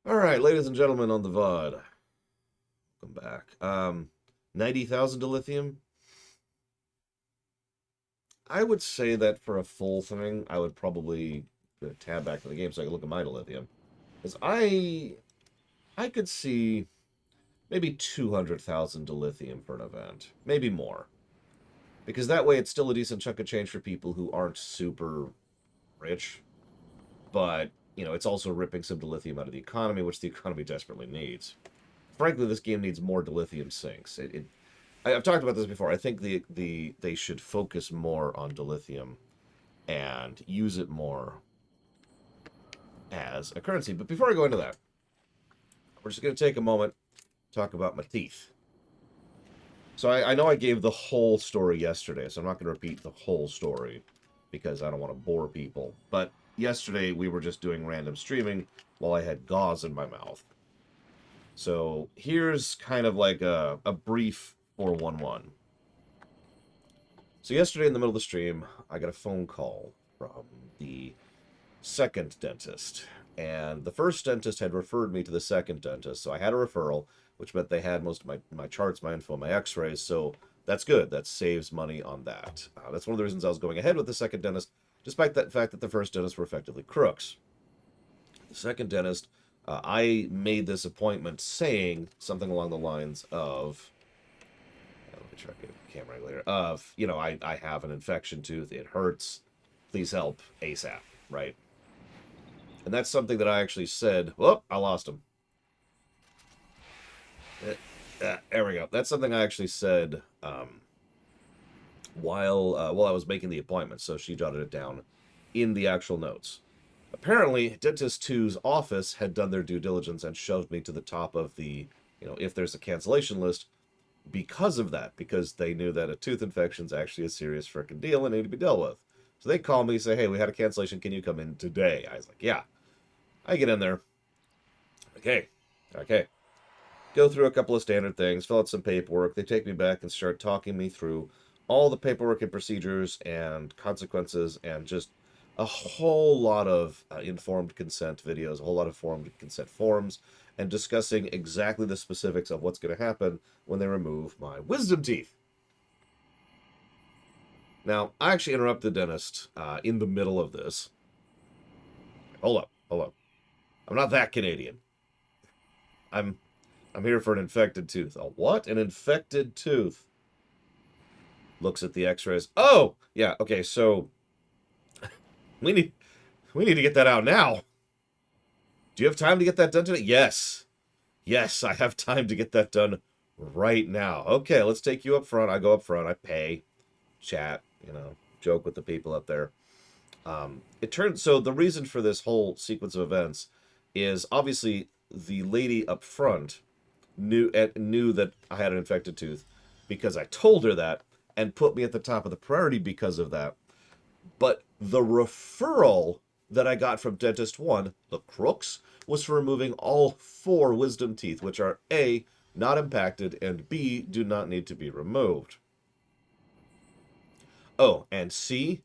All right, ladies and gentlemen on the VOD, welcome back. 90,000 to lithium. I would say that for a full thing, I would probably tab back to the game so I could look at my lithium. Because I could see maybe 200,000 to lithium for an event, maybe more. Because that way it's still a decent chunk of change for people who aren't super rich, but it's also ripping some dilithium out of the economy, which the economy desperately needs. Frankly, this game needs more dilithium sinks. I've talked about this before. I think they should focus more on dilithium and use it more as a currency. But before I go into that, we're just going to take a moment to talk about my teeth. So I know I gave the whole story yesterday, so I'm not going to repeat the whole story because I don't want to bore people. But yesterday we were just doing random streaming while I had gauze in my mouth. So here's kind of like a brief 411. So yesterday in the middle of the stream, I got a phone call from the second dentist. And the first dentist had referred me to the second dentist. So I had a referral, which meant they had most of my charts, my info, my x-rays. So that's good. That saves money on that. That's one of the reasons I was going ahead with the second dentist, despite that fact that the first dentist were effectively crooks. The second dentist, I made this appointment saying something along the lines of, let me try to get a camera angle here, of, I have an infection tooth. It hurts. Please help ASAP, right? And that's something that I actually said. Whoop, I lost him. There we go. That's something I actually said while I was making the appointment. So she jotted it down in the actual notes. Apparently, Dentist Two's office had done their due diligence and shoved me to the top of the, if there's a cancellation list because of that, because they knew that a tooth infection is actually a serious freaking deal and needed to be dealt with. So they call me, say, hey, we had a cancellation. Can you come in today? I was like, yeah. I get in there. Okay. Okay. Go through a couple of standard things, fill out some paperwork. They take me back and start talking me through all the paperwork and procedures and consequences and just a whole lot of informed consent videos, a whole lot of informed consent forums, and discussing exactly the specifics of what's going to happen when they remove my wisdom teeth. Now, I actually interrupt the dentist in the middle of this. Hold up, hold up. I'm not that Canadian. I'm I'm here for an infected tooth. A what? An infected tooth. Looks at the x-rays. Oh, yeah, okay, so we need we need to get that out now. Do you have time to get that done today? Yes. Yes, I have time to get that done right now. Okay, let's take you up front. I go up front, I pay, chat, joke with the people up there. It turns so the reason for this whole sequence of events is obviously the lady up front knew that I had an infected tooth because I told her that and put me at the top of the priority because of that. But the referral that I got from dentist 1, the crooks, was for removing all 4 wisdom teeth, which are A, not impacted, and B, do not need to be removed. Oh, and C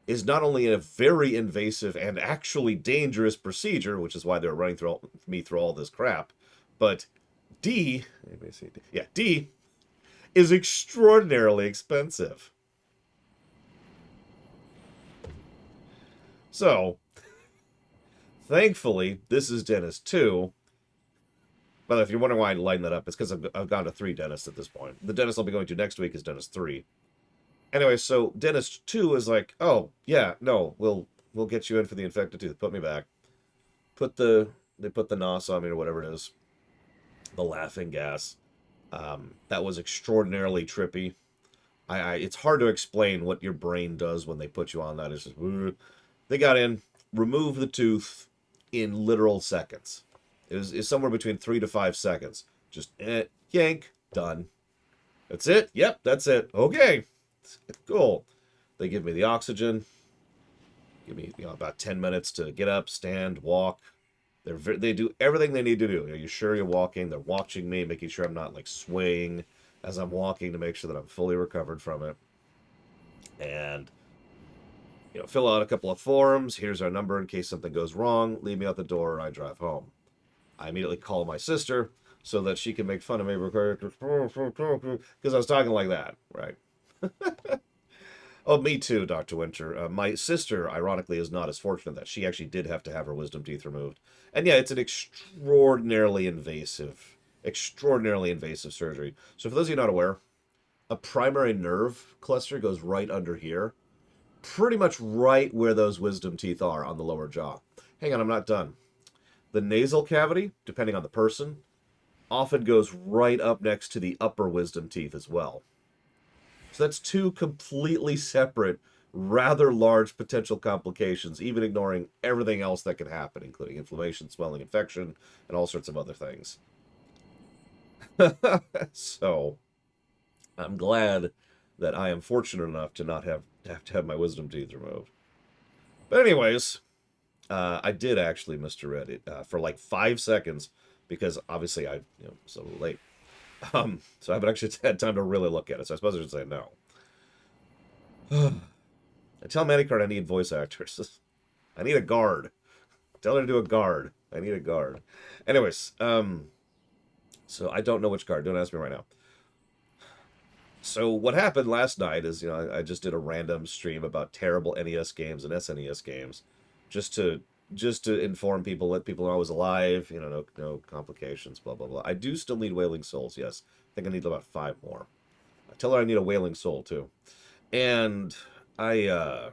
is not only a very invasive and actually dangerous procedure, which is why they're running me through all this crap, but D, let me see, yeah, D is extraordinarily expensive. So, thankfully, this is dentist 2. But if you're wondering why I line that up, it's because I've gone to 3 dentists at this point. The dentist I'll be going to next week is dentist 3. Anyway, so dentist 2 is like, oh yeah, no, we'll get you in for the infected tooth. Put me back. They put the nos on me or whatever it is, the laughing gas. That was extraordinarily trippy. It's hard to explain what your brain does when they put you on that. It's just they got in, removed the tooth in literal seconds. It's somewhere between 3 to 5 seconds. Just yank, done. That's it. Yep, that's it. Okay, cool. They give me the oxygen. Give me about 10 minutes to get up, stand, walk. They do everything they need to do. Are you sure you're walking? They're watching me, making sure I'm not like swaying as I'm walking to make sure that I'm fully recovered from it. And fill out a couple of forms. Here's our number in case something goes wrong. Leave me out the door. I drive home. I immediately call my sister so that she can make fun of me because I was talking like that, right? Oh, me too, Dr. Winter. My sister, ironically, is not as fortunate that she actually did have to have her wisdom teeth removed. And yeah, it's an extraordinarily invasive surgery. So for those of you not aware, a primary nerve cluster goes right under here, pretty much right where those wisdom teeth are on the lower jaw. Hang on, I'm not done. The nasal cavity, depending on the person, often goes right up next to the upper wisdom teeth as well. So that's two completely separate, rather large potential complications, even ignoring everything else that could happen, including inflammation, swelling, infection, and all sorts of other things. So I'm glad that I am fortunate enough to not have to have my wisdom teeth removed. But anyways, I did actually, Mr. Reddit, for like 5 seconds, because obviously I, was a little late. So I haven't actually had time to really look at it. So I suppose I should say no. I tell Manicard I need voice actors. I need a guard. Tell her to do a guard. I need a guard. Anyways, so I don't know which guard. Don't ask me right now. So what happened last night is, I just did a random stream about terrible NES games and SNES games, just to inform people, let people know I was alive. No complications. Blah blah blah. I do still need Wailing Souls. Yes, I think I need about 5 more. I tell her I need a Wailing Soul too, and I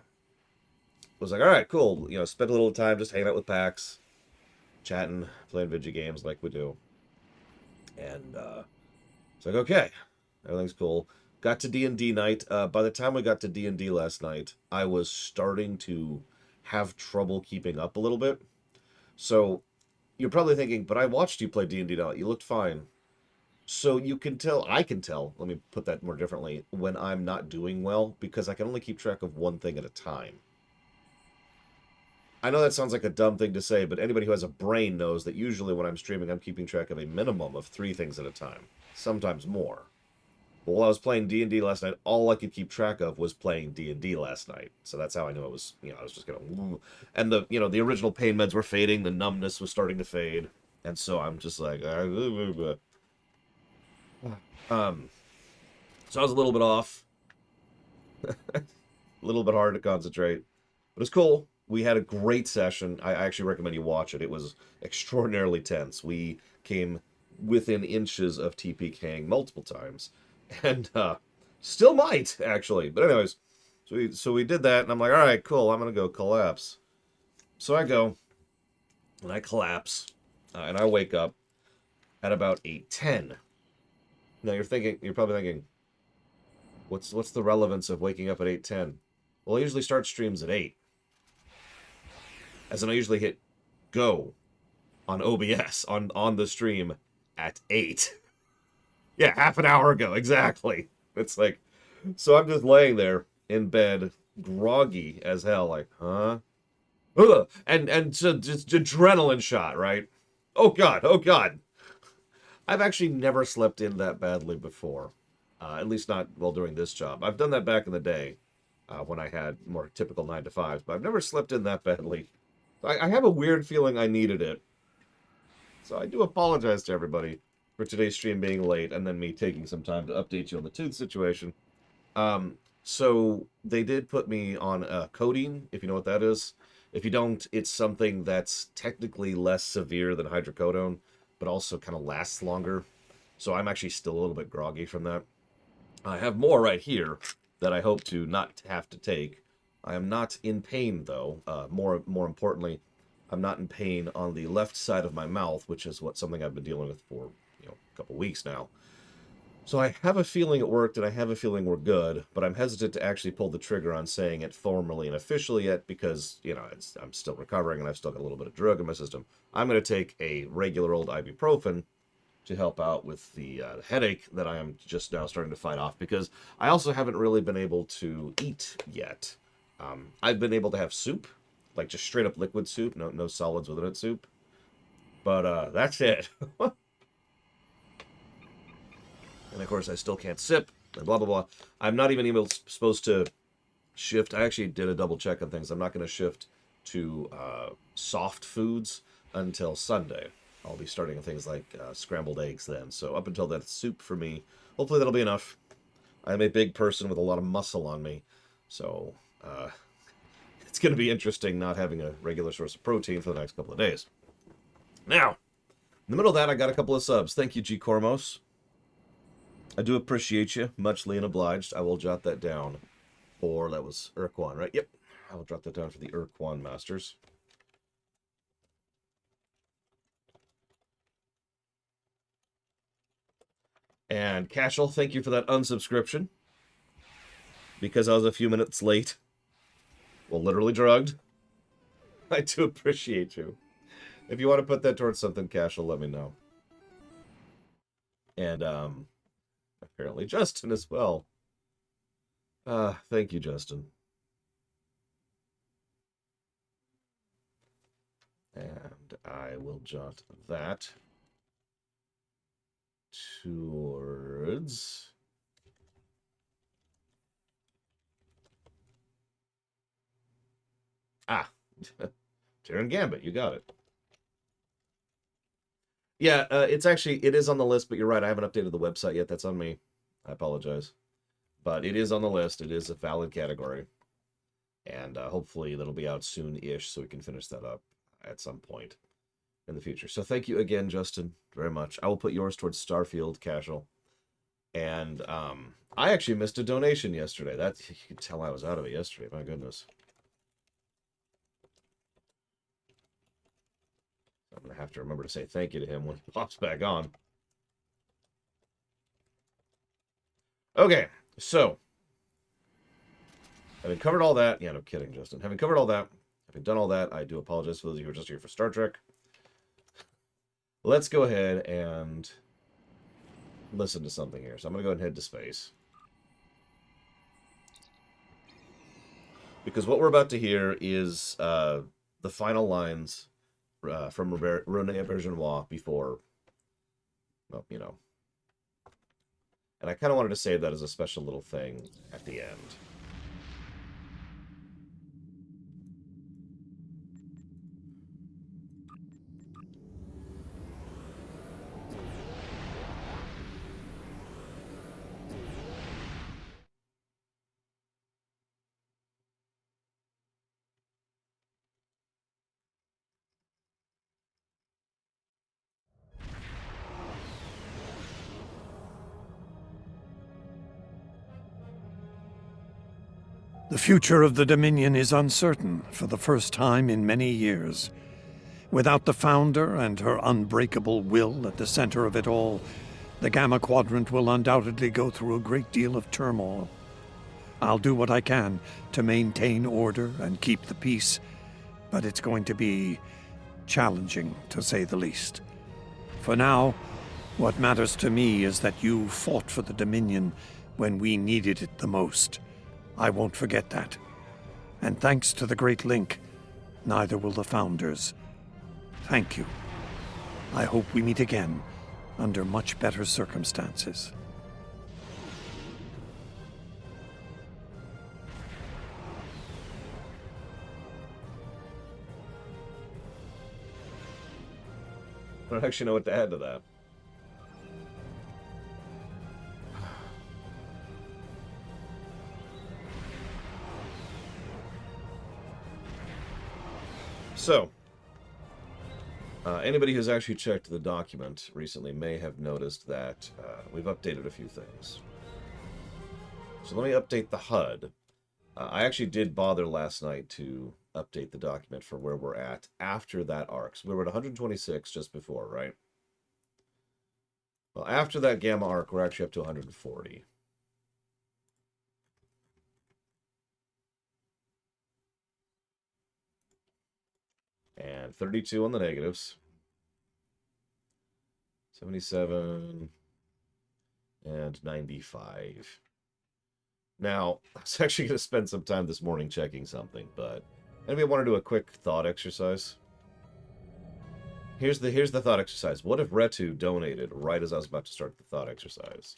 was like, all right, cool. Spend a little time just hanging out with Pax, chatting, playing video games like we do, and it's like, okay, everything's cool. Got to D&D night. By the time we got to D&D last night, I was starting to have trouble keeping up a little bit. So you're probably thinking, but I watched you play D&D night. You looked fine. So you can tell, I can tell, let me put that more differently, when I'm not doing well, because I can only keep track of one thing at a time. I know that sounds like a dumb thing to say, but anybody who has a brain knows that usually when I'm streaming, I'm keeping track of a minimum of 3 things at a time, sometimes more. But while I was playing D&D last night, all I could keep track of was playing D&D last night. So that's how I knew it was, I was just going to... And the original pain meds were fading, the numbness was starting to fade. And so I'm just like... So I was a little bit off. A little bit hard to concentrate. But it's cool. We had a great session. I actually recommend you watch it. It was extraordinarily tense. We came within inches of TPKing multiple times. And still might, actually. But anyways, so we did that, and I'm like, all right, cool, I'm going to go collapse. So I go, and I collapse, and I wake up at about 8:10. Now you're probably thinking, what's the relevance of waking up at 8:10? Well, I usually start streams at 8. As in, I usually hit go on OBS, on the stream at 8. Yeah, half an hour ago, exactly. It's like, so I'm just laying there in bed, groggy as hell, like, huh? Ugh! And so just adrenaline shot, right? Oh god, oh god. I've actually never slept in that badly before. At least not while doing this job. I've done that back in the day, when I had more typical 9 to 5s, but I've never slept in that badly. I have a weird feeling I needed it. So I do apologize to everybody for today's stream being late, and then me taking some time to update you on the tooth situation. So they did put me on codeine, if you know what that is. If you don't, it's something that's technically less severe than hydrocodone, but also kind of lasts longer. So I'm actually still a little bit groggy from that. I have more right here that I hope to not have to take. I am not in pain, though. More importantly, I'm not in pain on the left side of my mouth, which is something I've been dealing with for a couple weeks now. So I have a feeling it worked, and I have a feeling we're good, but I'm hesitant to actually pull the trigger on saying it formally and officially yet because, I'm still recovering and I've still got a little bit of drug in my system. I'm going to take a regular old ibuprofen to help out with the headache that I am just now starting to fight off, because I also haven't really been able to eat yet. I've been able to have soup, like just straight up liquid soup, no solids within it soup. But that's it. And of course, I still can't sip, and blah, blah, blah. I'm not even supposed to shift. I actually did a double check on things. I'm not going to shift to soft foods until Sunday. I'll be starting things like scrambled eggs then. So up until then, it's soup for me. Hopefully that'll be enough. I'm a big person with a lot of muscle on me, so it's going to be interesting not having a regular source of protein for the next couple of days. Now, in the middle of that, I got a couple of subs. Thank you, G. Cormos. I do appreciate you. Muchly and obliged. I will jot that down for, that was Urquan, right? Yep. I will jot that down for the Urquan Masters. And Cashel, thank you for that unsubscription. Because I was a few minutes late. Well, literally drugged. I do appreciate you. If you want to put that towards something, Cashel, let me know. And apparently Justin as well. Thank you, Justin. And I will jot that towards... Terran Gambit, you got it. Yeah, it is on the list, but you're right, I haven't updated the website yet. That's on me. I apologize. But it is on the list. It is a valid category. And hopefully that'll be out soon-ish so we can finish that up at some point in the future. So thank you again, Justin, very much. I will put yours towards Starfield Casual. And I actually missed a donation yesterday. You can tell I was out of it yesterday. My goodness. I'm going to have to remember to say thank you to him when he pops back on. Okay, so having covered all that, yeah, no kidding, Justin. Having covered all that, having done all that, I do apologize for those of you who are just here for Star Trek. Let's go ahead and listen to something here. So I'm going to go ahead and head to space. Because what we're about to hear is the final lines from Rene Bergenois before, well, you know. And I kind of wanted to save that as a special little thing at the end. The future of the Dominion is uncertain for the first time in many years. Without the Founder and her unbreakable will at the center of it all, the Gamma Quadrant will undoubtedly go through a great deal of turmoil. I'll do what I can to maintain order and keep the peace, but it's going to be challenging, to say the least. For now, what matters to me is that you fought for the Dominion when we needed it the most. I won't forget that. And thanks to the Great Link, neither will the Founders. Thank you. I hope we meet again under much better circumstances. I don't actually know what to add to that. So, anybody who's actually checked the document recently may have noticed that we've updated a few things. So let me update the HUD. I actually did bother last night to update the document for where we're at after that arc. So we were at 126 just before, right? Well, after that Gamma arc, we're actually up to 140. And 32 on the negatives. 77 and 95. Now, I was actually going to spend some time this morning checking something, but anybody want to do a quick thought exercise? Here's the thought exercise. What if Retu donated right as I was about to start the thought exercise?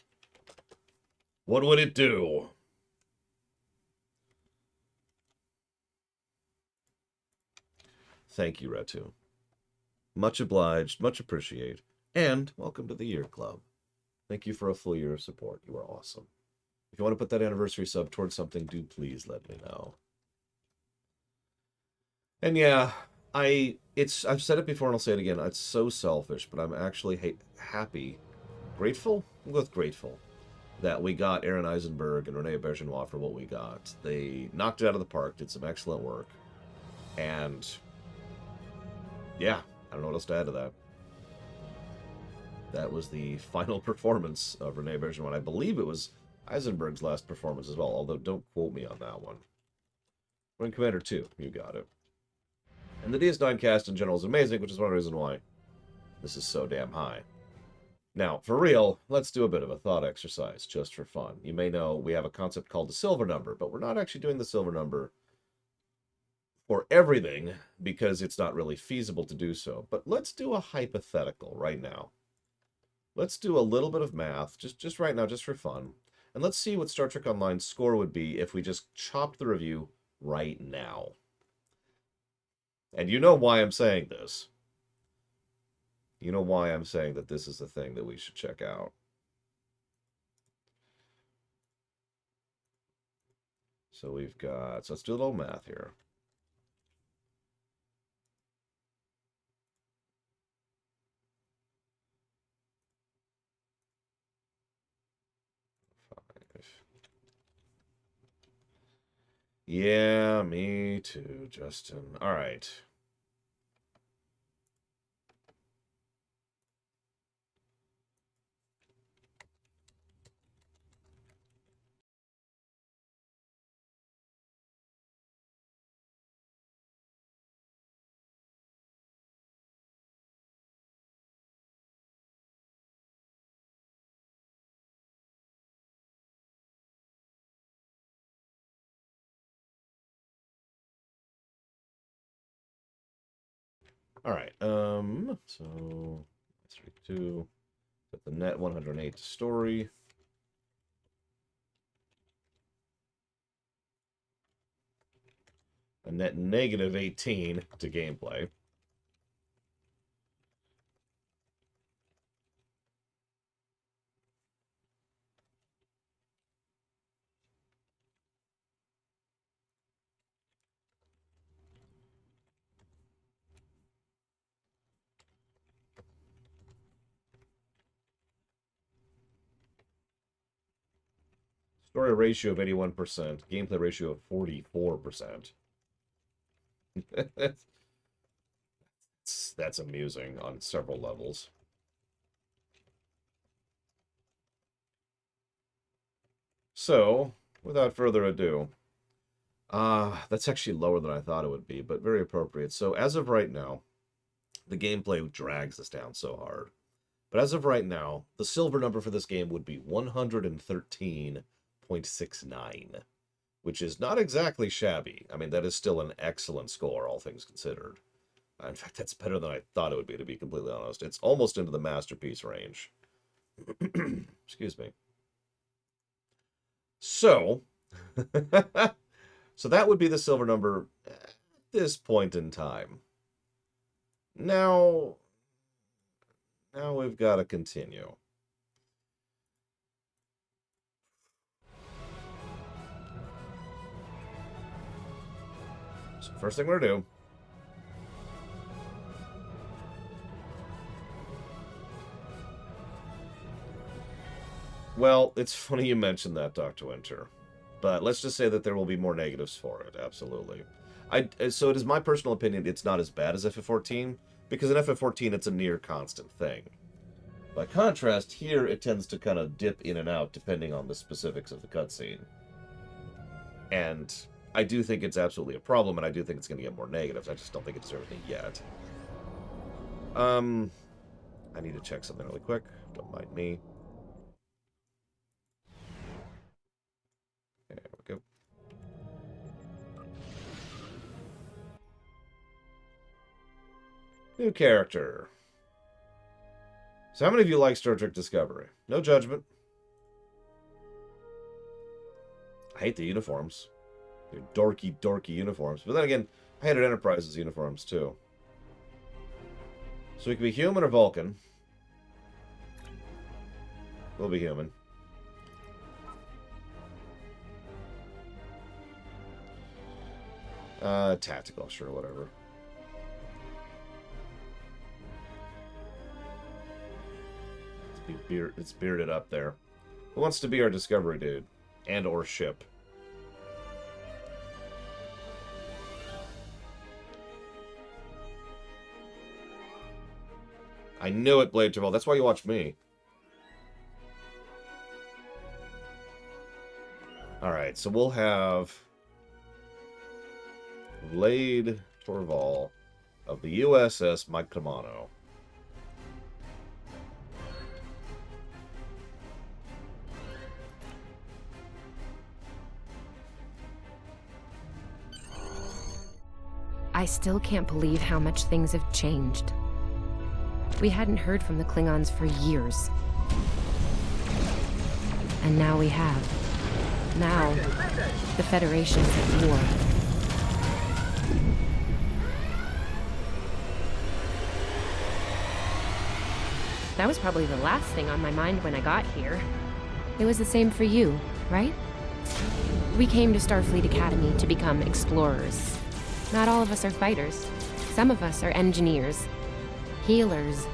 What would it do? Thank you, Retu. Much obliged, much appreciate, and welcome to the Year Club. Thank you for a full year of support. You are awesome. If you want to put that anniversary sub towards something, do please let me know. And yeah, I've said it before and I'll say it again. It's so selfish, but I'm actually happy, grateful. I'm with grateful that we got Aaron Eisenberg and Renee Bergenois for what we got. They knocked it out of the park, did some excellent work, and yeah, I don't know what else to add to that. That was the final performance of Renee Bergenois. I believe it was Eisenberg's last performance as well, although don't quote me on that one. Wing Commander 2, you got it. And the DS9 cast in general is amazing, which is one reason why this is so damn high. Now, for real, let's do a bit of a thought exercise, just for fun. You may know we have a concept called the silver number, but we're not actually doing the silver number for everything, because it's not really feasible to do so. But let's do a hypothetical right now. Let's do a little bit of math, just right now, just for fun. And let's see what Star Trek Online's score would be if we just chopped the review right now. And you know why I'm saying this. You know why I'm saying that this is the thing that we should check out. So we've got, so let's do a little math here. Yeah, me too, Justin. All right. All right. So let's read 2. Put the net 108 to story. A net negative 18 to gameplay. Story ratio of 81%. Gameplay ratio of 44%. That's amusing on several levels. So, without further ado, that's actually lower than I thought it would be, but very appropriate. So, as of right now, the gameplay drags this down so hard. But as of right now, the silver number for this game would be 113.69, which is not exactly shabby. I mean, that is still an excellent score, all things considered. In fact, that's better than I thought it would be, to be completely honest. It's almost into the masterpiece range. Excuse me. So, so that would be the silver number at this point in time. Now we've got to continue. So first thing we're going to do, well, it's funny you mentioned that, Dr. Winter. But let's just say that there will be more negatives for it, absolutely. So it is my personal opinion it's not as bad as FF14, because in FF14 it's a near constant thing. By contrast, here it tends to kind of dip in and out depending on the specifics of the cutscene. And I do think it's absolutely a problem, and I do think it's going to get more negatives. I just don't think it deserves it yet. I need to check something really quick. Don't mind me. There we go. New character. So how many of you like Star Trek Discovery? No judgment. I hate the uniforms. They're dorky uniforms. But then again, I hated Enterprise's uniforms too. So we can be human or Vulcan. We'll be human. Tactical, sure, whatever. It's bearded up there. Who wants to be our Discovery dude? And or ship? I knew it, Blade Travell. That's why you watch me. Alright, so we'll have Blade Torval of the USS Mike Kamano. I still can't believe how much things have changed. We hadn't heard from the Klingons for years. And now we have. Now, the Federation's at war. That was probably the last thing on my mind when I got here. It was the same for you, right? We came to Starfleet Academy to become explorers. Not all of us are fighters. Some of us are engineers, healers,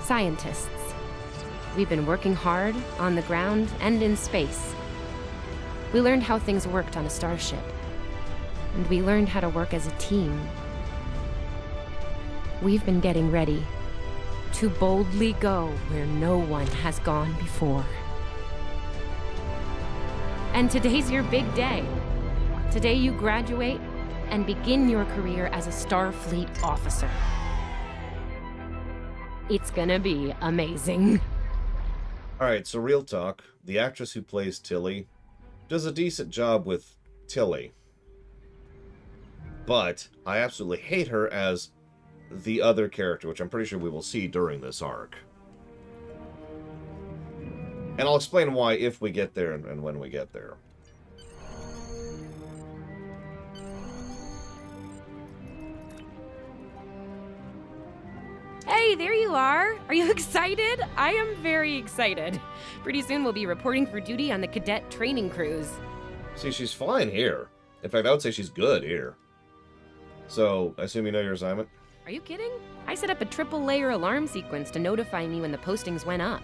scientists. We've been working hard on the ground and in space. We learned how things worked on a starship. And we learned how to work as a team. We've been getting ready to boldly go where no one has gone before. And today's your big day. Today you graduate and begin your career as a Starfleet officer. It's gonna be amazing. Alright, so real talk. The actress who plays Tilly does a decent job with Tilly. But I absolutely hate her as the other character, which I'm pretty sure we will see during this arc. And I'll explain why if we get there and when we get there. Hey, there you are. Are you excited? I am very excited. Pretty soon we'll be reporting for duty on the cadet training cruise. See, she's fine here. In fact, I would say she's good here. So, I assume you know your assignment? Are you kidding? I set up a triple-layer alarm sequence to notify me when the postings went up.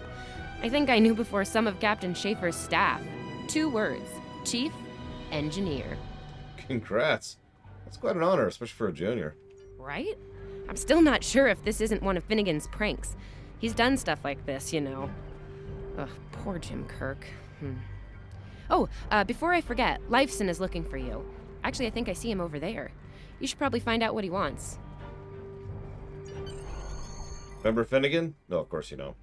I think I knew before some of Captain Schaefer's staff. 2 words. Chief Engineer. Congrats. That's quite an honor, especially for a junior. Right? I'm still not sure if this isn't one of Finnegan's pranks. He's done stuff like this, you know. Ugh, poor Jim Kirk. Oh, before I forget, Lifeson is looking for you. Actually, I think I see him over there. You should probably find out what he wants. Remember Finnegan? No, of course you know.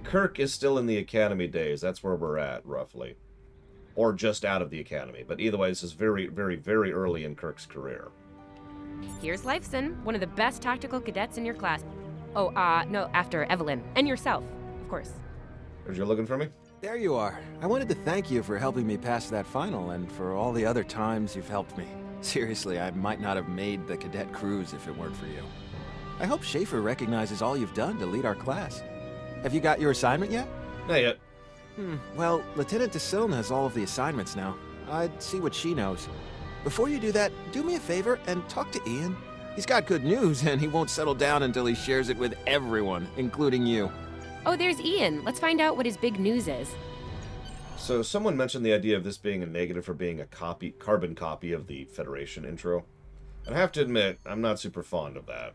Kirk is still in the Academy days. That's where we're at, roughly. Or just out of the Academy. But either way, this is very, very, very early in Kirk's career. Here's Lifeson, one of the best tactical cadets in your class. Oh, no, after Evelyn. And yourself, of course. Are you looking for me? There you are. I wanted to thank you for helping me pass that final and for all the other times you've helped me. Seriously, I might not have made the cadet cruise if it weren't for you. I hope Schaefer recognizes all you've done to lead our class. Have you got your assignment yet? Not yet. Well, Lieutenant DeSilne has all of the assignments now. I'd see what she knows. Before you do that, do me a favor and talk to Ian. He's got good news, and he won't settle down until he shares it with everyone, including you. Oh, there's Ian. Let's find out what his big news is. So someone mentioned the idea of this being a negative for being a carbon copy of the Federation intro. And I have to admit, I'm not super fond of that.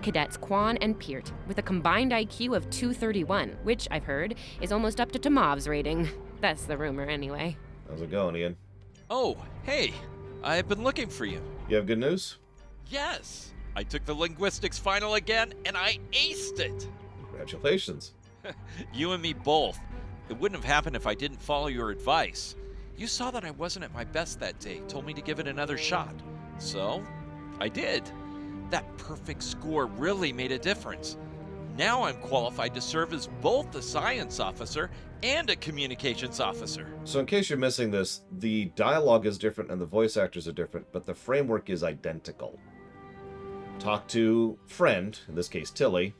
Cadets Quan and Peart, with a combined IQ of 231, which, I've heard, is almost up to Tomov's rating. That's the rumor, anyway. How's it going, Ian? Oh, hey. I've been looking for you. You have good news? Yes. I took the linguistics final again, and I aced it. Congratulations. You and me both. It wouldn't have happened if I didn't follow your advice. You saw that I wasn't at my best that day, told me to give it another shot. So, I did. That perfect score really made a difference. Now I'm qualified to serve as both a science officer and a communications officer. So in case you're missing this, the dialogue is different and the voice actors are different, but the framework is identical. Talk to friend, in this case Tilly.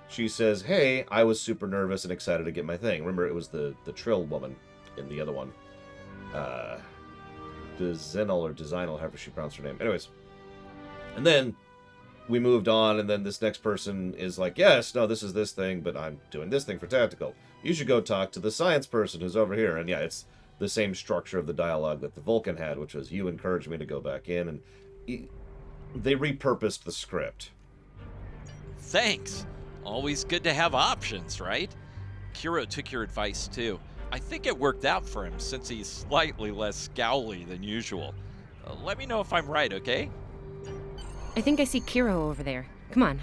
She says, hey, I was super nervous and excited to get my thing. Remember, it was the Trill woman in the other one. Dezinal or Designal, however she pronounced her name. Anyways. And then we moved on, and then this next person is like, yes, no, this is this thing, but I'm doing this thing for tactical. You should go talk to the science person who's over here. And yeah, it's the same structure of the dialogue that the Vulcan had, which was, you encouraged me to go back in, and they repurposed the script. Thanks. Always good to have options, right? Kiro took your advice too. I think it worked out for him since he's slightly less scowly than usual. Let me know if I'm right, okay? I think I see Kiro over there. Come on.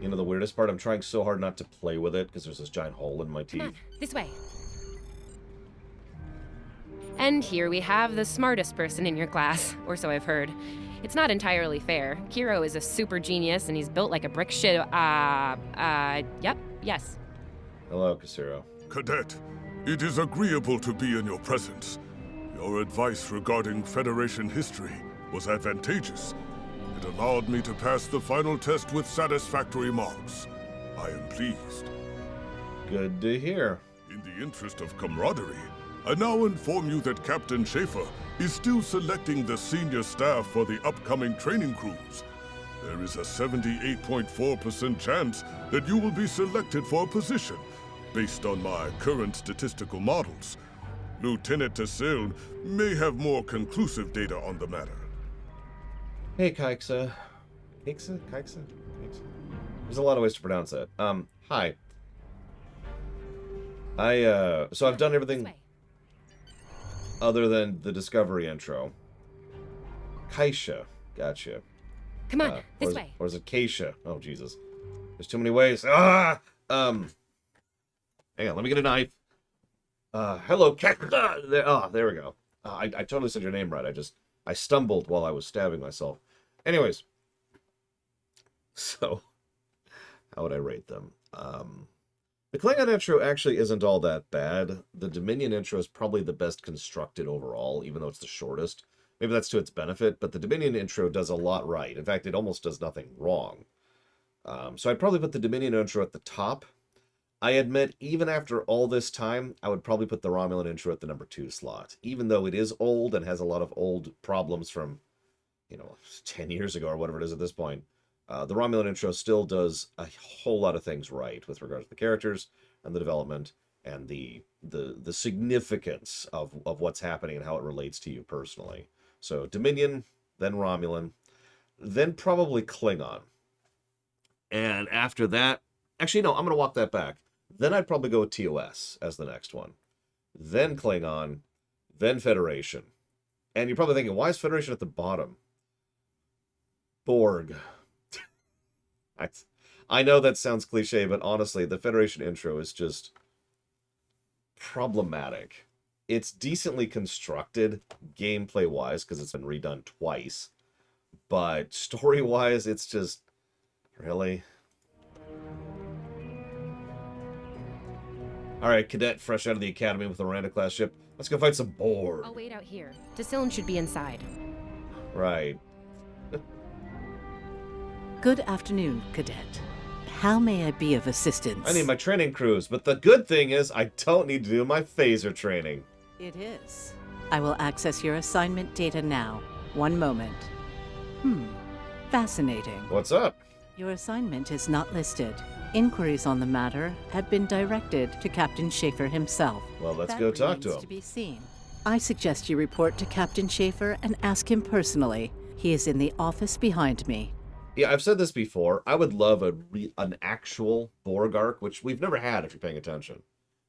You know, the weirdest part, I'm trying so hard not to play with it because there's this giant hole in my teeth. Come on, this way. And here we have the smartest person in your class, or so I've heard. It's not entirely fair. Kiro is a super genius, and he's built like a brick shit. Yep, yes. Hello, Casero. Cadet, it is agreeable to be in your presence. Your advice regarding Federation history was advantageous. It allowed me to pass the final test with satisfactory marks. I am pleased. Good to hear. In the interest of camaraderie, I now inform you that Captain Schaefer is still selecting the senior staff for the upcoming training cruise. There is a 78.4% chance that you will be selected for a position, based on my current statistical models. Lieutenant Tassil may have more conclusive data on the matter. Hey, Kaixa. Kaixa? There's a lot of ways to pronounce that. Hi. So I've done everything other than the Discovery intro. Kaisha. Gotcha. Come on, this way. Or is it Keisha? Oh, Jesus. There's too many ways. Hang on, let me get a knife. Hello, Keisha. There we go. I totally said your name right. I stumbled while I was stabbing myself. Anyways. So, how would I rate them? The Klingon intro actually isn't all that bad. The Dominion intro is probably the best constructed overall, even though it's the shortest. Maybe that's to its benefit, but the Dominion intro does a lot right. In fact, it almost does nothing wrong. So I'd probably put the Dominion intro at the top. I admit, even after all this time, I would probably put the Romulan intro at the number 2 slot. Even though it is old and has a lot of old problems from, 10 years ago or whatever it is at this point. The Romulan intro still does a whole lot of things right with regards to the characters and the development and the significance of what's happening and how it relates to you personally. So Dominion, then Romulan, then probably Klingon. And after that, actually no, I'm going to walk that back. Then I'd probably go with TOS as the next one. Then Klingon, then Federation. And you're probably thinking, why is Federation at the bottom? Borg. I know that sounds cliche, but honestly, the Federation intro is just problematic. It's decently constructed, gameplay-wise, because it's been redone twice. But story-wise, it's just... Really? Alright, cadet fresh out of the academy with a Miranda-class ship. Let's go fight some Borg. I'll wait out here. Dacilin should be inside. Right. Good afternoon, Cadet. How may I be of assistance? I need my training cruise, but the good thing is I don't need to do my phaser training. It is. I will access your assignment data now. One moment. Fascinating. What's up? Your assignment is not listed. Inquiries on the matter have been directed to Captain Schaefer himself. Well, let's That go talk to remains him. to be seen. I suggest you report to Captain Schaefer and ask him personally. He is in the office behind me. Yeah, I've said this before. I would love an actual Borg arc, which we've never had if you're paying attention.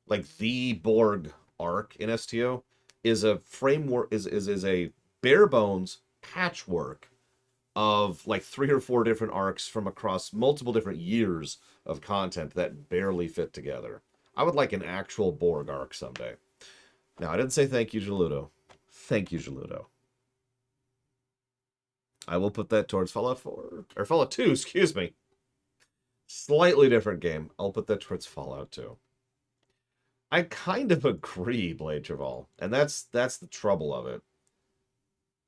Like, the Borg arc in STO is a framework, is a bare bones patchwork of like 3 or 4 different arcs from across multiple different years of content that barely fit together. I would like an actual Borg arc someday. Now, I didn't say thank you, Geludo. Thank you, Geludo. I will put that towards Fallout 4. Or Fallout 2, excuse me. Slightly different game. I'll put that towards Fallout 2. I kind of agree, Blade Traval. And that's the trouble of it.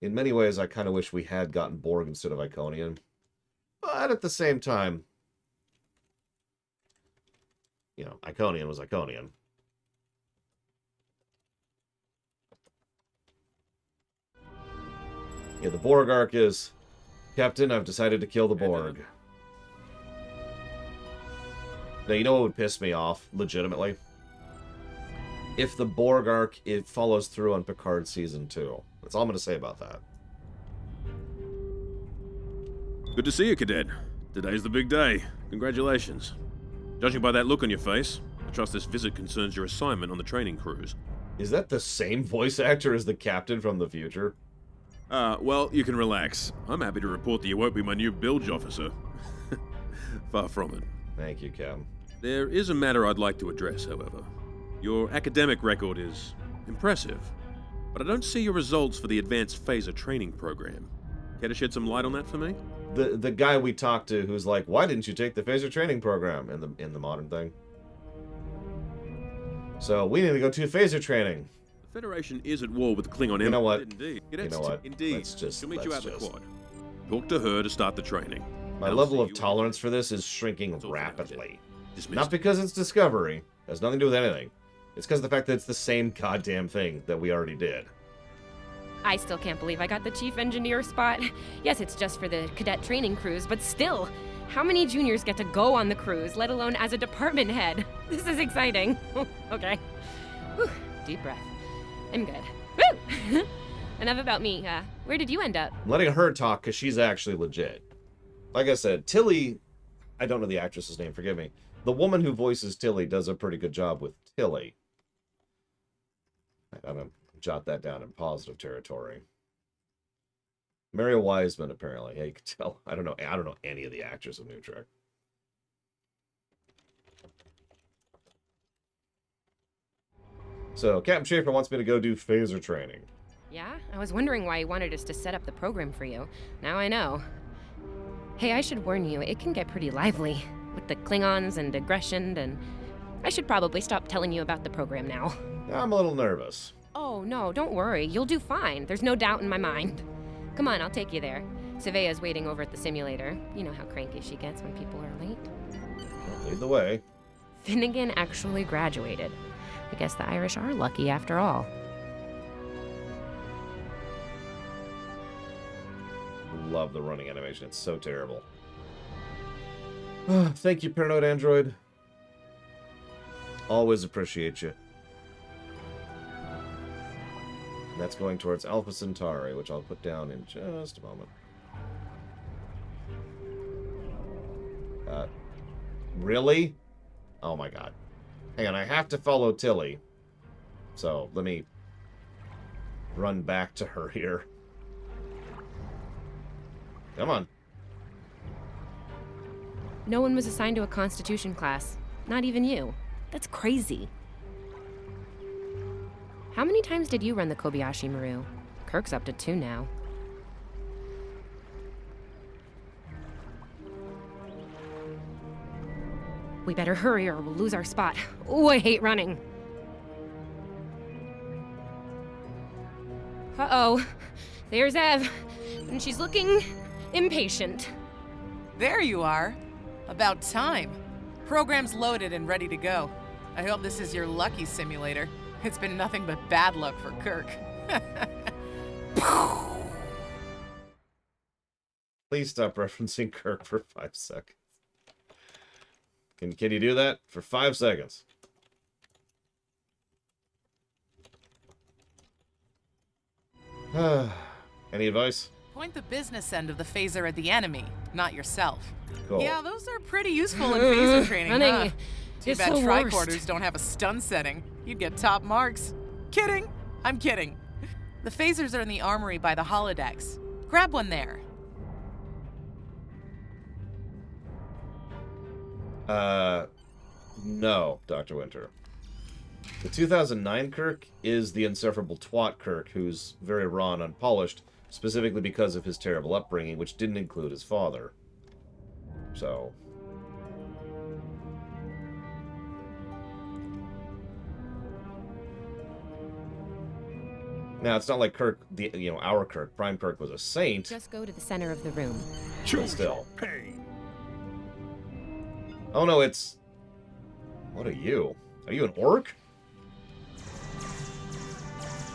In many ways, I kind of wish we had gotten Borg instead of Iconian. But at the same time, you know, Iconian was Iconian. Yeah, the Borg arc is, Captain, I've decided to kill the Borg. Now, you know what would piss me off, legitimately? If the Borg arc, it follows through on Picard Season 2. That's all I'm going to say about that. Good to see you, Cadet. Today's the big day. Congratulations. Judging by that look on your face, I trust this visit concerns your assignment on the training cruise. Is that the same voice actor as the Captain from the future? Well, you can relax. I'm happy to report that you won't be my new bilge officer. Far from it. Thank you, Cam. There is a matter I'd like to address, however. Your academic record is impressive, but I don't see your results for the advanced phaser training program. Care to shed some light on that for me? The guy we talked to who's like, why didn't you take the phaser training program in the modern thing? So we need to go to phaser training. The Federation is at war with the Klingon Empire. You know what? Indeed. You know what? Indeed. She'll meet you out in the quad. Talk to her to start the training. My level of tolerance for this is shrinking rapidly. Dismissed. Not because it's Discovery. It has nothing to do with anything. It's because of the fact that it's the same goddamn thing that we already did. I still can't believe I got the chief engineer spot. Yes, it's just for the cadet training cruise, but still, how many juniors get to go on the cruise, let alone as a department head? This is exciting. Okay. Whew. Deep breath. I'm good. Woo! Enough about me. Where did you end up? I'm letting her talk because she's actually legit. Like I said, Tilly, I don't know the actress's name, forgive me. The woman who voices Tilly does a pretty good job with Tilly. I'm going to jot that down in positive territory. Mary Wiseman, apparently. Yeah, you can tell. I don't know any of the actors of New Trek. So, Captain Schaefer wants me to go do phaser training. Yeah? I was wondering why he wanted us to set up the program for you. Now I know. Hey, I should warn you, it can get pretty lively. With the Klingons and aggression, and I should probably stop telling you about the program now. I'm a little nervous. Oh, no, don't worry. You'll do fine. There's no doubt in my mind. Come on, I'll take you there. Savea's waiting over at the simulator. You know how cranky she gets when people are late. Well, lead the way. Finnegan actually graduated. I guess the Irish are lucky after all. Love the running animation. It's so terrible. Thank you, Paranoid Android. Always appreciate you. And that's going towards Alpha Centauri, which I'll put down in just a moment. Really? Oh my god. Hang on, I have to follow Tilly. So, let me run back to her here. Come on. No one was assigned to a Constitution class. Not even you. That's crazy. How many times did you run the Kobayashi Maru? Kirk's up to 2 now. We better hurry or we'll lose our spot. Oh, I hate running. Uh-oh. There's Ev. And she's looking impatient. There you are. About time. Program's loaded and ready to go. I hope this is your lucky simulator. It's been nothing but bad luck for Kirk. Please stop referencing Kirk for 5 seconds. Can you do that? For 5 seconds. Any advice? Point the business end of the phaser at the enemy, not yourself. Cool. Yeah, those are pretty useful in phaser training, Running huh? Too is bad the tricorders worst. don't have a stun setting. You'd get top marks. Kidding. I'm kidding. The phasers are in the armory by the holodecks. Grab one there. No, Dr. Winter. The 2009 Kirk is the insufferable twat Kirk, who's very raw and unpolished, specifically because of his terrible upbringing, which didn't include his father. So... Now, it's not like Kirk, our Kirk, Prime Kirk was a saint. Just go to the center of the room. Choose still. your pain. Oh no, it's... What are you? Are you an orc?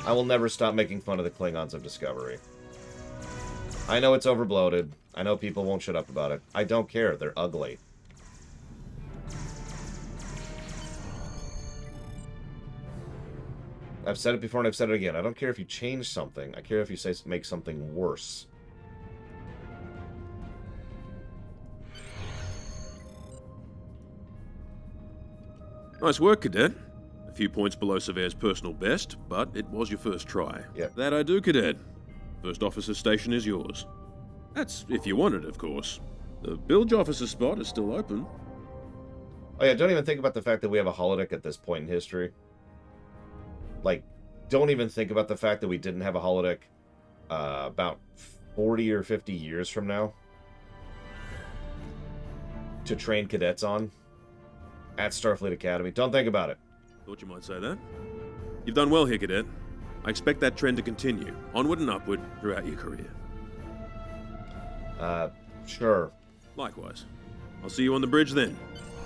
I will never stop making fun of the Klingons of Discovery. I know it's overbloated. I know people won't shut up about it. I don't care. They're ugly. I've said it before and I've said it again. I don't care if you change something. I care if you make something worse. Nice work, Cadet. A few points below Surveyor's personal best, but it was your first try. Yep. That I do, Cadet. First officer's station is yours. That's if you want it, of course. The bilge officer spot is still open. Oh yeah, don't even think about the fact that we have a holodeck at this point in history. Like, don't even think about the fact that we didn't have a holodeck about 40 or 50 years from now to train cadets on at Starfleet Academy. Don't think about it. Thought you might say that. You've done well here, Cadet. I expect that trend to continue, onward and upward, throughout your career. Sure. Likewise. I'll see you on the bridge then.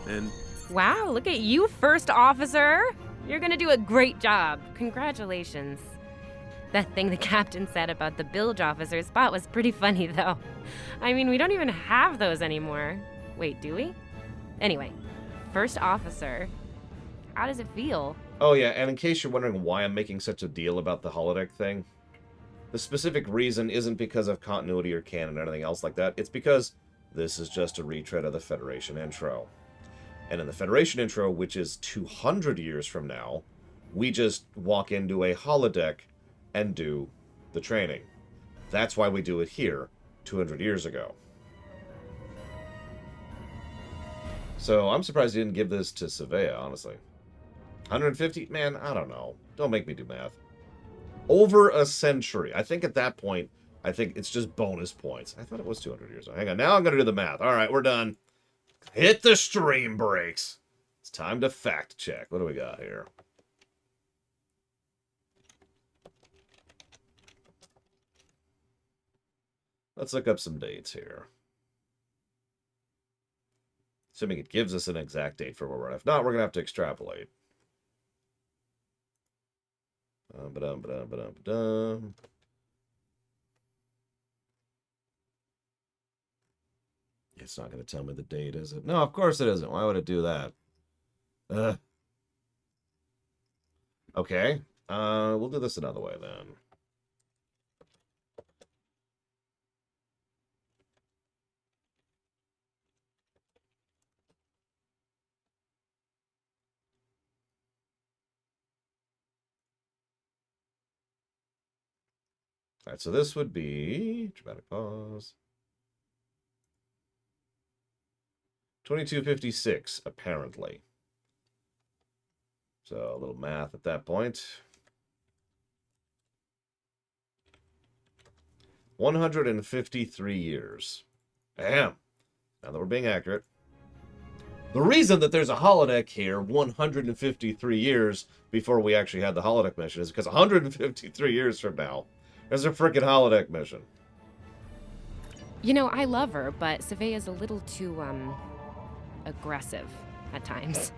And Wow, look at you, First Officer! You're gonna do a great job. Congratulations. That thing the captain said about the bilge officer spot was pretty funny, though. I mean, we don't even have those anymore. Wait, do we? Anyway, First Officer, how does it feel? Oh yeah, and in case you're wondering why I'm making such a deal about the holodeck thing, the specific reason isn't because of continuity or canon or anything else like that. It's because this is just a retread of the Federation intro. And in the Federation intro, which is 200 years from now, we just walk into a holodeck and do the training. That's why we do it here, 200 years ago. So I'm surprised he didn't give this to Savea, honestly. 150? Man, I don't know. Don't make me do math. Over a century. I think at that point, I think it's just bonus points. I thought it was 200 years. Hang on, now I'm going to do the math. All right, we're done. Hit the stream brakes. It's time to fact check. What do we got here? Let's look up some dates here. Assuming it gives us an exact date for where we're at. If not, we're going to have to extrapolate. Ba-dum. It's not going to tell me the date, is it? No, of course it isn't. Why would it do that? Okay. We'll do this another way, then. All right, so this would be... Dramatic pause. 2256, apparently. So, a little math at that point. 153 years. Damn. Now that we're being accurate. The reason that there's a holodeck here 153 years before we actually had the holodeck mission is because 153 years from now, there's a freaking holodeck mission. You know, I love her, but Savea's a little too, aggressive at times.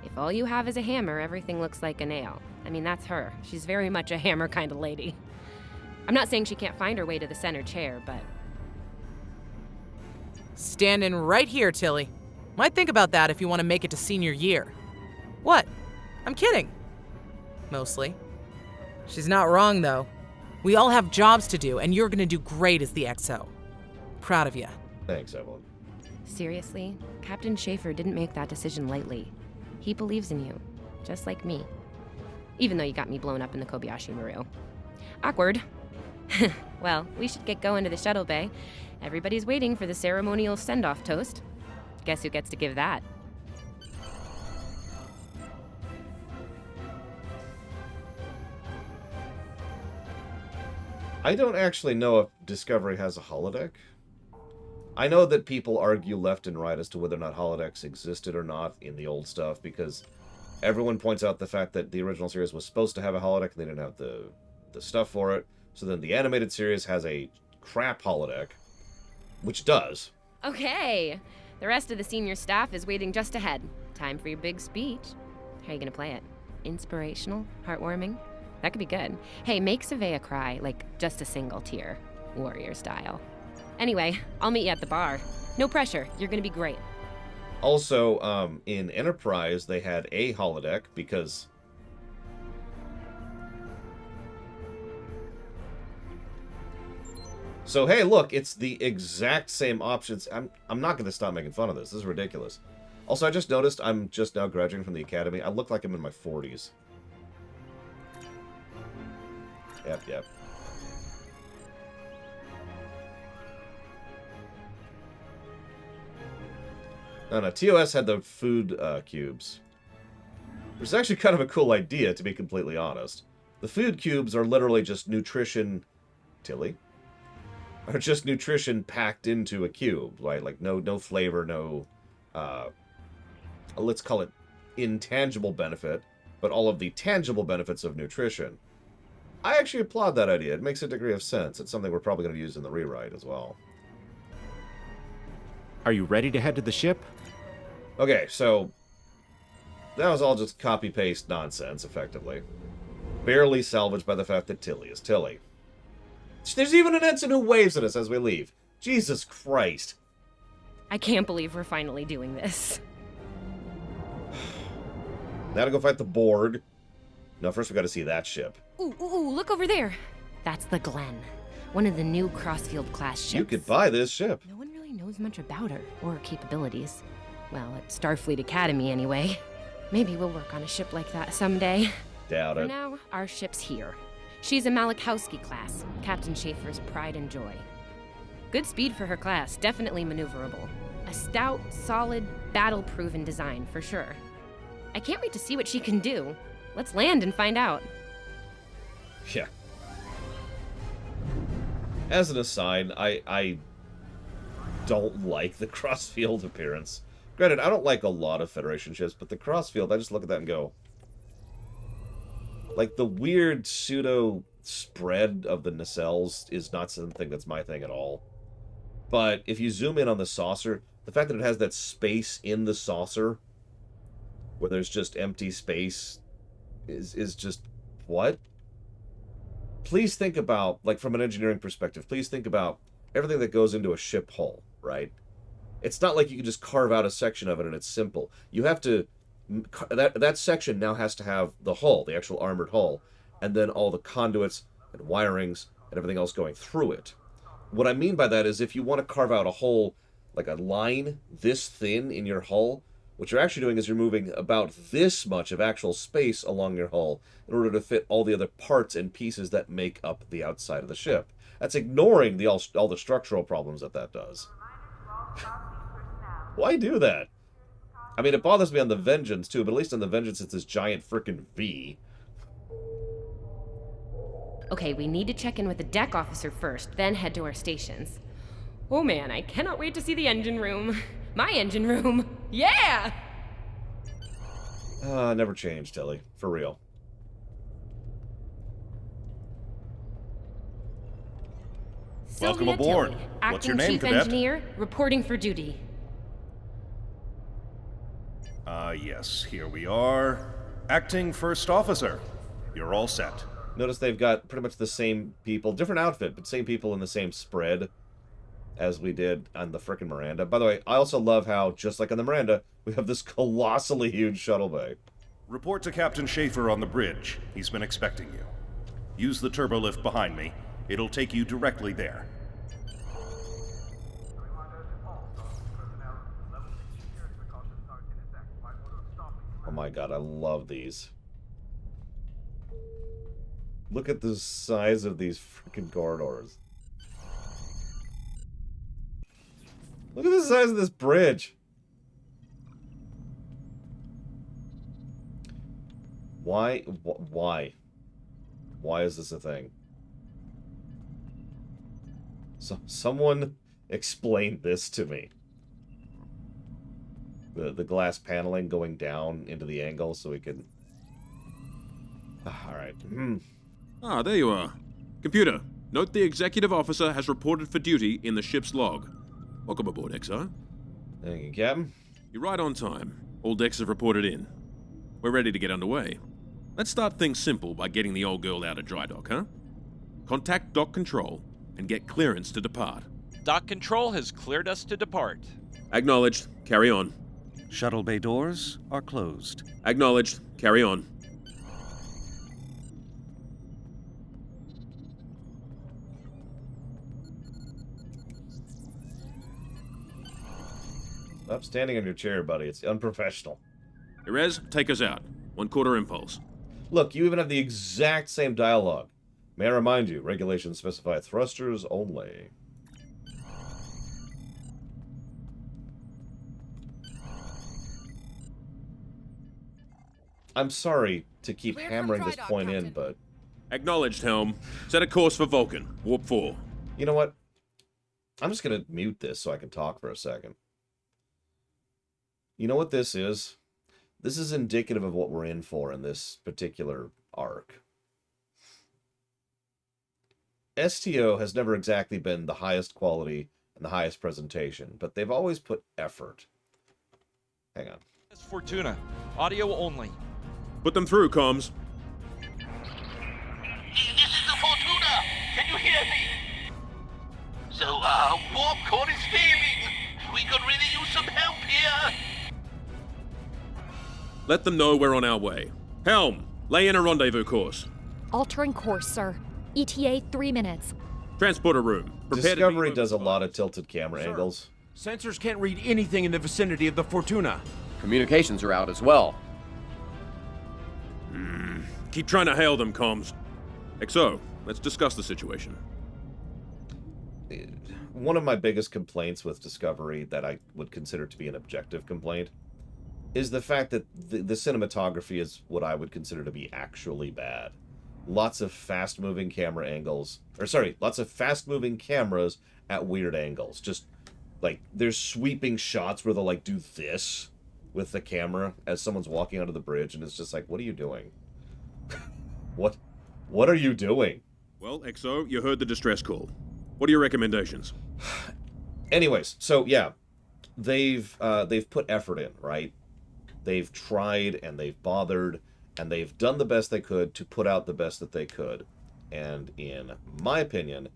If all you have is a hammer, everything looks like a nail. I mean, that's her. She's very much a hammer kind of lady. I'm not saying she can't find her way to the center chair, but... Standing right here, Tilly. Might think about that if you want to make it to senior year. What? I'm kidding. Mostly. She's not wrong, though. We all have jobs to do, and you're gonna do great as the XO. Proud of you. Thanks, Evelyn. Seriously, Captain Schaefer didn't make that decision lightly. He believes in you, just like me. Even though you got me blown up in the Kobayashi Maru. Awkward. Well, we should get going to the shuttle bay. Everybody's waiting for the ceremonial send-off toast. Guess who gets to give that? I don't actually know if Discovery has a holodeck. I know that people argue left and right as to whether or not holodecks existed or not in the old stuff, because everyone points out the fact that the original series was supposed to have a holodeck and they didn't have the stuff for it. So then the animated series has a crap holodeck, which does. Okay. The rest of the senior staff is waiting just ahead. Time for your big speech. How are you gonna play it? Inspirational? Heartwarming? That could be good. Hey, make Savea cry, like just a single tear. Warrior style. Anyway, I'll meet you at the bar. No pressure, you're gonna be great. Also, in Enterprise, they had a holodeck because... So, hey, look, it's the exact same options. I'm not going to stop making fun of this. This is ridiculous. Also, I just noticed I'm just now graduating from the academy. I look like I'm in my 40s. Yep. No, TOS had the food cubes. Which is actually kind of a cool idea, to be completely honest. The food cubes are literally just nutrition... Tilly? Are just nutrition packed into a cube, right? Like no flavor, no, let's call it intangible benefit, but all of the tangible benefits of nutrition. I actually applaud that idea. It makes a degree of sense. It's something we're probably going to use in the rewrite as well. Are you ready to head to the ship? Okay, so that was all just copy-paste nonsense, effectively. Barely salvaged by the fact that Tilly is Tilly. There's even an ensign who waves at us as we leave. Jesus Christ. I can't believe we're finally doing this. Now to go fight the Borg. No, first we gotta see that ship. Ooh, look over there. That's the Glen, one of the new Crossfield-class ships. You could buy this ship. No one really knows much about her, or her capabilities. Well, at Starfleet Academy, anyway. Maybe we'll work on a ship like that someday. Doubt it. For now, our ship's here. She's a Malachowski class, Captain Schaefer's pride and joy. Good speed for her class, definitely maneuverable. A stout, solid, battle-proven design, for sure. I can't wait to see what she can do. Let's land and find out. Yeah. As an aside, I don't like the Crossfield appearance. Granted, I don't like a lot of Federation ships, but the Crossfield, I just look at that and go... Like, the weird pseudo spread of the nacelles is not something that's my thing at all. But if you zoom in on the saucer, the fact that it has that space in the saucer, where there's just empty space, is just... What? Please think about, like, from an engineering perspective, please think about everything that goes into a ship hull, right? It's not like you can just carve out a section of it and it's simple. You have to... That section now has to have the hull, the actual armored hull, and then all the conduits and wirings and everything else going through it. What I mean by that is if you want to carve out a hole, like a line this thin in your hull, what you're actually doing is you're moving about this much of actual space along your hull in order to fit all the other parts and pieces that make up the outside of the ship. That's ignoring all the structural problems that does. Why do that? I mean, it bothers me on the Vengeance, too, but at least on the Vengeance it's this giant frickin' V. Okay, we need to check in with the deck officer first, then head to our stations. Oh man, I cannot wait to see the engine room. My engine room. Yeah! Never change, Tilly. For real. Welcome Sylvia aboard. Tilly, What's your Acting name, Chief Cadet? Engineer, reporting for duty. Yes, here we are. Acting First Officer. You're all set. Notice they've got pretty much the same people, different outfit, but same people in the same spread as we did on the frickin' Miranda. By the way, I also love how, just like on the Miranda, we have this colossally huge shuttle bay. Report to Captain Schaefer on the bridge. He's been expecting you. Use the turbolift behind me. It'll take you directly there. Oh my god, I love these. Look at the size of these freaking corridors. Look at the size of this bridge. Why? Why? Why is this a thing? So someone explain this to me. The glass paneling going down into the angle so we can... Alright. Ah, there you are. Computer, note the executive officer has reported for duty in the ship's log. Welcome aboard, XO. Thank you, Captain. You're right on time. All decks have reported in. We're ready to get underway. Let's start things simple by getting the old girl out of dry dock, huh? Contact dock control and get clearance to depart. Dock control has cleared us to depart. Acknowledged. Carry on. Shuttle bay doors are closed. Acknowledged. Carry on. Stop standing on your chair, buddy. It's unprofessional. Erez, take us out. 1/4 impulse. Look, you even have the exact same dialogue. May I remind you, regulations specify thrusters only. I'm sorry to keep hammering this point in, but... Acknowledged, Helm. Set a course for Vulcan. Warp 4. You know what? I'm just going to mute this so I can talk for a second. You know what this is? This is indicative of what we're in for in this particular arc. STO has never exactly been the highest quality and the highest presentation, but they've always put effort. Hang on. It's Fortuna. Audio only. Put them through, comms. This is the Fortuna! Can you hear me? So, warp core is failing. We could really use some help here. Let them know we're on our way. Helm, lay in a rendezvous course. Altering course, sir. ETA 3 minutes. Transporter room. Prepare Discovery does a lot of tilted camera angles. Sensors can't read anything in the vicinity of the Fortuna. Communications are out as well. Keep trying to hail them, comms. XO, let's discuss the situation. One of my biggest complaints with Discovery that I would consider to be an objective complaint is the fact that the cinematography is what I would consider to be actually bad. Lots of fast-moving camera angles. Lots of fast-moving cameras at weird angles. Just, like, there's sweeping shots where they'll, like, do this with the camera as someone's walking onto the bridge, and it's just like, what are you doing? What are you doing? Well, XO, you heard the distress call. What are your recommendations? Anyways, so, yeah. They've put effort in, right? They've tried, and they've bothered, and they've done the best they could to put out the best that they could. And in my opinion,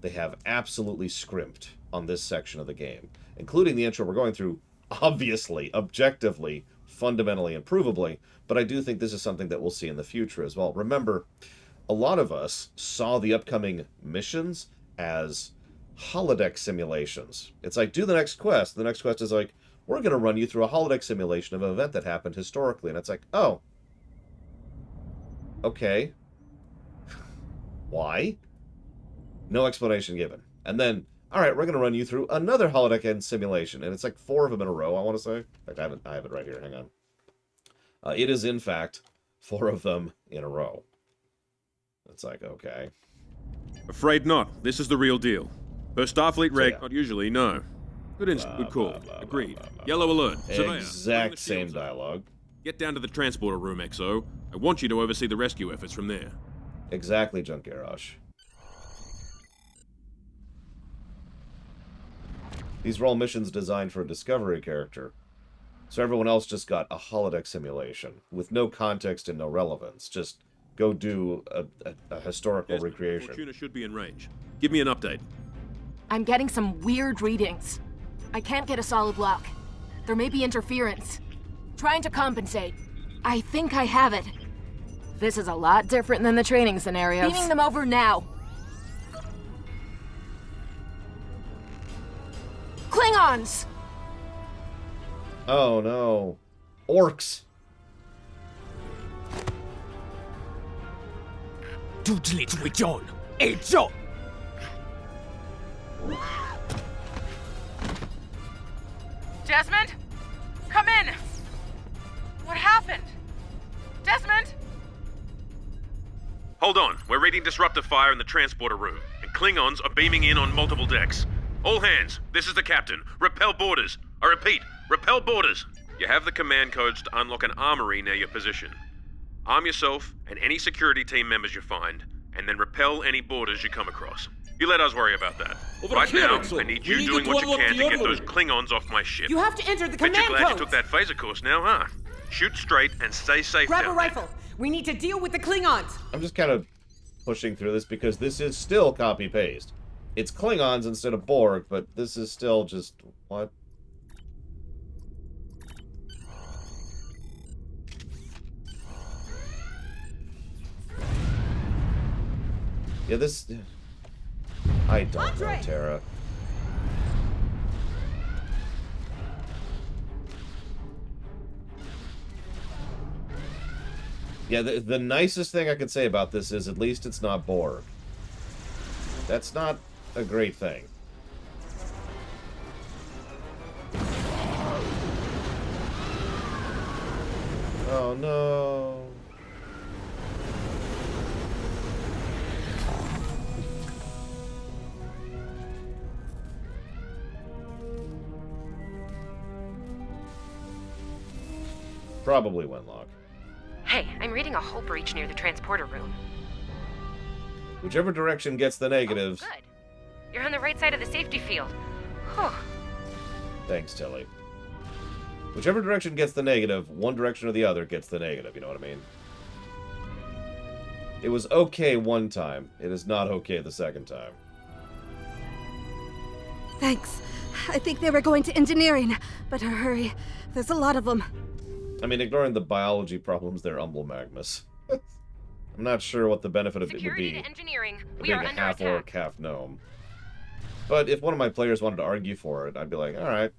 they have absolutely scrimped on this section of the game, including the intro we're going through, obviously, objectively, fundamentally, and provably, but I do think this is something that we'll see in the future as well. Remember, a lot of us saw the upcoming missions as holodeck simulations. It's like, do the next quest. The next quest is like, we're going to run you through a holodeck simulation of an event that happened historically. And it's like, oh, okay. Why? No explanation given. And then, all right, we're going to run you through another holodeck end simulation. And it's like 4 of them in a row, I want to say. In fact, I have it right here. Hang on. It is, in fact, 4 of them in a row. It's like, okay. Afraid not. This is the real deal. Per Starfleet reg, not usually, no. Good call. Agreed. Yellow alert. Surveyor. Exact same dialogue. Get down to the transporter room, XO. I want you to oversee the rescue efforts from there. Exactly, Junkerosh. These are all missions designed for a Discovery character. So everyone else just got a holodeck simulation with no context and no relevance. Just go do a historical recreation. Fortuna should be in range. Give me an update. I'm getting some weird readings. I can't get a solid lock. There may be interference. Trying to compensate. I think I have it. This is a lot different than the training scenarios. Beaming them over now. Klingons! Oh no. Orcs! Desmond? Come in! What happened? Desmond? Hold on. We're reading disruptor fire in the transporter room, and Klingons are beaming in on multiple decks. All hands, this is the captain. Repel borders. I repeat, repel borders. You have the command codes to unlock an armory near your position. Arm yourself and any security team members you find, and then repel any borders you come across. You let us worry about that. Right now, I need you doing what you can to get those Klingons off my ship. You have to enter the Bet command you're glad codes. you took that phaser course now, huh? Shoot straight and stay safe Grab down a rifle. We need to deal with the Klingons. I'm just kind of pushing through this because this is still copy-paste. It's Klingons instead of Borg, but this is still just... what? Yeah, this... I don't know, Tara. Yeah, the nicest thing I could say about this is at least it's not Borg. That's not a great thing. Oh no. Probably Wenlock. Hey, I'm reading a hull breach near the transporter room. Whichever direction gets the negatives. Good. You're on the right side of the safety field. Whew. Thanks, Tilly. Whichever direction gets the negative, one direction or the other gets the negative, you know what I mean? It was okay one time. It is not okay the second time. Thanks. I think they were going to engineering. Better hurry. There's a lot of them. I mean, ignoring the biology problems, they're Umbral Magmas. I'm not sure what the benefit of it would be. Engineering. Being a half orc, half gnome. But if one of my players wanted to argue for it, I'd be like, alright,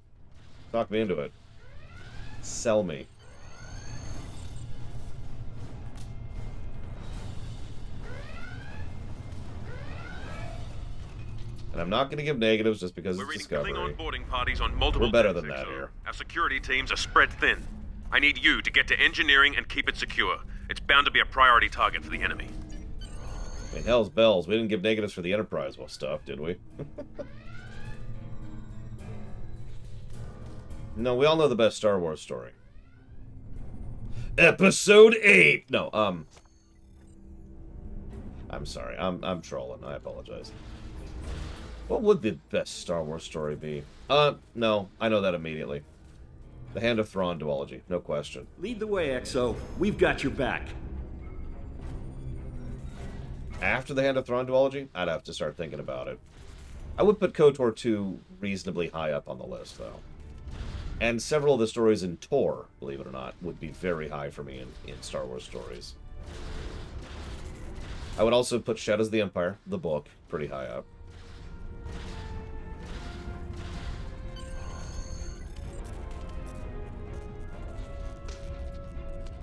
talk me into it. Sell me. And I'm not going to give negatives just because it's Discovery. Klingon boarding parties on multiple We're better decks, than that XO. here. Our security teams are spread thin. I need you to get to engineering and keep it secure. It's bound to be a priority target for the enemy. I mean, hell's bells. We didn't give negatives for the Enterprise stuff, did we? No, we all know the best Star Wars story. Episode 8! No, I'm sorry. I'm trolling. I apologize. What would the best Star Wars story be? No. I know that immediately. The Hand of Thrawn duology. No question. Lead the way, XO. We've got your back. After the Hand of Thrawn duology, I'd have to start thinking about it. I would put KOTOR 2 reasonably high up on the list, though. And several of the stories in Tor, believe it or not, would be very high for me in Star Wars stories. I would also put Shadows of the Empire, the book, pretty high up.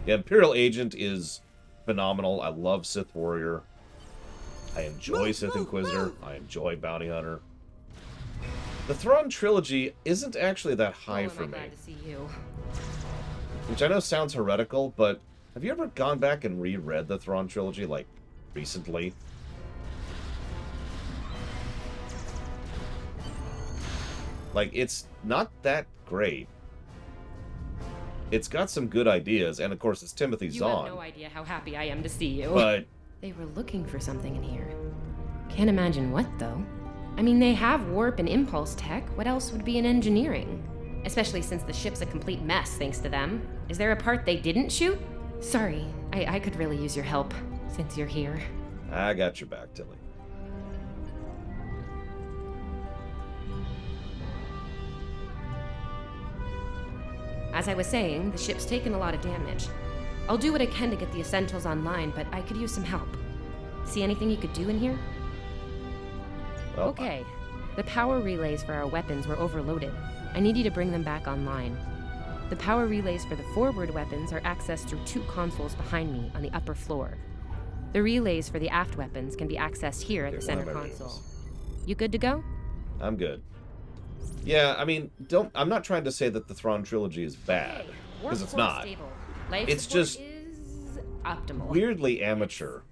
Yeah, Imperial Agent is phenomenal. I love Sith Warrior. I enjoy Sith Inquisitor. I enjoy Bounty Hunter. The Thrawn trilogy isn't actually that high for me. Glad to see you. Which I know sounds heretical, but have you ever gone back and reread the Thrawn trilogy, like, recently? Like, it's not that great. It's got some good ideas, and of course it's Timothy Zahn. You have no idea how happy I am to see you. But they were looking for something in here. Can't imagine what, though. I mean, they have warp and impulse tech. What else would be in engineering? Especially since the ship's a complete mess thanks to them. Is there a part they didn't shoot? Sorry, I could really use your help, since you're here. I got your back, Tilly. As I was saying, the ship's taken a lot of damage. I'll do what I can to get the essentials online, but I could use some help. See anything you could do in here? Well, okay. The power relays for our weapons were overloaded. I need you to bring them back online. The power relays for the forward weapons are accessed through 2 consoles behind me on the upper floor. The relays for the aft weapons can be accessed here at the center console. You good to go? I'm good. Yeah, I mean, I'm not trying to say that the Thrawn trilogy is bad, because it's not. Stable. Life it's support just is optimal. weirdly amateur.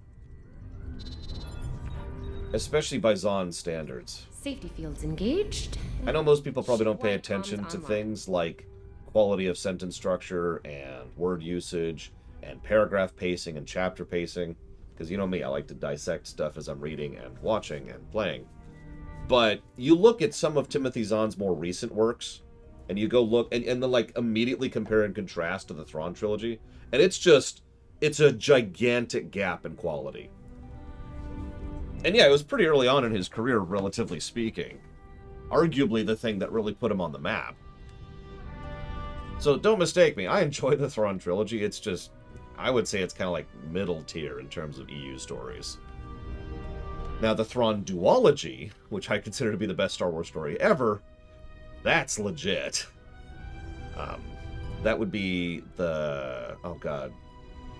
Especially by Zahn standards. Safety fields engaged. I know most people probably don't pay Short attention comms to online. things like quality of sentence structure and word usage and paragraph pacing and chapter pacing. Because you know me, I like to dissect stuff as I'm reading and watching and playing. But you look at some of Timothy Zahn's more recent works, and you go look, and then like immediately compare and contrast to the Thrawn trilogy, and it's a gigantic gap in quality. And yeah, it was pretty early on in his career, relatively speaking. Arguably the thing that really put him on the map. So don't mistake me, I enjoy the Thrawn trilogy, it's just, I would say it's kind of like middle tier in terms of EU stories. Now the Thrawn duology, which I consider to be the best Star Wars story ever, that's legit. That would be the, oh god,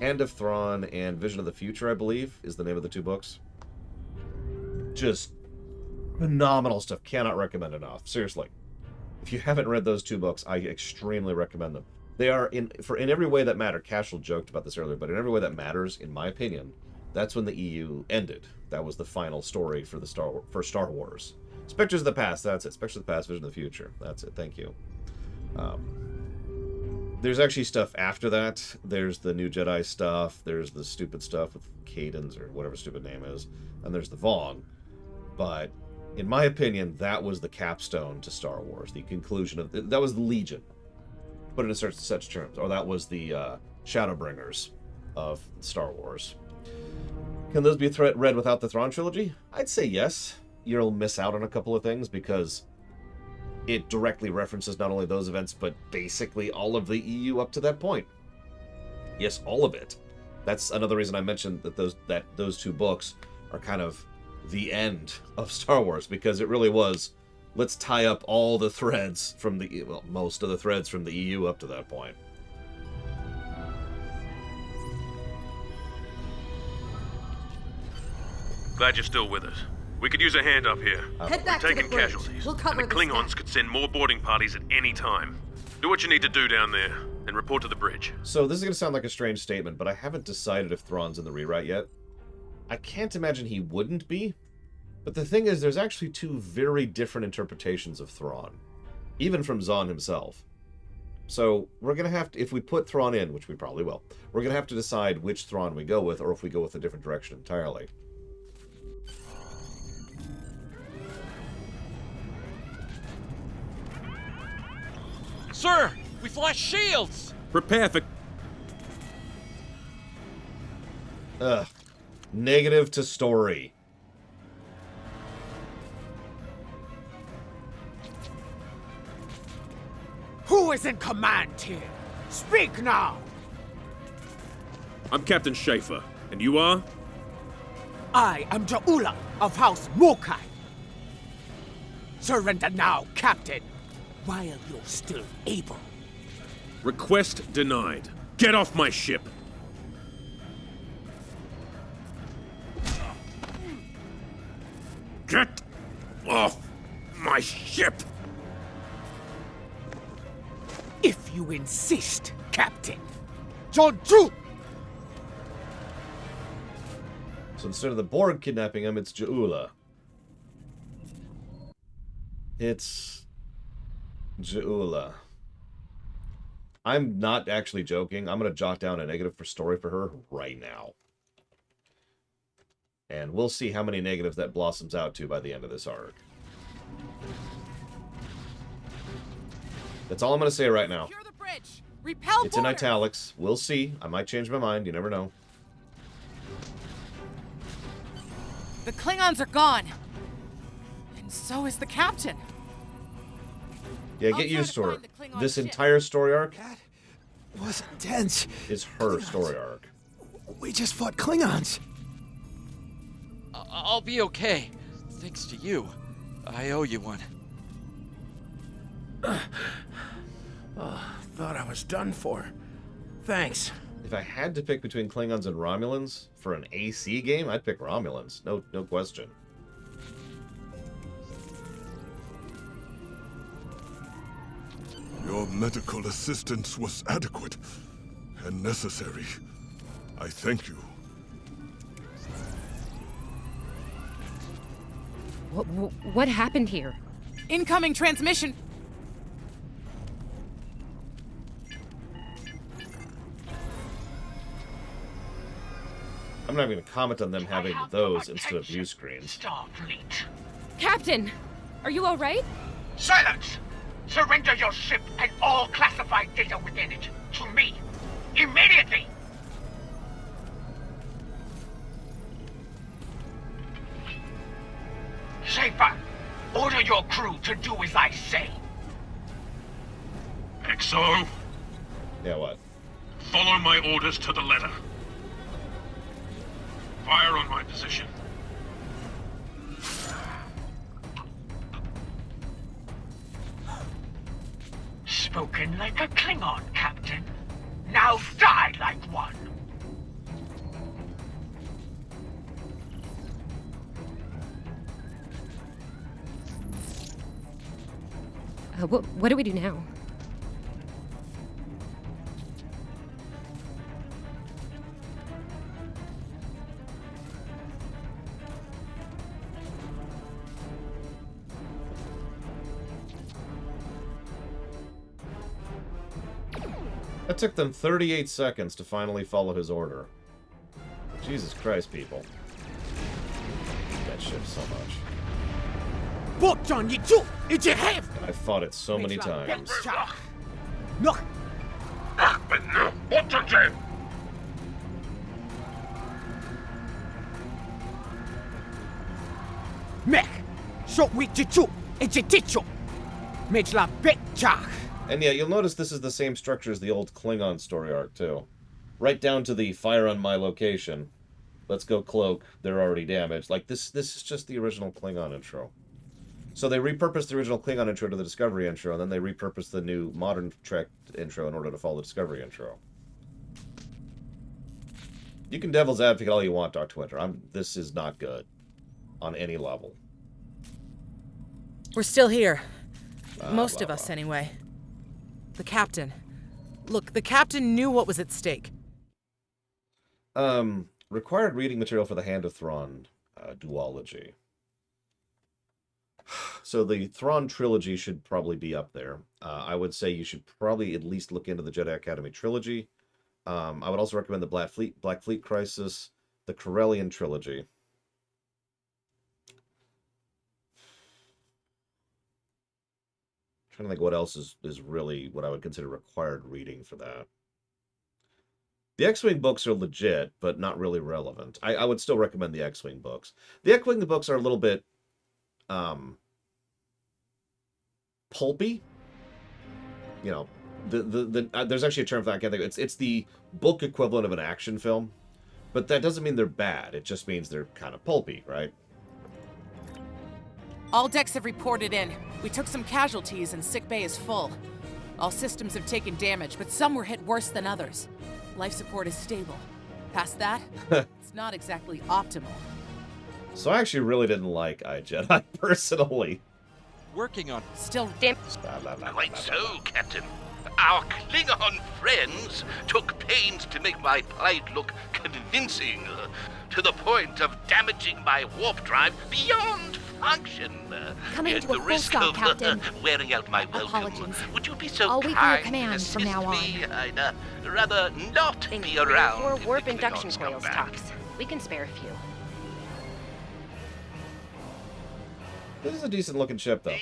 Hand of Thrawn and Vision of the Future, I believe, is the name of the two books. Just phenomenal stuff. Cannot recommend enough. Seriously. If you haven't read those two books, I extremely recommend them. They are, in every way that matters, Cashel joked about this earlier, but in every way that matters, in my opinion, that's when the EU ended. That was the final story for the Star Wars. Spectres of the Past, that's it. Spectres of the Past, Vision of the Future. That's it. Thank you. There's actually stuff after that. There's the New Jedi stuff. There's the stupid stuff with Cadence, or whatever stupid name is. And there's the Vaughn. But, in my opinion, that was the capstone to Star Wars. The conclusion of... That was the Legion. Put it in such terms. Or that was the Shadowbringers of Star Wars. Can those be read without the Thrawn trilogy? I'd say yes. You'll miss out on a couple of things because it directly references not only those events, but basically all of the EU up to that point. Yes, all of it. That's another reason I mentioned that those two books are kind of the end of Star Wars, because it really was, let's tie up all the threads from the, well, most of the threads from the EU up to that point. Glad you're still with us. We could use a hand up here. Head back to the Taking bridge. casualties. We'll cover and the this Klingons now. could send more boarding parties at any time. Do what you need to do down there, and report to the bridge. So this is going to sound like a strange statement, but I haven't decided if Thrawn's in the rewrite yet. I can't imagine he wouldn't be. But the thing is, there's actually two very different interpretations of Thrawn. Even from Zahn himself. So we're going to have to, if we put Thrawn in, which we probably will, we're going to have to decide which Thrawn we go with, or if we go with a different direction entirely. Sir, we flashed shields! Prepare for... Ugh. Negative to story. Who is in command here? Speak now! I'm Captain Schaefer, and you are? I am Ja'ula of House Mokai. Surrender now, Captain, while you're still able. Request denied. Get off my ship! Get off my ship! If you insist, Captain. Jonju! So instead of the Borg kidnapping him, it's Ja'ula. It's Ja'ula. I'm not actually joking. I'm going to jot down a negative for story for her right now. And we'll see how many negatives that blossoms out to by the end of this arc. That's all I'm going to say right now. Secure the bridge. Repel It's in boarders. italics. We'll see. I might change my mind. You never know. The Klingons are gone. And so is the captain. Yeah, I'll get try used to to her. find the Klingon This ship. entire story arc Was intense. is her story arc. We just fought Klingons. I'll be okay. Thanks to you. I owe you one. Thought I was done for. Thanks. If I had to pick between Klingons and Romulans for an AC game, I'd pick Romulans. No question. Your medical assistance was adequate and necessary. I thank you. What happened here? Incoming transmission. I'm not even going to comment on them having those instead of view screens. Starfleet. Captain, are you all right? Silence! Surrender your ship and all classified data within it to me. Immediately! Schaefer, order your crew to do as I say. XO, Yeah, what? follow my orders to the letter. Fire on my position. Spoken like a Klingon, Captain. Now die like one. What do we do now? That took them 38 seconds to finally follow his order. Jesus Christ, people. That ship so much. I fought it so many times. What again? Mech, so we chichu, echiticho, mechla betcha. And yeah, you'll notice this is the same structure as the old Klingon story arc, too. Right down to the fire on my location. Let's go cloak, they're already damaged. Like, this is just the original Klingon intro. So they repurposed the original Klingon intro to the Discovery intro, and then they repurposed the new modern Trek intro in order to follow the Discovery intro. You can devil's advocate all you want, Dr. Winter. This is not good. On any level. We're still here. Most of us, anyway. The captain. Look, the captain knew what was at stake. Required reading material for the Hand of Thrawn duology. So the Thrawn trilogy should probably be up there. I would say you should probably at least look into the Jedi Academy trilogy. I would also recommend the Black Fleet Crisis, the Corellian trilogy. I'm trying to think what else is really what I would consider required reading for that. The X-Wing books are legit, but not really relevant. I would still recommend the X-Wing books. The X-Wing books are a little bit pulpy. You know, there's actually a term for that. I can't think of it. It's the book equivalent of an action film, but that doesn't mean they're bad. It just means they're kind of pulpy, right? All decks have reported in. We took some casualties and sickbay is full. All systems have taken damage, but some were hit worse than others. Life support is stable. Past that, it's not exactly optimal. So I actually really didn't like iJedi, personally. Working on... Still Quite so, Captain. Our Klingon friends took pains to make my plight look convincing, to the point of damaging my warp drive beyond function. Coming At to the a full risk stop, of Captain. wearing out my welcome. Apologies. Would you be so I'll wait for your kind command as from now on. me? I'd rather not be around. Or if warp the induction Klingons come coils back. tops. We can spare a few. This is a decent looking ship, though.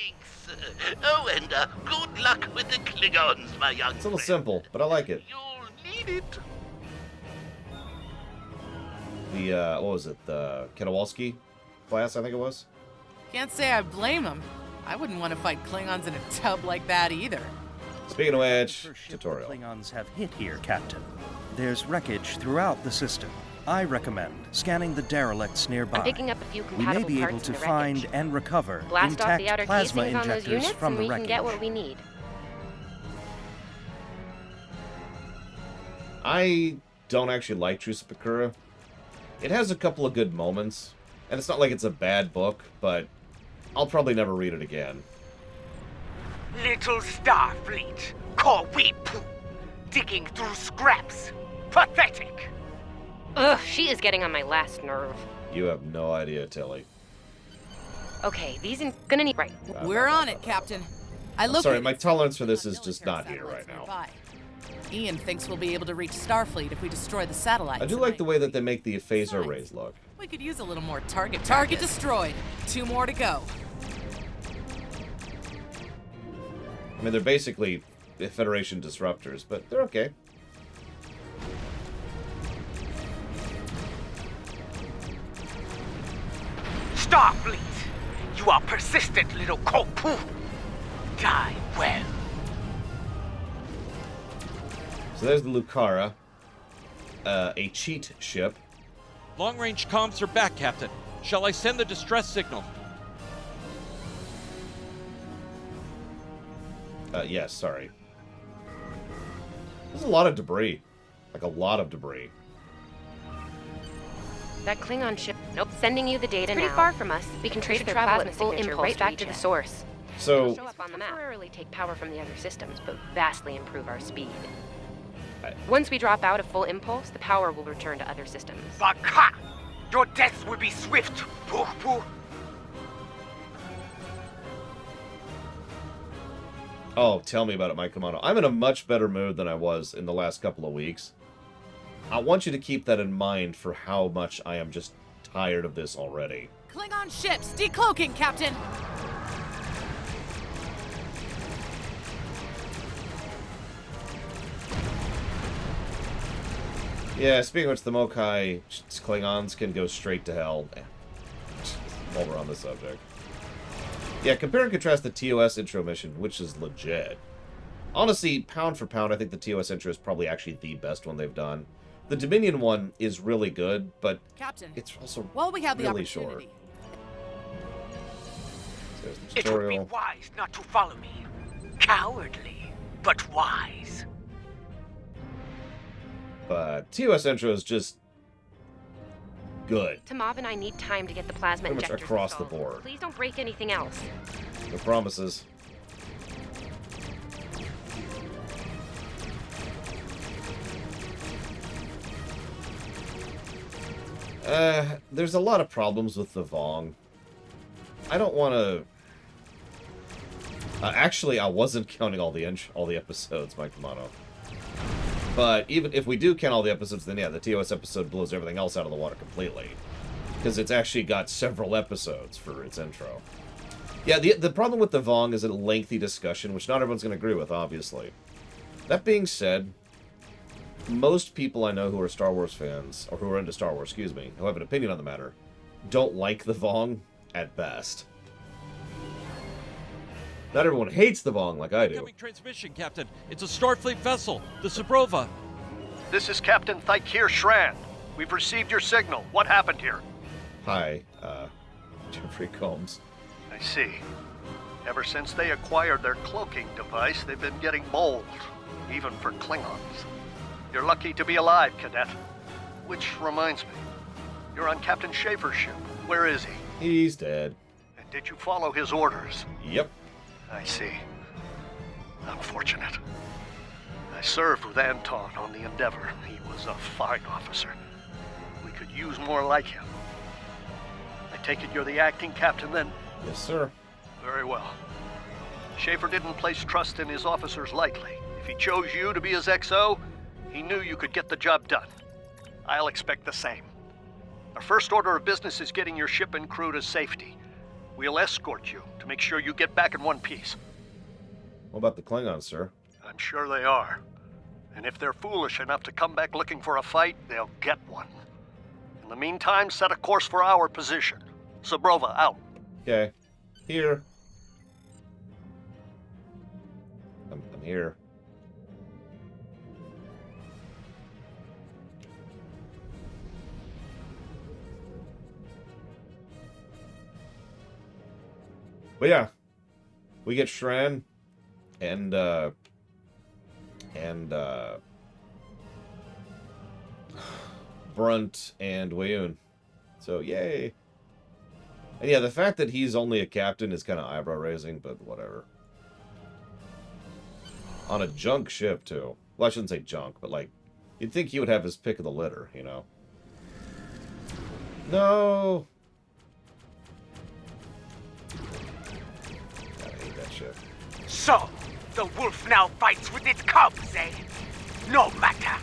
Oh, and good luck with the Klingons, my young It's a little friend. simple, but I like it. You'll need it. The, what was it? The Kowalski class, I think it was? Can't say I blame him. I wouldn't want to fight Klingons in a tub like that either. Speaking of which, First ship tutorial. The Klingons have hit here, Captain. There's wreckage throughout the system. I recommend scanning the derelicts nearby. I'm picking up a few We compatible may be able parts to in the find wreckage. and recover Blast off intact the outer plasma casings on those injectors units, from and the we can wreckage. get what we need. I don't actually like Truce of Pakura. It has a couple of good moments, and it's not like it's a bad book, but I'll probably never read it again. Little Starfleet, call we poo, digging through scraps. Pathetic. Ugh, she is getting on my last nerve. You have no idea, Tilly. Okay, these gonna need... Right. We're on it, Captain. I'm sorry, my tolerance for this is just not here right now. Ian thinks we'll be able to reach Starfleet if we destroy the satellites. I do like the way that they make the phaser rays look. We could use a little more target. Target destroyed. 2 more to go. I mean, they're basically Federation disruptors, but they're okay. Starfleet! You are persistent, little cockpoo! Die well. So there's the Lucara. A cheat ship. Long-range comms are back, Captain. Shall I send the distress signal? Yes, sorry. There's a lot of debris. Like, a lot of debris. That Klingon ship... Nope, sending you the data now. Pretty far from us. We can trace their travel at full impulse right back to the source. So... It'll show up on the map. Temporarily take power from the other systems, but vastly improve our speed. Once we drop out of full impulse, the power will return to other systems. Baka! Your death will be swift, poo-poo! Oh, tell me about it, Mike Kamano. I'm in a much better mood than I was in the last couple of weeks. I want you to keep that in mind for how much I am just tired of this already. Klingon ships, decloaking, Captain! Yeah, speaking of which, the Mokai Klingons can go straight to hell. While we're on the subject. Yeah, compare and contrast the TOS intro mission, which is legit. Honestly, pound for pound, I think the TOS intro is probably actually the best one they've done. The Dominion one is really good, but Captain, it's also while we have the really short. There's the It would be tutorial. wise not to follow me. Cowardly, but wise. But TOS intro is just good. Tamav and I need time to get the plasma Pretty much injectors across the installed. board. Please don't break anything else. No promises. There's a lot of problems with the Vong. I don't want to... actually, I wasn't counting all the episodes, Mike Kamano. But even if we do count all the episodes, then yeah, the TOS episode blows everything else out of the water completely. Because it's actually got several episodes for its intro. Yeah, the problem with the Vong is a lengthy discussion, which not everyone's going to agree with, obviously. That being said, most people I know who are Star Wars fans, or who are into Star Wars, excuse me, who have an opinion on the matter, don't like the Vong at best. Not everyone hates the Vong like I do. Incoming transmission, Captain. It's a Starfleet vessel, the Sabrova. This is Captain Thykir Shran. We've received your signal. What happened here? Hi, Jeffrey Combs. I see. Ever since they acquired their cloaking device, they've been getting bold, even for Klingons. You're lucky to be alive, Cadet. Which reminds me, you're on Captain Schaefer's ship. Where is he? He's dead. And did you follow his orders? Yep. I see. Unfortunate. I served with Anton on the Endeavor. He was a fine officer. We could use more like him. I take it you're the acting captain then? Yes, sir. Very well. Schaefer didn't place trust in his officers lightly. If he chose you to be his XO, he knew you could get the job done. I'll expect the same. Our first order of business is getting your ship and crew to safety. We'll escort you to make sure you get back in one piece. What about the Klingons, sir? I'm sure they are. And if they're foolish enough to come back looking for a fight, they'll get one. In the meantime, set a course for our position. Sabrova, out. Okay. Here. I'm here. But yeah, we get Shran and Brunt and Wayun. So yay. And yeah, the fact that he's only a captain is kind of eyebrow raising, but whatever. On a junk ship too. Well, I shouldn't say junk, but like, you'd think he would have his pick of the litter, you know? So, the wolf now fights with its cubs, eh? No matter.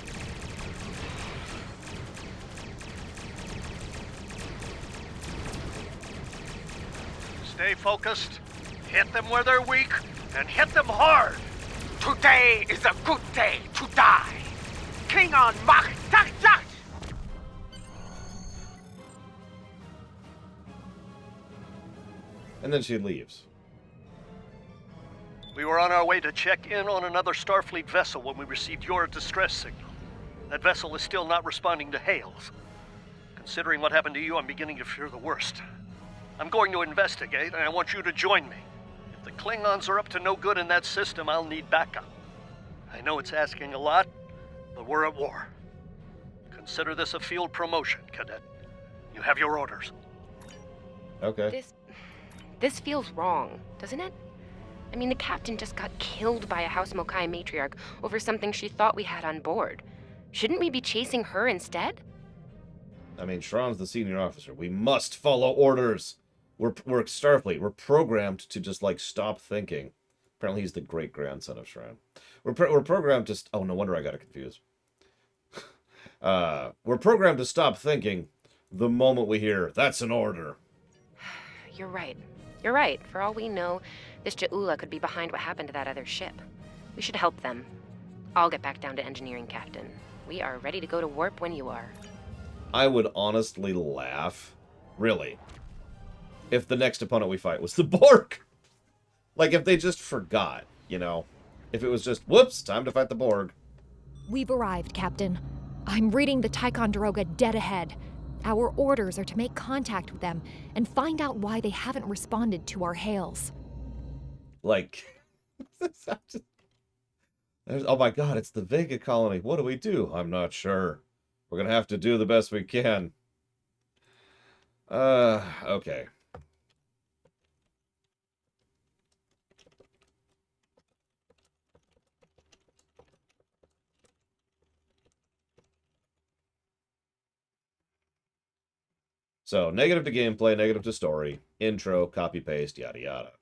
Stay focused, hit them where they're weak, and hit them hard. Today is a good day to die. Klingon Mach Tak Tak! And then she leaves. We were on our way to check in on another Starfleet vessel when we received your distress signal. That vessel is still not responding to hails. Considering what happened to you, I'm beginning to fear the worst. I'm going to investigate, and I want you to join me. If the Klingons are up to no good in that system, I'll need backup. I know it's asking a lot, but we're at war. Consider this a field promotion, Cadet. You have your orders. Okay. This feels wrong, doesn't it? I mean, the captain just got killed by a House Mokai matriarch over something she thought we had on board. Shouldn't we be chasing her instead? I mean, Shran's the senior officer. We must follow orders. We're Starfleet. We're programmed to just, like, stop thinking. Apparently he's the great-grandson of Shran. We're programmed to... Oh, no wonder I got it confused. We're programmed to stop thinking the moment we hear, that's an order. You're right. You're right. For all we know, this Ja'ula could be behind what happened to that other ship. We should help them. I'll get back down to engineering, Captain. We are ready to go to warp when you are. I would honestly laugh, really, if the next opponent we fight was the Borg. Like, if they just forgot, you know? If it was just, whoops, time to fight the Borg. We've arrived, Captain. I'm reading the Ticonderoga dead ahead. Our orders are to make contact with them and find out why they haven't responded to our hails. Like, oh my god, it's the Vega colony. What do we do? I'm not sure. We're gonna have to do the best we can. Okay. So, negative to gameplay, negative to story, intro, copy-paste, yada yada.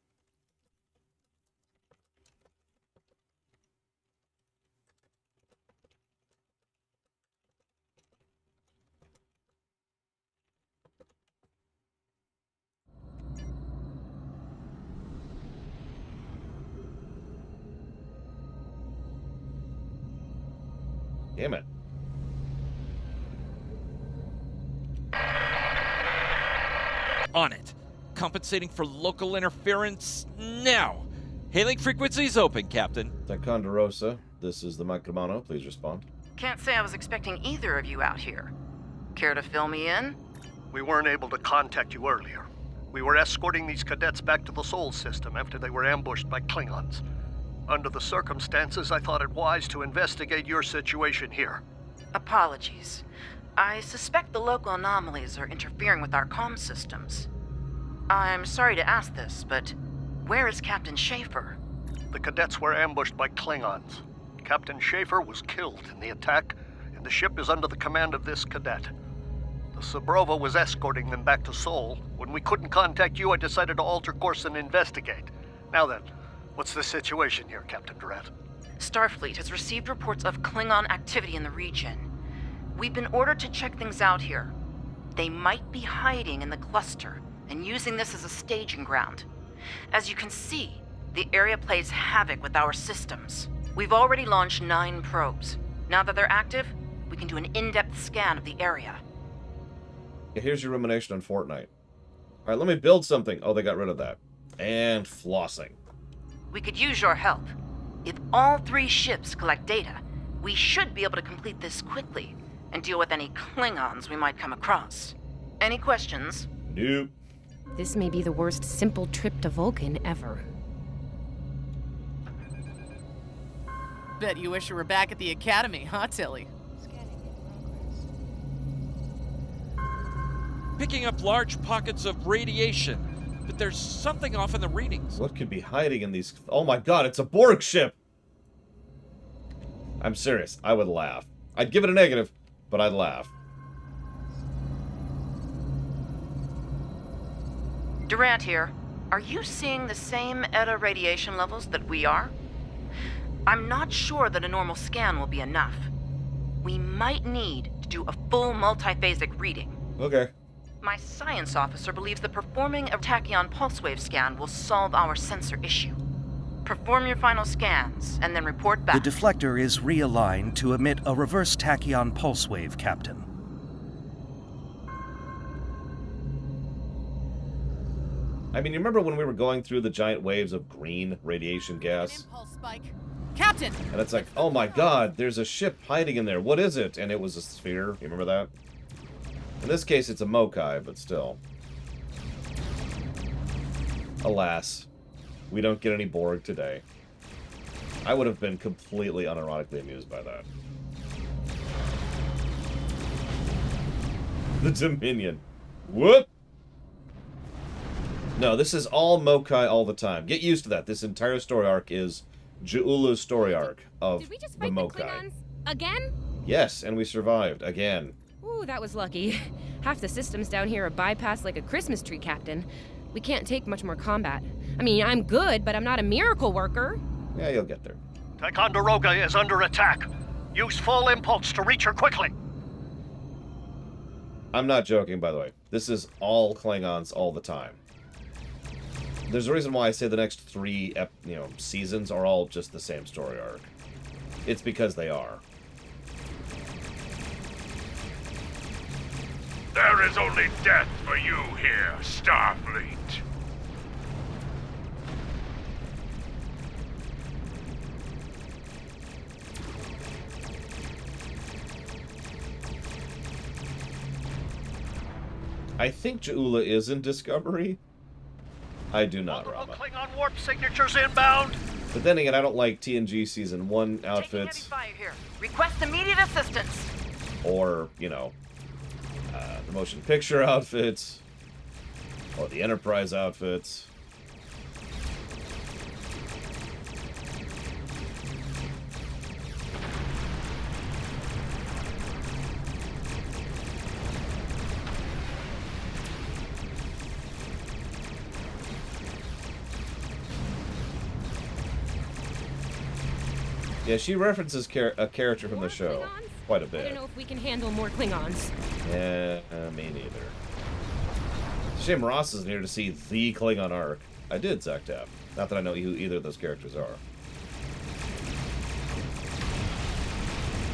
Damn it. On it. Compensating for local interference now. Hailing frequencies open, Captain. Ticonderosa, this is the Micromano. Please respond. Can't say I was expecting either of you out here. Care to fill me in? We weren't able to contact you earlier. We were escorting these cadets back to the Sol system after they were ambushed by Klingons. Under the circumstances, I thought it wise to investigate your situation here. Apologies. I suspect the local anomalies are interfering with our comm systems. I'm sorry to ask this, but where is Captain Schaefer? The cadets were ambushed by Klingons. Captain Schaefer was killed in the attack, and the ship is under the command of this cadet. The Sabrova was escorting them back to Sol. When we couldn't contact you, I decided to alter course and investigate. Now then, what's the situation here, Captain Durant? Starfleet has received reports of Klingon activity in the region. We've been ordered to check things out here. They might be hiding in the cluster and using this as a staging ground. As you can see, the area plays havoc with our systems. We've already launched 9 probes. Now that they're active, we can do an in-depth scan of the area. Yeah, here's your rumination on Fortnite. Alright, let me build something. Oh, they got rid of that. And flossing. We could use your help. If all 3 ships collect data, we should be able to complete this quickly and deal with any Klingons we might come across. Any questions? Nope. This may be the worst simple trip to Vulcan ever. Bet you wish you were back at the academy, huh, Tilly? Picking up large pockets of radiation, but there's something off in the readings. What could be hiding in these... Oh my god, it's a Borg ship! I'm serious. I would laugh. I'd give it a negative, but I'd laugh. Durant here. Are you seeing the same ETA radiation levels that we are? I'm not sure that a normal scan will be enough. We might need to do a full multiphasic reading. Okay. My science officer believes that performing a tachyon pulse wave scan will solve our sensor issue. Perform your final scans, and then report back. The deflector is realigned to emit a reverse tachyon pulse wave, Captain. I mean, you remember when we were going through the giant waves of green radiation gas? Impulse spike. Captain! And it's like, oh my god, there's a ship hiding in there. What is it? And it was a sphere. You remember that? In this case, it's a Mokai, but still. Alas, we don't get any Borg today. I would have been completely unironically amused by that. The Dominion. Whoop! No, this is all Mokai all the time. Get used to that. This entire story arc is Ju'ula's story arc of Did we just the fight Mokai. the Klingons? Again? Yes, and we survived. Again. Ooh, that was lucky. Half the systems down here are bypassed like a Christmas tree, Captain. We can't take much more combat. I mean, I'm good, but I'm not a miracle worker. Yeah, you'll get there. Ticonderoga is under attack. Use full impulse to reach her quickly. I'm not joking, by the way. This is all Klingons all the time. There's a reason why I say the next 3, seasons are all just the same story arc. It's because they are. There is only death for you here, Starfleet. I think Ju'ula is in Discovery. I do not, Rama. Klingon warp signatures inbound. But then again, I don't like TNG Season 1 outfits. Fire here. Request immediate assistance. Or, the motion picture outfits. Or the Enterprise outfits. Yeah, she references a character from the show quite a I bit. don't know if we can handle more Klingons. Yeah, me neither. Shame Ross isn't here to see the Klingon arc. I did, Zaktav. Not that I know who either of those characters are.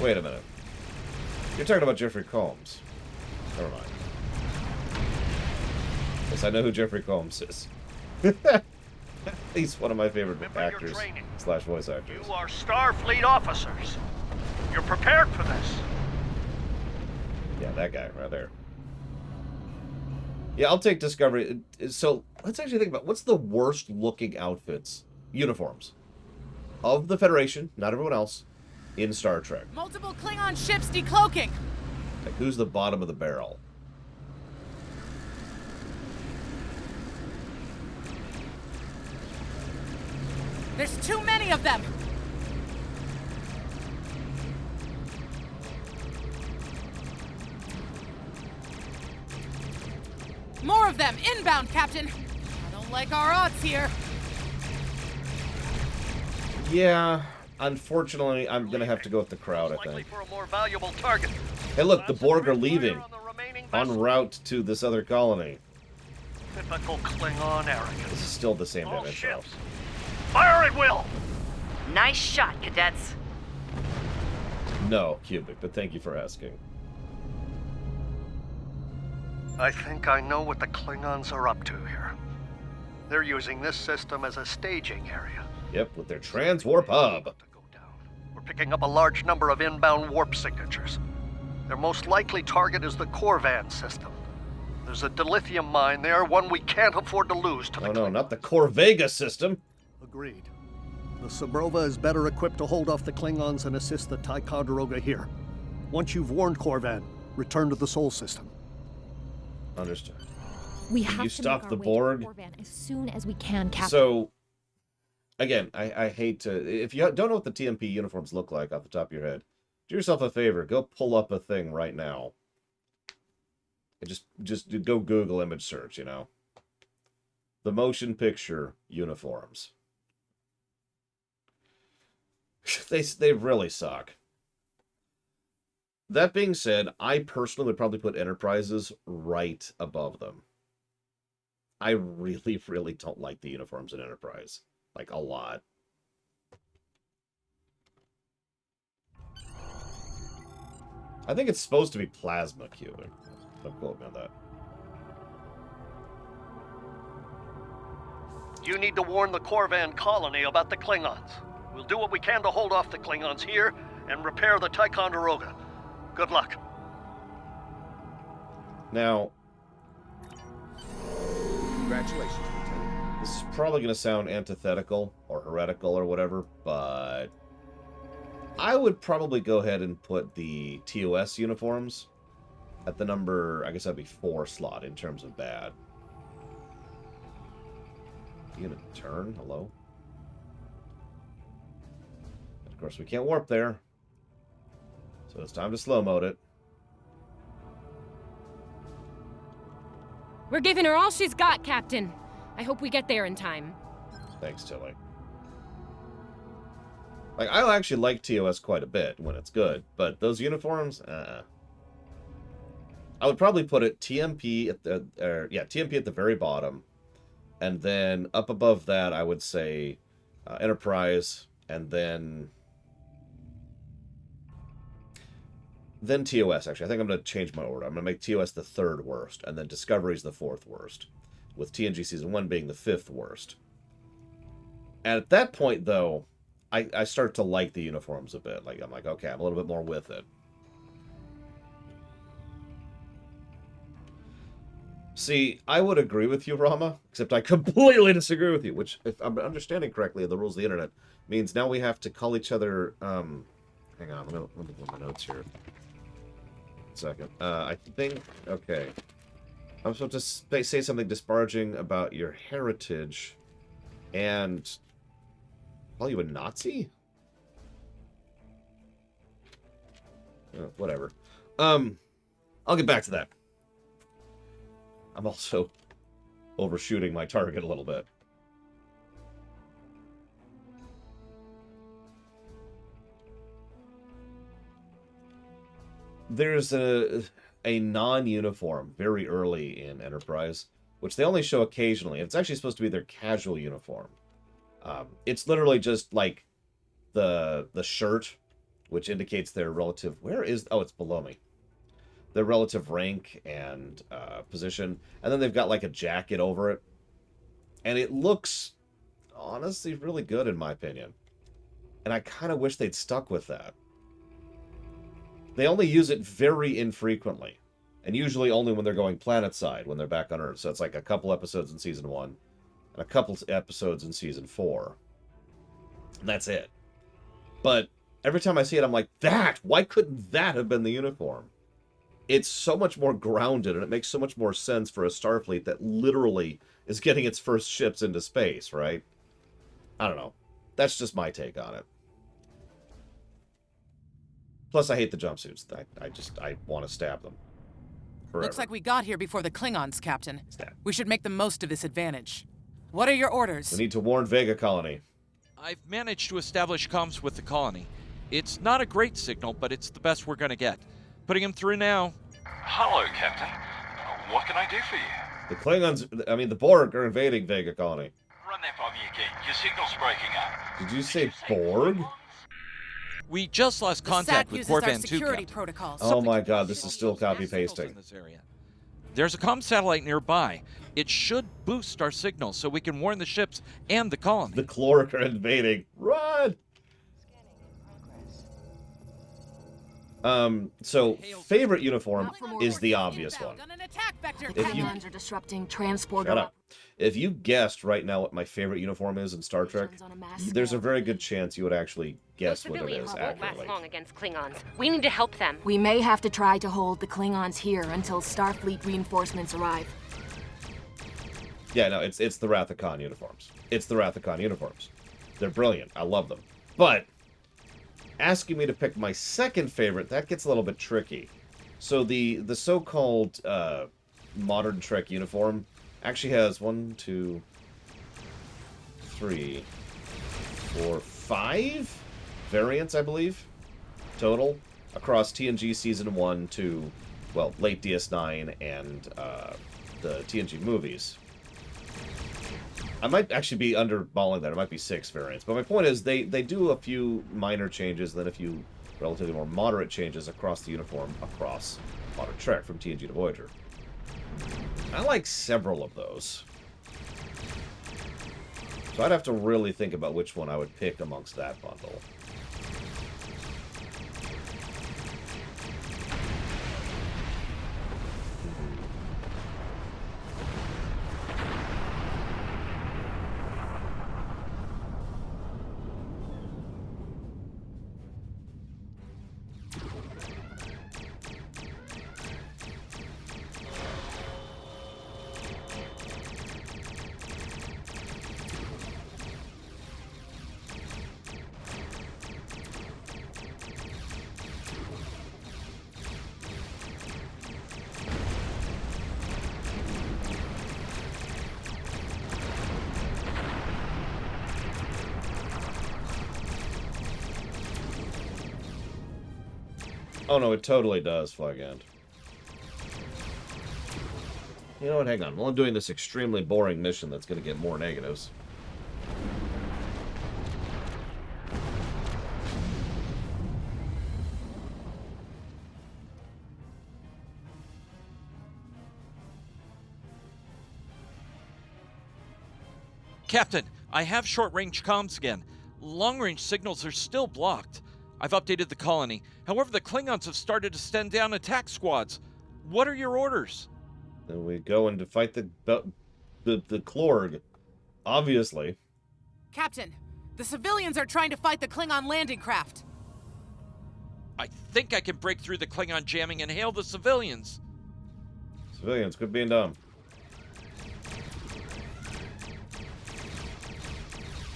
Wait a minute. You're talking about Jeffrey Combs. Never mind. Yes, I know who Jeffrey Combs is. He's one of my favorite actors / voice actors. You are Starfleet officers. You're prepared for this. Yeah, that guy right there. Yeah, I'll take Discovery. So let's actually think about what's the worst looking outfits, uniforms, of the Federation, not everyone else, in Star Trek. Multiple Klingon ships decloaking. Like, who's the bottom of the barrel? There's too many of them. More of them inbound, Captain. I don't like our odds here. Yeah, unfortunately, I'm gonna have to go with the crowd, I think. For a more valuable target. Hey, look, the Borg are leaving. En route to this other colony. Typical Klingon arrogance. This is still the same All damn intro. ships. Fire at will! Nice shot, cadets. No, Cubic, but thank you for asking. I think I know what the Klingons are up to here. They're using this system as a staging area. Yep, with their transwarp hub. We're picking up a large number of inbound warp signatures. Their most likely target is the Corvan system. There's a dilithium mine there, one we can't afford to lose to the Oh no, not the Corvega system. Agreed. The Sabrova is better equipped to hold off the Klingons and assist the Ticonderoga here. Once you've warned Corvan, return to the Sol system. Understood. We Can have you to stop make the our way Borg? to Corvan as soon as we can, Captain. So, again, I hate to... If you don't know what the TMP uniforms look like off the top of your head, do yourself a favor. Go pull up a thing right now. And just go Google image search, The motion picture uniforms. They really suck. That being said, I personally would probably put Enterprises right above them. I really, really don't like the uniforms in Enterprise. Like, a lot. I think it's supposed to be plasma cubic. Don't quote me on that. You need to warn the Korvan colony about the Klingons. We'll do what we can to hold off the Klingons here and repair the Ticonderoga. Good luck. Now, congratulations, Lieutenant. This is probably going to sound antithetical or heretical or whatever, but I would probably go ahead and put the TOS uniforms at the number, I guess that'd be 4 slot in terms of bad. You gonna turn? Hello? Of course, we can't warp there. So it's time to slow-mode it. We're giving her all she's got, Captain. I hope we get there in time. Thanks, Tilly. Like, I actually like TOS quite a bit when it's good, but those uniforms, I would probably put it TMP at the, TMP at the very bottom, and then up above that, I would say Enterprise, and then TOS, actually. I think I'm going to change my order. I'm going to make TOS the 3rd worst, and then Discovery's the 4th worst, with TNG Season 1 being the 5th worst. And at that point, though, I start to like the uniforms a bit. Like, I'm like, okay, I'm a little bit more with it. See, I would agree with you, Rama, except I completely disagree with you, which, if I'm understanding correctly, the rules of the internet, means now we have to call each other, hang on, let me put my notes here. Second. I think, okay. I'm supposed to say something disparaging about your heritage and call you a Nazi? Whatever. I'll get back to that. I'm also overshooting my target a little bit. There's a non-uniform very early in Enterprise, which they only show occasionally. It's actually supposed to be their casual uniform. It's literally just like the shirt, which indicates their relative... Where is... Oh, it's below me. Their relative rank and position. And then they've got like a jacket over it. And it looks, honestly, really good in my opinion. And I kind of wish they'd stuck with that. They only use it very infrequently. And usually only when they're going planet-side, when they're back on Earth. So it's like a couple episodes in Season 1. And a couple episodes in Season 4. And that's it. But every time I see it, I'm like, why couldn't that have been the uniform? It's so much more grounded, and it makes so much more sense for a Starfleet that literally is getting its first ships into space, right? I don't know. That's just my take on it. Plus, I hate the jumpsuits. I want to stab them. Forever. Looks like we got here before the Klingons, Captain. We should make the most of this advantage. What are your orders? We need to warn Vega Colony. I've managed to establish comms with the colony. It's not a great signal, but it's the best we're gonna get. Putting him through now. Hello, Captain. What can I do for you? The Klingons, I mean, the Borg are invading Vega Colony. Run that by me again. Your signal's breaking up. Did you say Borg? We just lost contact with Korvan 2, Captain. Protocols. Oh my god, this is still copy-pasting. There's a comm satellite nearby. It should boost our signal so we can warn the ships and the colony. The Cloric are invading. Run! So, favorite uniform is the obvious one. The Klingons are disrupting transport. Shut up. If you guessed right now what my favorite uniform is in Star Trek, there's a very good chance you would actually guess what it is accurately. Long against Klingons. We need to help them. We may have to try to hold the Klingons here until Starfleet reinforcements arrive. Yeah, no, it's the Wrath of Khan uniforms. It's the Wrath of Khan uniforms. They're brilliant. I love them. But asking me to pick my second favorite, that gets a little bit tricky. So the so-called modern Trek uniform actually has 1, 2, 3, 4, 5 variants, I believe, total, across TNG Season 1 to, well, late DS9 and the TNG movies. I might actually be underballing that. It might be 6 variants. But my point is, they do a few minor changes, and then a few relatively more moderate changes across the uniform, across Modern Trek, from TNG to Voyager. I like several of those. So I'd have to really think about which one I would pick amongst that bundle. Oh no, it totally does, Flag End. You know what, hang on. Well, I'm doing this extremely boring mission that's going to get more negatives. Captain, I have short-range comms again. Long-range signals are still blocked. I've updated the colony. However, the Klingons have started to send down attack squads. What are your orders? Then we go in to fight the Klorg, obviously. Captain, the civilians are trying to fight the Klingon landing craft. I think I can break through the Klingon jamming and hail the civilians. Civilians, quit being dumb.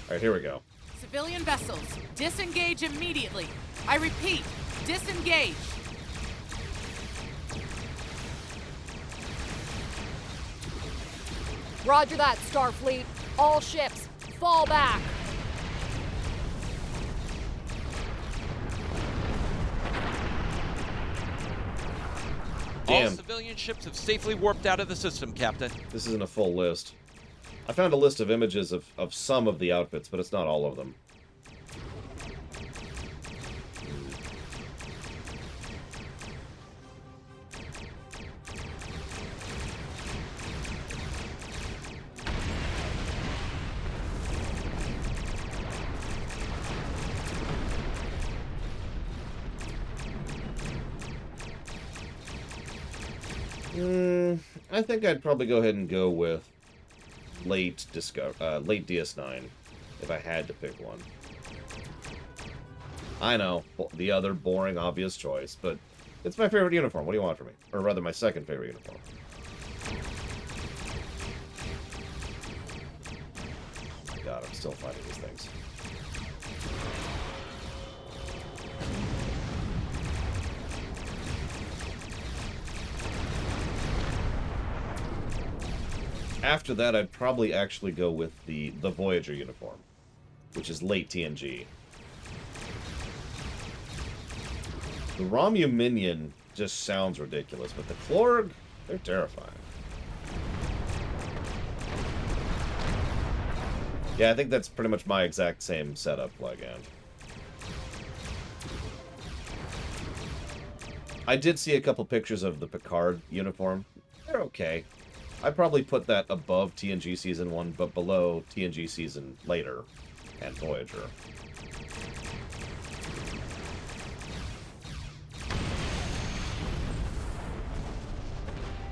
Alright, here we go. Civilian vessels, disengage immediately. I repeat, disengage. Roger that, Starfleet. All ships, fall back. Damn. All civilian ships have safely warped out of the system, Captain. This isn't a full list. I found a list of images of some of the outfits, but it's not all of them. I think I'd probably go ahead and go with late DS9 if I had to pick one. I know, the other boring, obvious choice, but it's my favorite uniform. What do you want from me? Or rather, my second favorite uniform. Oh my god, I'm still fighting these things. After that, I'd probably actually go with the Voyager uniform, which is late TNG. The Romuminian just sounds ridiculous, but the Klorg, they're terrifying. Yeah, I think that's pretty much my exact same setup, Flag End. I did see a couple pictures of the Picard uniform. They're okay. I'd probably put that above TNG Season 1, but below TNG Season later and Voyager.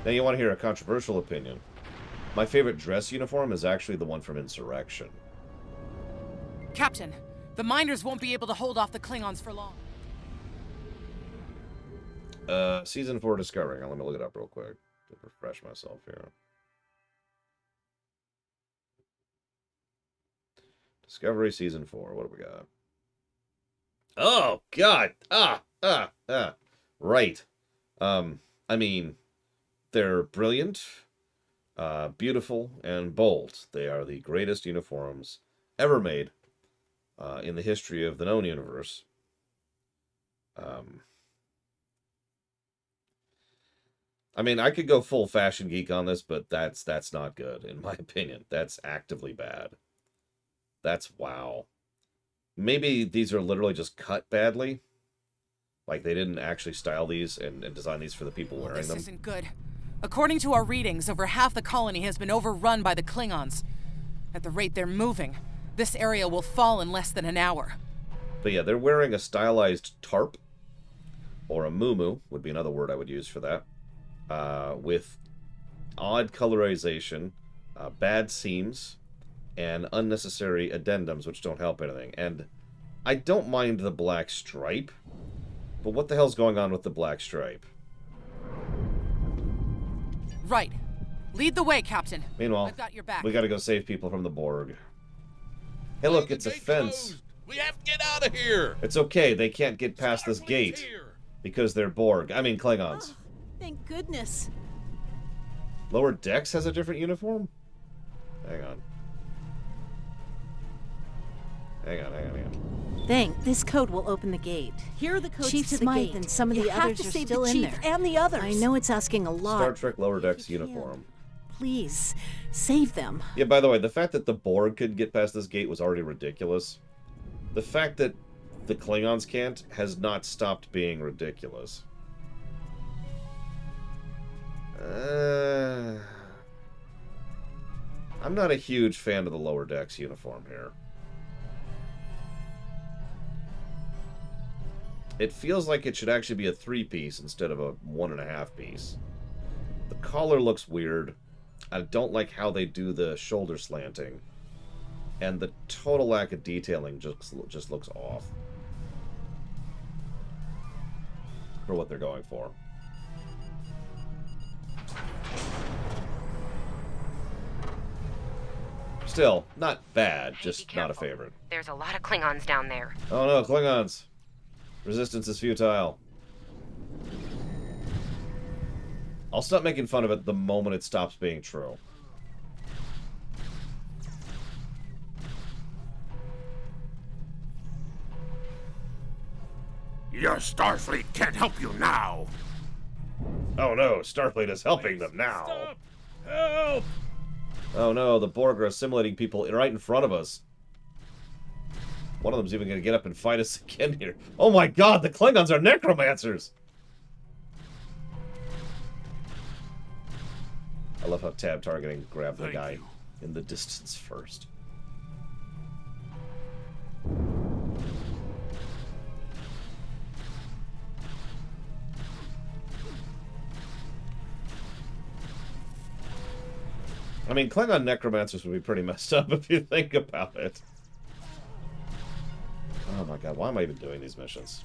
Now you want to hear a controversial opinion. My favorite dress uniform is actually the one from Insurrection. Captain, the miners won't be able to hold off the Klingons for long. Season 4 Discovery. Now, let me look it up real quick to refresh myself here. Discovery Season 4. What do we got? Oh, God! Right. I mean, they're brilliant, beautiful, and bold. They are the greatest uniforms ever made in the history of the known universe. I mean, I could go full fashion geek on this, but that's not good, in my opinion. That's actively bad. That's wow. Maybe these are literally just cut badly. Like, they didn't actually style these and design these for the people wearing them. This isn't good. According to our readings, over half the colony has been overrun by the Klingons. At the rate they're moving, this area will fall in less than an hour. But yeah, they're wearing a stylized tarp, or a muumuu would be another word I would use for that, with odd colorization, bad seams, and unnecessary addendums which don't help anything. And I don't mind the black stripe, but what the hell's going on with the black stripe? Right. Lead the way, Captain. Meanwhile, I've got your back. we gotta go save people from the Borg. Hey look, it's a fence. Closed. We have to get out of here. It's okay, they can't get past this gate. Because they're Borg. I mean, Klingons. Thank goodness. Lower Decks has a different uniform? Hang on. Hang on. Think this code will open the gate. Here are the codes Chief to the Smythe gate. and some of the others are still in there. And the others. I know it's asking a lot. Star Trek Lower Decks uniform. Please, save them. Yeah, by the way, the fact that the Borg could get past this gate was already ridiculous. The fact that the Klingons can't has not stopped being ridiculous. I'm not a huge fan of the Lower Decks uniform here. It feels like it should actually be a 3-piece instead of a 1.5-piece. The collar looks weird. I don't like how they do the shoulder slanting. And the total lack of detailing just looks off. For what they're going for. Still, not bad, just not a favorite. There's a lot of Klingons down there. Oh no, Klingons! Resistance is futile. I'll stop making fun of it the moment it stops being true. Your Starfleet can't help you now. Oh no, Starfleet is helping them now. Stop! Help! Oh no, the Borg are assimilating people right in front of us. One of them's even going to get up and fight us again here. Oh my god, the Klingons are necromancers! I love how tab targeting grabbed the guy in the distance first. I mean, Klingon necromancers would be pretty messed up if you think about it. Oh my god, why am I even doing these missions?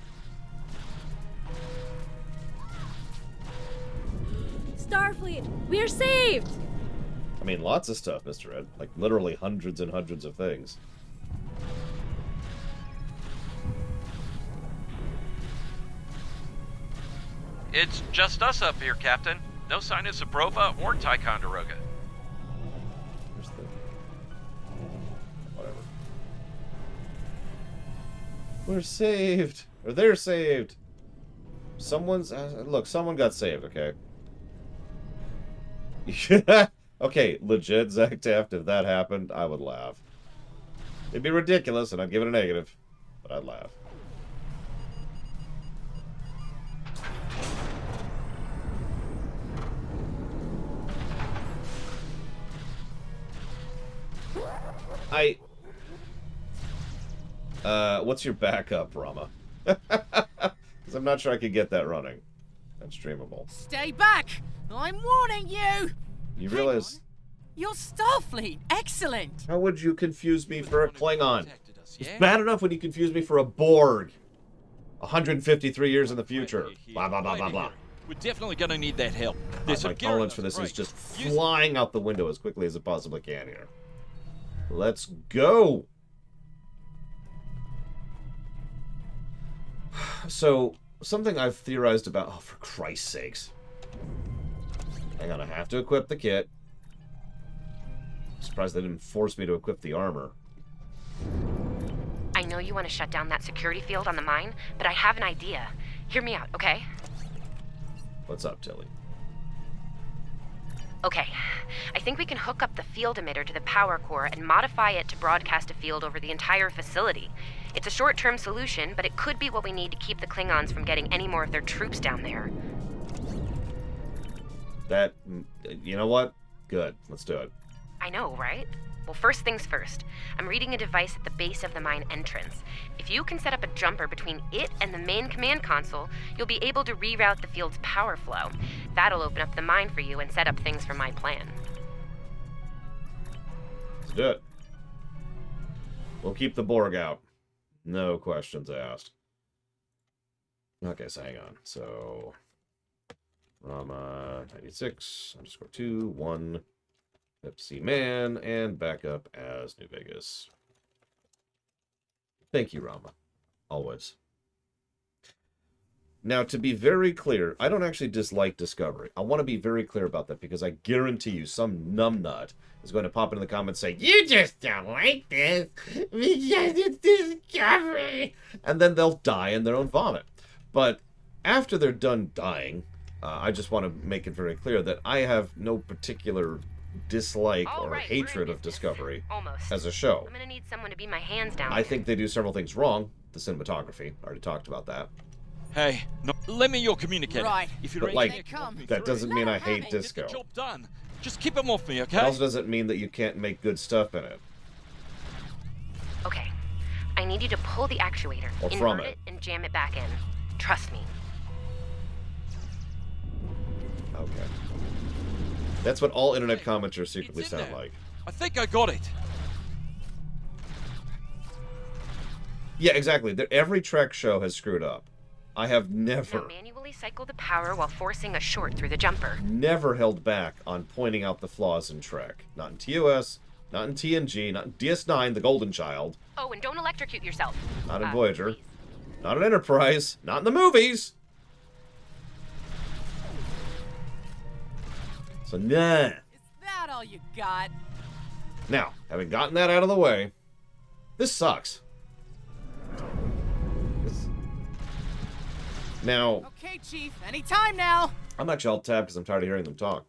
Starfleet, we're saved! I mean, lots of stuff, Mr. Ed. Like, literally hundreds and hundreds of things. It's just us up here, Captain. No sign of Sabrova or Ticonderoga. Where's the... Whatever. We're saved! Or they're saved! Someone's... look, someone got saved, okay? Okay, legit, Zach Taft, if that happened, I would laugh. It'd be ridiculous, and I'd give it a negative, but I'd laugh. What's your backup, Rama? Because I'm not sure I could get that running. That's streamable. Stay back! I'm warning you! You realize... You're Starfleet! Excellent! How would you confuse me for a Klingon? It's bad enough when you confuse me for a Borg. 153 years in the future. Blah, blah, blah, blah, blah. We're definitely gonna need that help. My tolerance for this is just flying out the window as quickly as it possibly can here. Let's go! So, something I've theorized about... Oh, for Christ's sakes. Hang on, I have to equip the kit. I'm surprised they didn't force me to equip the armor. know you want to shut down that security field on the mine, but I have an idea. Hear me out, okay? What's up, Tilly? Okay. I think we can hook up the field emitter to the power core and modify it to broadcast a field over the entire facility. It's a short-term solution, but it could be what we need to keep the Klingons from getting any more of their troops down there. That, you know what? Good. Let's do it. I know, right? Well, first things first. I'm reading a device at the base of the mine entrance. If you can set up a jumper between it and the main command console, you'll be able to reroute the field's power flow. That'll open up the mine for you and set up things for my plan. Let's do it. We'll keep the Borg out. No questions asked. Okay, so hang on. So, Rama 96_2 Pepsi Man, and back up as New Vegas. Thank you, Rama. Always. Now, to be very clear, I don't actually dislike Discovery. I want to be very clear about that, because I guarantee you some numbnut is going to pop into the comments saying, "You just don't like this because it's Discovery," and then they'll die in their own vomit. But after they're done dying, I just want to make it very clear that I have no particular dislike or hatred of Discovery as a show. I'm gonna need someone to be my hands down. I think they do several things wrong. The cinematography, I already talked about that. Hey, no, let me your communicator. Right. If But like, that doesn't mean I hate disco. Job done. Just keep them off me, okay? It also doesn't mean that you can't make good stuff in it. Okay. I need you to pull the actuator, Or from invert it. it, and jam it back in. Trust me. Okay. That's what all internet commenters secretly sound like. I think I got it. Yeah, exactly. Every Trek show has screwed up. I have Now never manually cycle the power while forcing a short through the jumper. held back on pointing out the flaws in Trek. Not in TOS, not in TNG, not in DS9, the Golden Child, Oh, and don't electrocute yourself. not in Voyager, not in Enterprise, not in the movies. So, nah. That all you got? Now, having gotten that out of the way, this sucks. Now, Okay, Chief. Anytime now. I'm actually alt-tab because I'm tired of hearing them talk.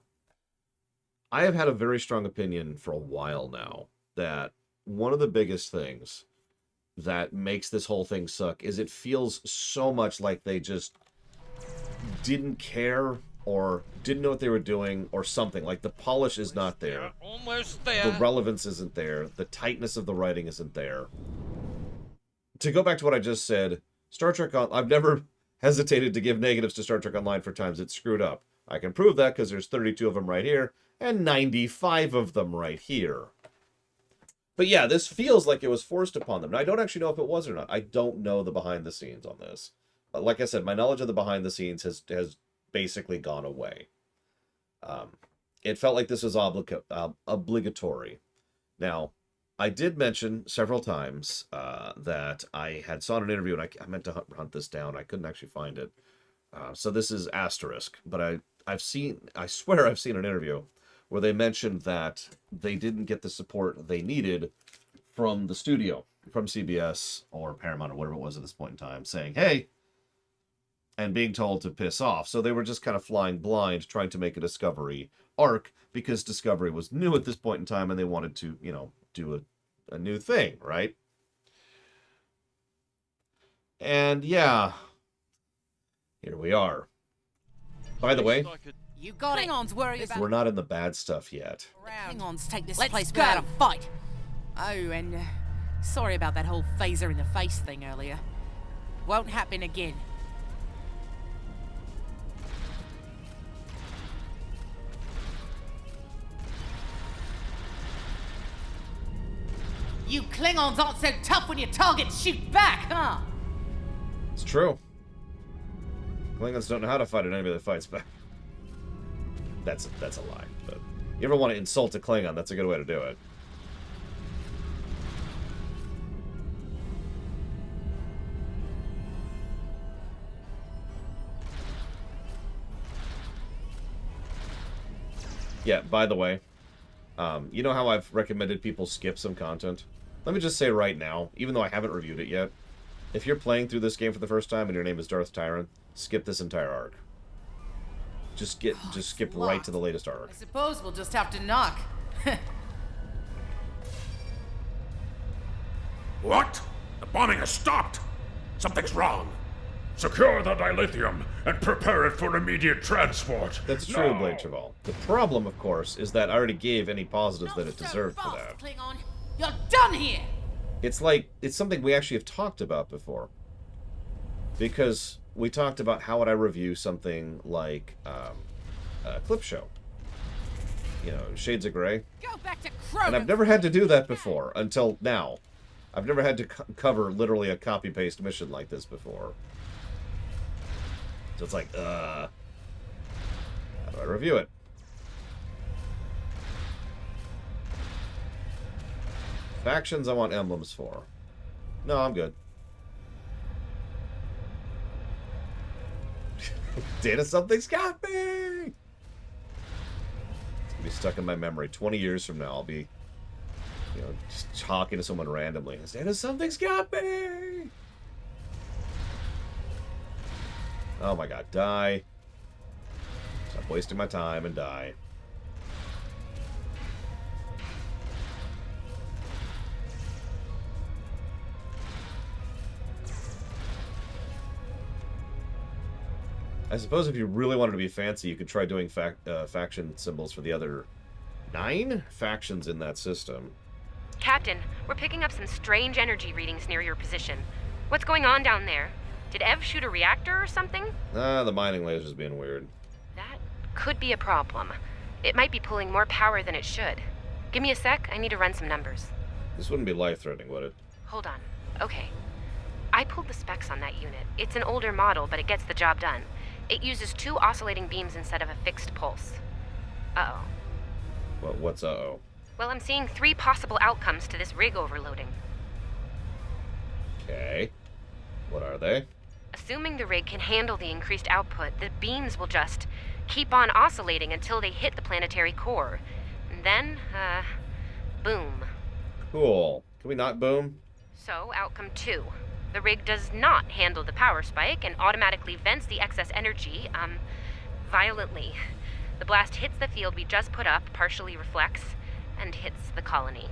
I have had a very strong opinion for a while now that one of the biggest things that makes this whole thing suck is it feels so much like they just didn't care or didn't know what they were doing or something. Like the polish is not there. Almost there. The relevance isn't there. The tightness of the writing isn't there. To go back to what I just said, Star Trek I've never hesitated to give negatives to Star Trek Online for times it's screwed up. I can prove that because there's 32 of them right here and 95 of them right here. But yeah, this feels like it was forced upon them. Now, I don't actually know if it was or not. I don't know the behind the scenes on this. But like I said, my knowledge of the behind the scenes has basically gone away. It felt like this was obligatory. Now, I did mention several times that I had saw an interview, and I meant to hunt this down. I couldn't actually find it. So this is asterisk, but I swear I've seen an interview where they mentioned that they didn't get the support they needed from the studio, from CBS or Paramount or whatever it was at this point in time, saying, hey, and being told to piss off. So they were just kind of flying blind, trying to make a Discovery arc, because Discovery was new at this point in time and they wanted to, you know, do a new thing, right? And yeah, here we are. By the way, You got Klingons worry about. we're not in the bad stuff yet. Klingons take this Let's place go. without a fight. Oh, and sorry about that whole phaser in the face thing earlier. Won't happen again. You Klingons aren't so tough when your targets shoot back, huh? It's true. Klingons don't know how to fight an enemy that fights back. That's a lie. But you ever want to insult a Klingon, that's a good way to do it. Yeah, by the way, you know how I've recommended people skip some content? Let me just say right now, even though I haven't reviewed it yet, if you're playing through this game for the first time and your name is Darth Tyron, skip this entire arc. Just skip right to the latest arc. I suppose we'll just have to knock. What? The bombing has stopped! Something's wrong. Secure the dilithium and prepare it for immediate transport. That's true, Blade Cheval. The problem, of course, is that I already gave any positives that it deserved for that. Klingon. You're done here! It's like, it's something we actually have talked about before. Because we talked about how would I review something like a clip show. You know, Shades of Grey. Go back to And I've never had to do that before, until now. I've never had to cover literally a copy-paste mission like this before. So it's like, how do I review it? Factions I want emblems for. No, I'm good. Data something's got me! It's gonna be stuck in my memory. 20 years from now, I'll be, you know, just talking to someone randomly. Data something's got me! Oh my god, die. Stop wasting my time and die. I suppose if you really wanted to be fancy, you could try doing faction symbols for the other 9 factions in that system. Captain, we're picking up some strange energy readings near your position. What's going on down there? Did Ev shoot a reactor or something? The mining laser's being weird. That could be a problem. It might be pulling more power than it should. Give me a sec, I need to run some numbers. This wouldn't be life-threatening, would it? Hold on. Okay. I pulled the specs on that unit. It's an older model, but it gets the job done. It uses 2 oscillating beams instead of a fixed pulse. Uh-oh. Well, what's uh-oh? Well, I'm seeing 3 possible outcomes to this rig overloading. Okay. What are they? Assuming the rig can handle the increased output, the beams will just keep on oscillating until they hit the planetary core. And then, boom. Cool. Can we not boom? So, outcome 2. The rig does not handle the power spike and automatically vents the excess energy, violently. The blast hits the field we just put up, partially reflects, and hits the colony.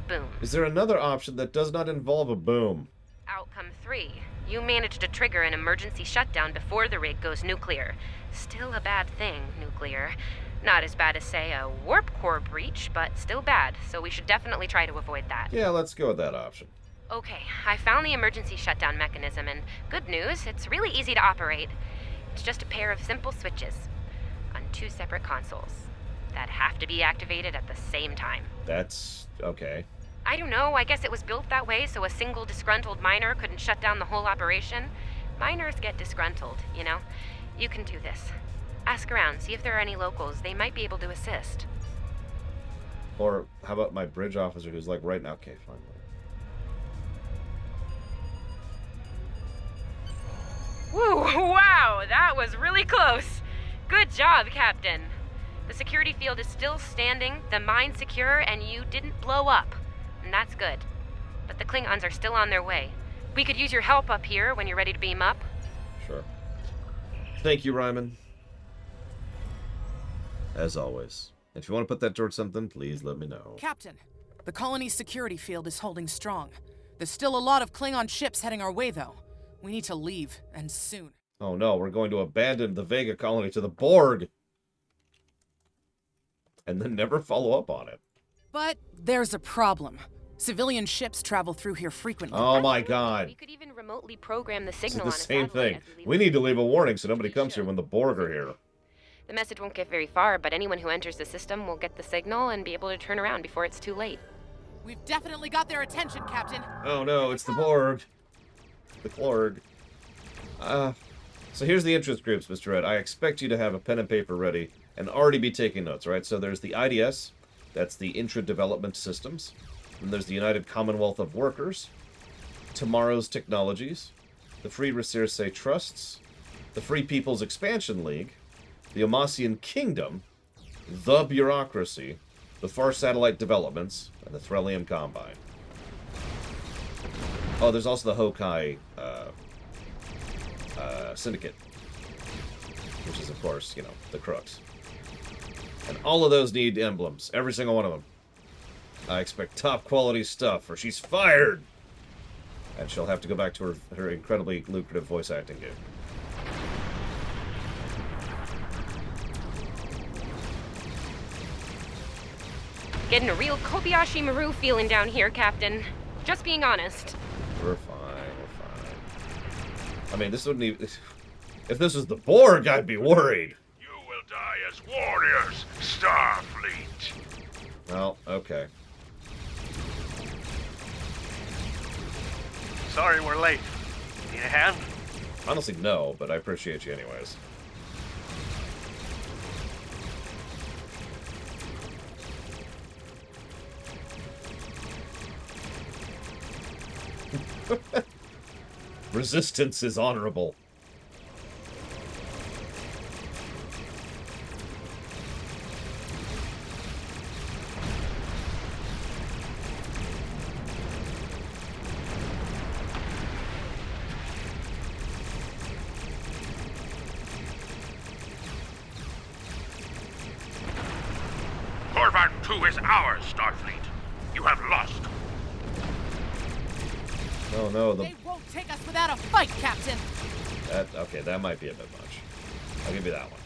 Boom. Is there another option that does not involve a boom? Outcome 3. You managed to trigger an emergency shutdown before the rig goes nuclear. Still a bad thing, nuclear. Not as bad as, say, a warp core breach, but still bad, so we should definitely try to avoid that. Yeah, let's go with that option. Okay, I found the emergency shutdown mechanism, and good news, it's really easy to operate. It's just a pair of simple switches on 2 separate consoles that have to be activated at the same time. That's okay. I don't know, I guess it was built that way so a single disgruntled miner couldn't shut down the whole operation. Miners get disgruntled, you know? You can do this. Ask around, see if there are any locals. They might be able to assist. Or how about my bridge officer who's like right now? Okay, fine. Woo, wow, that was really close. Good job, Captain. The security field is still standing, the mine's secure, and you didn't blow up. And that's good. But the Klingons are still on their way. We could use your help up here when you're ready to beam up. Sure. Thank you, Ryman. As always. If you want to put that towards something, please let me know. Captain, the colony's security field is holding strong. There's still a lot of Klingon ships heading our way, though. We need to leave, and soon. Oh no, we're going to abandon the Vega colony to the Borg! And then never follow up on it. But there's a problem. Civilian ships travel through here frequently. Oh my god. We could even remotely program the This signal is on the a same satellite thing. as we leave We the need to leave a warning so nobody comes here when the Borg are here. The message won't get very far, but anyone who enters the system will get the signal and be able to turn around before it's too late. We've definitely got their attention, Captain. Oh no, it's the Borg. The Klorg. So here's the interest groups, Mr. Ed. I expect you to have a pen and paper ready and already be taking notes, right? So there's the IDS, that's the Intra-Development Systems. Then there's the United Commonwealth of Workers, Tomorrow's Technologies, the Free Resource Trusts, the Free People's Expansion League, the Omasian Kingdom, the Bureaucracy, the Far Satellite Developments, and the Threlium Combine. Oh, there's also the Hokai Syndicate, which is, of course, you know, the crooks. And all of those need emblems. Every single one of them. I expect top quality stuff, or she's fired! And she'll have to go back to her incredibly lucrative voice acting gig. Getting a real Kobayashi Maru feeling down here, Captain. Just being honest. We're fine, we're fine. I mean, this wouldn't even... If this was the Borg, I'd be worried. You will die as warriors, Starfleet. Well, okay. Sorry we're late. Need a hand? Honestly, no, but I appreciate you anyways. Resistance is honorable. Korvac 2 is ours, Starfleet. You have lost. Oh no, the... They won't take us without a fight, Captain! Okay, that might be a bit much. I'll give you that one.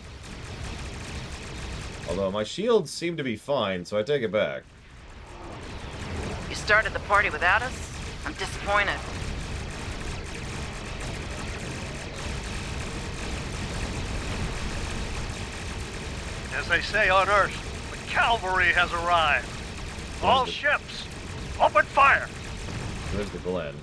Although my shields seem to be fine, so I take it back. You started the party without us? I'm disappointed. As they say on Earth, the cavalry has arrived. All ships, open fire! There's the Glen.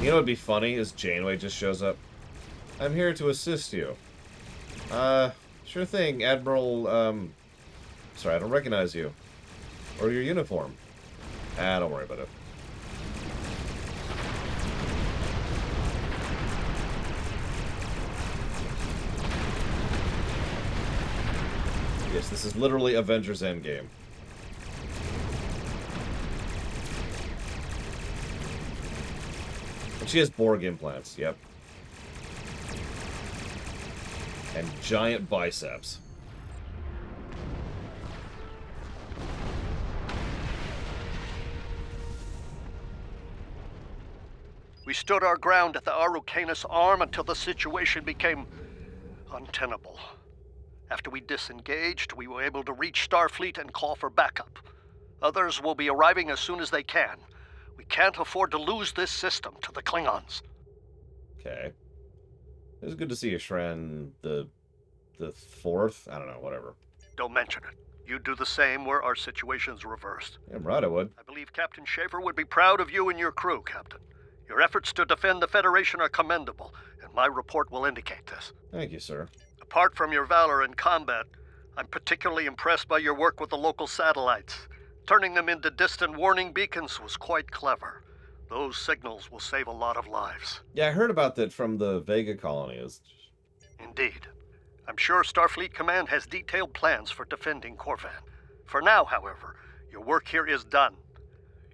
You know what'd be funny is Janeway just shows up. I'm here to assist you. Sure thing, Admiral, sorry, I don't recognize you. Or your uniform. Don't worry about it. Yes, this is literally Avengers Endgame. And she has Borg implants, yep. And giant biceps. We stood our ground at the Araucanus Arm until the situation became untenable. After we disengaged, we were able to reach Starfleet and call for backup. Others will be arriving as soon as they can. We can't afford to lose this system to the Klingons. Okay. It was good to see you, Shran, the fourth? I don't know, whatever. Don't mention it. You do the same were our situation's reversed. Yeah, I'm right, I would. I believe Captain Schaefer would be proud of you and your crew, Captain. Your efforts to defend the Federation are commendable, and my report will indicate this. Thank you, sir. Apart from your valor in combat, I'm particularly impressed by your work with the local satellites. Turning them into distant warning beacons was quite clever. Those signals will save a lot of lives. Yeah, I heard about that from the Vega colony. Indeed. I'm sure Starfleet Command has detailed plans for defending Korvan. For now, however, your work here is done.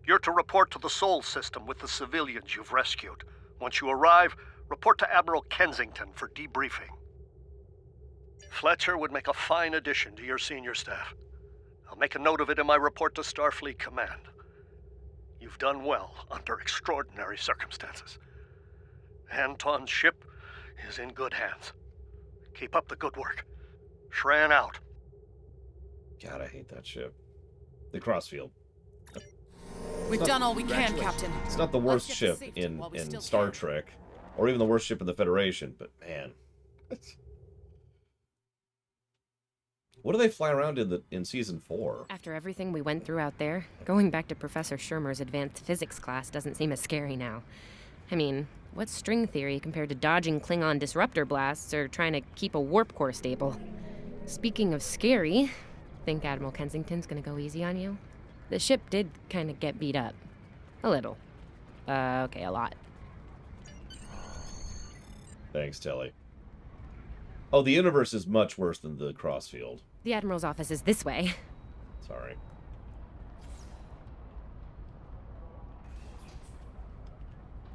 You're to report to the Sol system with the civilians you've rescued. Once you arrive, report to Admiral Kensington for debriefing. Fletcher would make a fine addition to your senior staff. I'll make a note of it in my report to Starfleet Command. You've done well under extraordinary circumstances. Anton's ship is in good hands. Keep up the good work. Shran out. God, I hate that ship. The Crossfield. We've done all we can, Captain. It's not the worst ship in Star Trek, or even the worst ship in the Federation, but man. What do they fly around in Season 4? After everything we went through out there, going back to Professor Schirmer's advanced physics class doesn't seem as scary now. I mean, what's string theory compared to dodging Klingon disruptor blasts or trying to keep a warp core stable? Speaking of scary, think Admiral Kensington's gonna go easy on you? The ship did kind of get beat up. A little. Okay, a lot. Thanks, Telly. Oh, the universe is much worse than the Crossfield. The Admiral's office is this way. Sorry.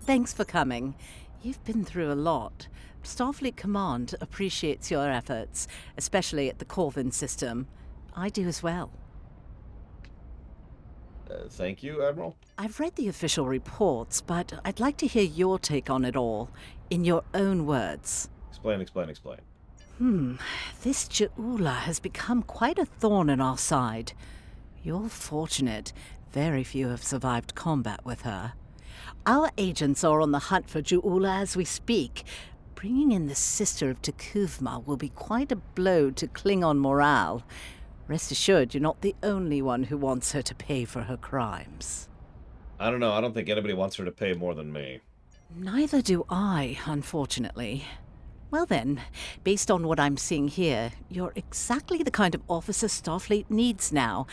Thanks for coming. You've been through a lot. Starfleet Command appreciates your efforts, especially at the Corvin system. I do as well. Thank you, Admiral. I've read the official reports, but I'd like to hear your take on it all, in your own words. Explain, explain, explain. This Ju'ula has become quite a thorn in our side. You're fortunate. Very few have survived combat with her. Our agents are on the hunt for Ju'ula as we speak. Bringing in the sister of T'Kuvma will be quite a blow to Klingon morale. Rest assured, you're not the only one who wants her to pay for her crimes. I don't know. I don't think anybody wants her to pay more than me. Neither do I, unfortunately. Well then, based on what I'm seeing here, you're exactly the kind of officer Starfleet needs now.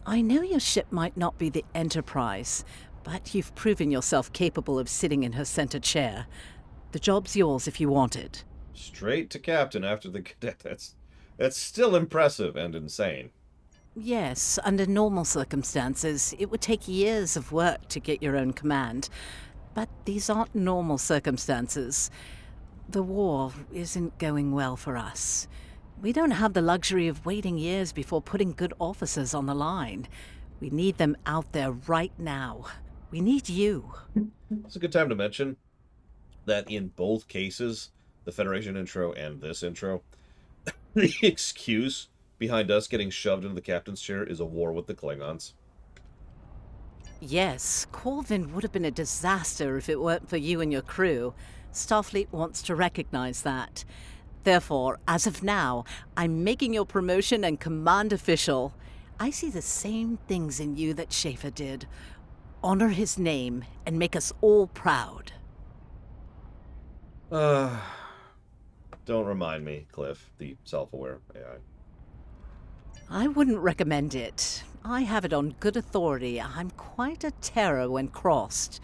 I know your ship might not be the Enterprise, but you've proven yourself capable of sitting in her center chair. The job's yours if you want it. Straight to captain after the cadet. That's still impressive and insane. Yes, under normal circumstances, it would take years of work to get your own command. But these aren't normal circumstances. The war isn't going well for us. We don't have the luxury of waiting years before putting good officers on the line. We need them out there right now. We need you. It's a good time to mention that in both cases, the Federation intro and this intro, the excuse behind us getting shoved into the captain's chair is a war with the Klingons. Yes, Corvin would have been a disaster if it weren't for you and your crew. Starfleet wants to recognize that. Therefore, as of now, I'm making your promotion and command official. I see the same things in you that Schaefer did. Honor his name and make us all proud. Don't remind me, Cliff, the self-aware AI. I wouldn't recommend it. I have it on good authority. I'm quite a terror when crossed.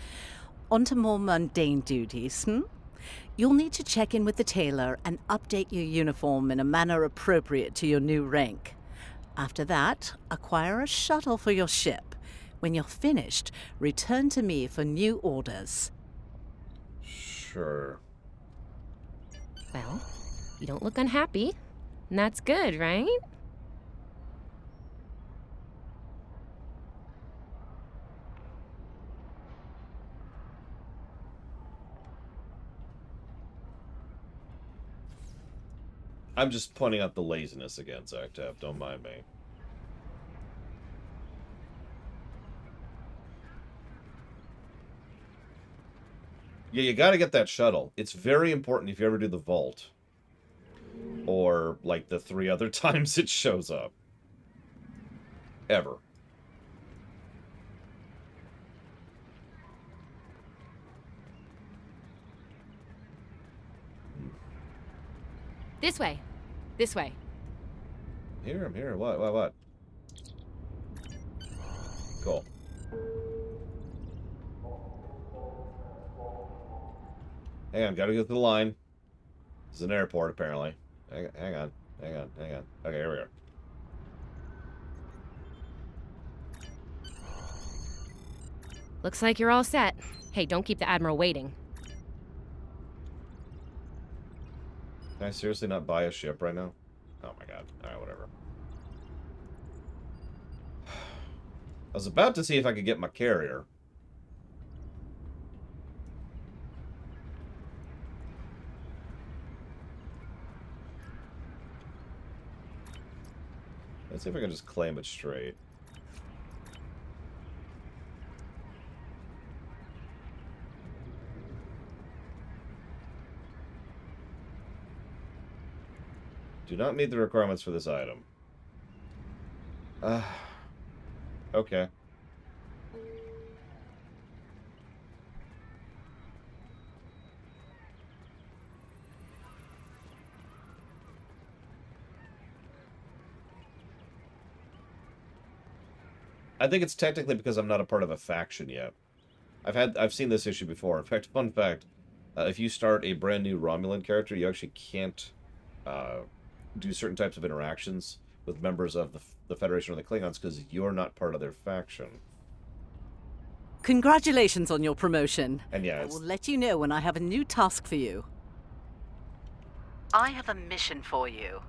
On to more mundane duties, You'll need to check in with the tailor and update your uniform in a manner appropriate to your new rank. After that, acquire a shuttle for your ship. When you're finished, return to me for new orders. Sure. Well, you don't look unhappy. And that's good, right? I'm just pointing out the laziness again, Zactap. Don't mind me. Yeah, you gotta get that shuttle. It's very important if you ever do the vault. Or, like, the 3 other times it shows up. Ever. This way. This way. Here, I'm here. What? Cool. Hang on, gotta go through the line. This is an airport, apparently. Hang on. Okay, here we go. Looks like you're all set. Hey, don't keep the Admiral waiting. Can I seriously not buy a ship right now? Oh my god. Alright, whatever. I was about to see if I could get my carrier. Let's see if I can just claim it straight. Do not meet the requirements for this item. Okay. I think it's technically because I'm not a part of a faction yet. I've seen this issue before. In fact, fun fact, if you start a brand new Romulan character, you actually can't do certain types of interactions with members of the Federation or the Klingons because you're not part of their faction. Congratulations on your promotion. And yeah, I will let you know when I have a new task for you. I have a mission for you.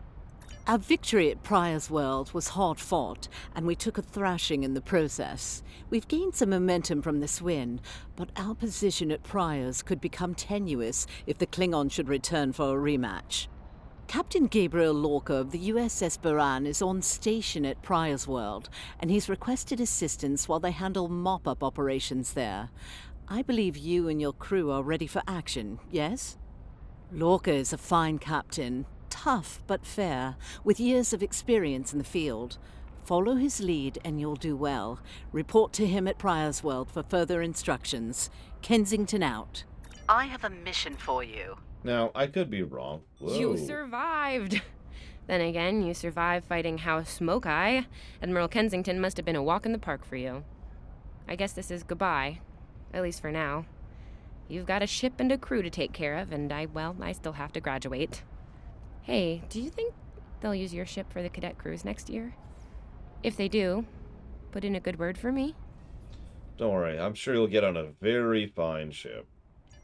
Our victory at Pryor's World was hard fought, and we took a thrashing in the process. We've gained some momentum from this win, but our position at Pryor's could become tenuous if the Klingon should return for a rematch. Captain Gabriel Lorca of the USS Baran is on station at Pryor's World, and he's requested assistance while they handle mop-up operations there. I believe you and your crew are ready for action, yes? Lorca is a fine captain, tough but fair, with years of experience in the field. Follow his lead and you'll do well. Report to him at Pryor's World for further instructions. Kensington out. I have a mission for you. Now, I could be wrong. Whoa. You survived! Then again, you survived fighting House Smoke-Eye. Admiral Kensington must have been a walk in the park for you. I guess this is goodbye. At least for now. You've got a ship and a crew to take care of, and I still have to graduate. Hey, do you think they'll use your ship for the cadet cruise next year? If they do, put in a good word for me. Don't worry, I'm sure you'll get on a very fine ship.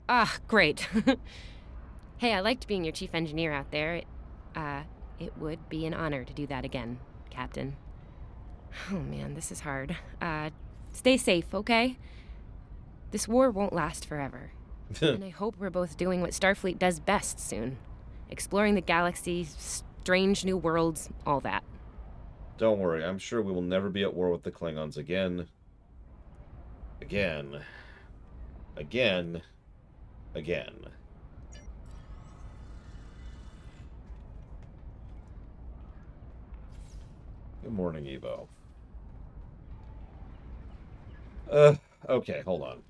Ah, great. Hey, I liked being your chief engineer out there. It would be an honor to do that again, Captain. Oh man, this is hard. Stay safe, okay? This war won't last forever. And I hope we're both doing what Starfleet does best soon. Exploring the galaxy, strange new worlds, all that. Don't worry, I'm sure we will never be at war with the Klingons again. Again. Again. Again. Good morning, Evo. Okay, hold on.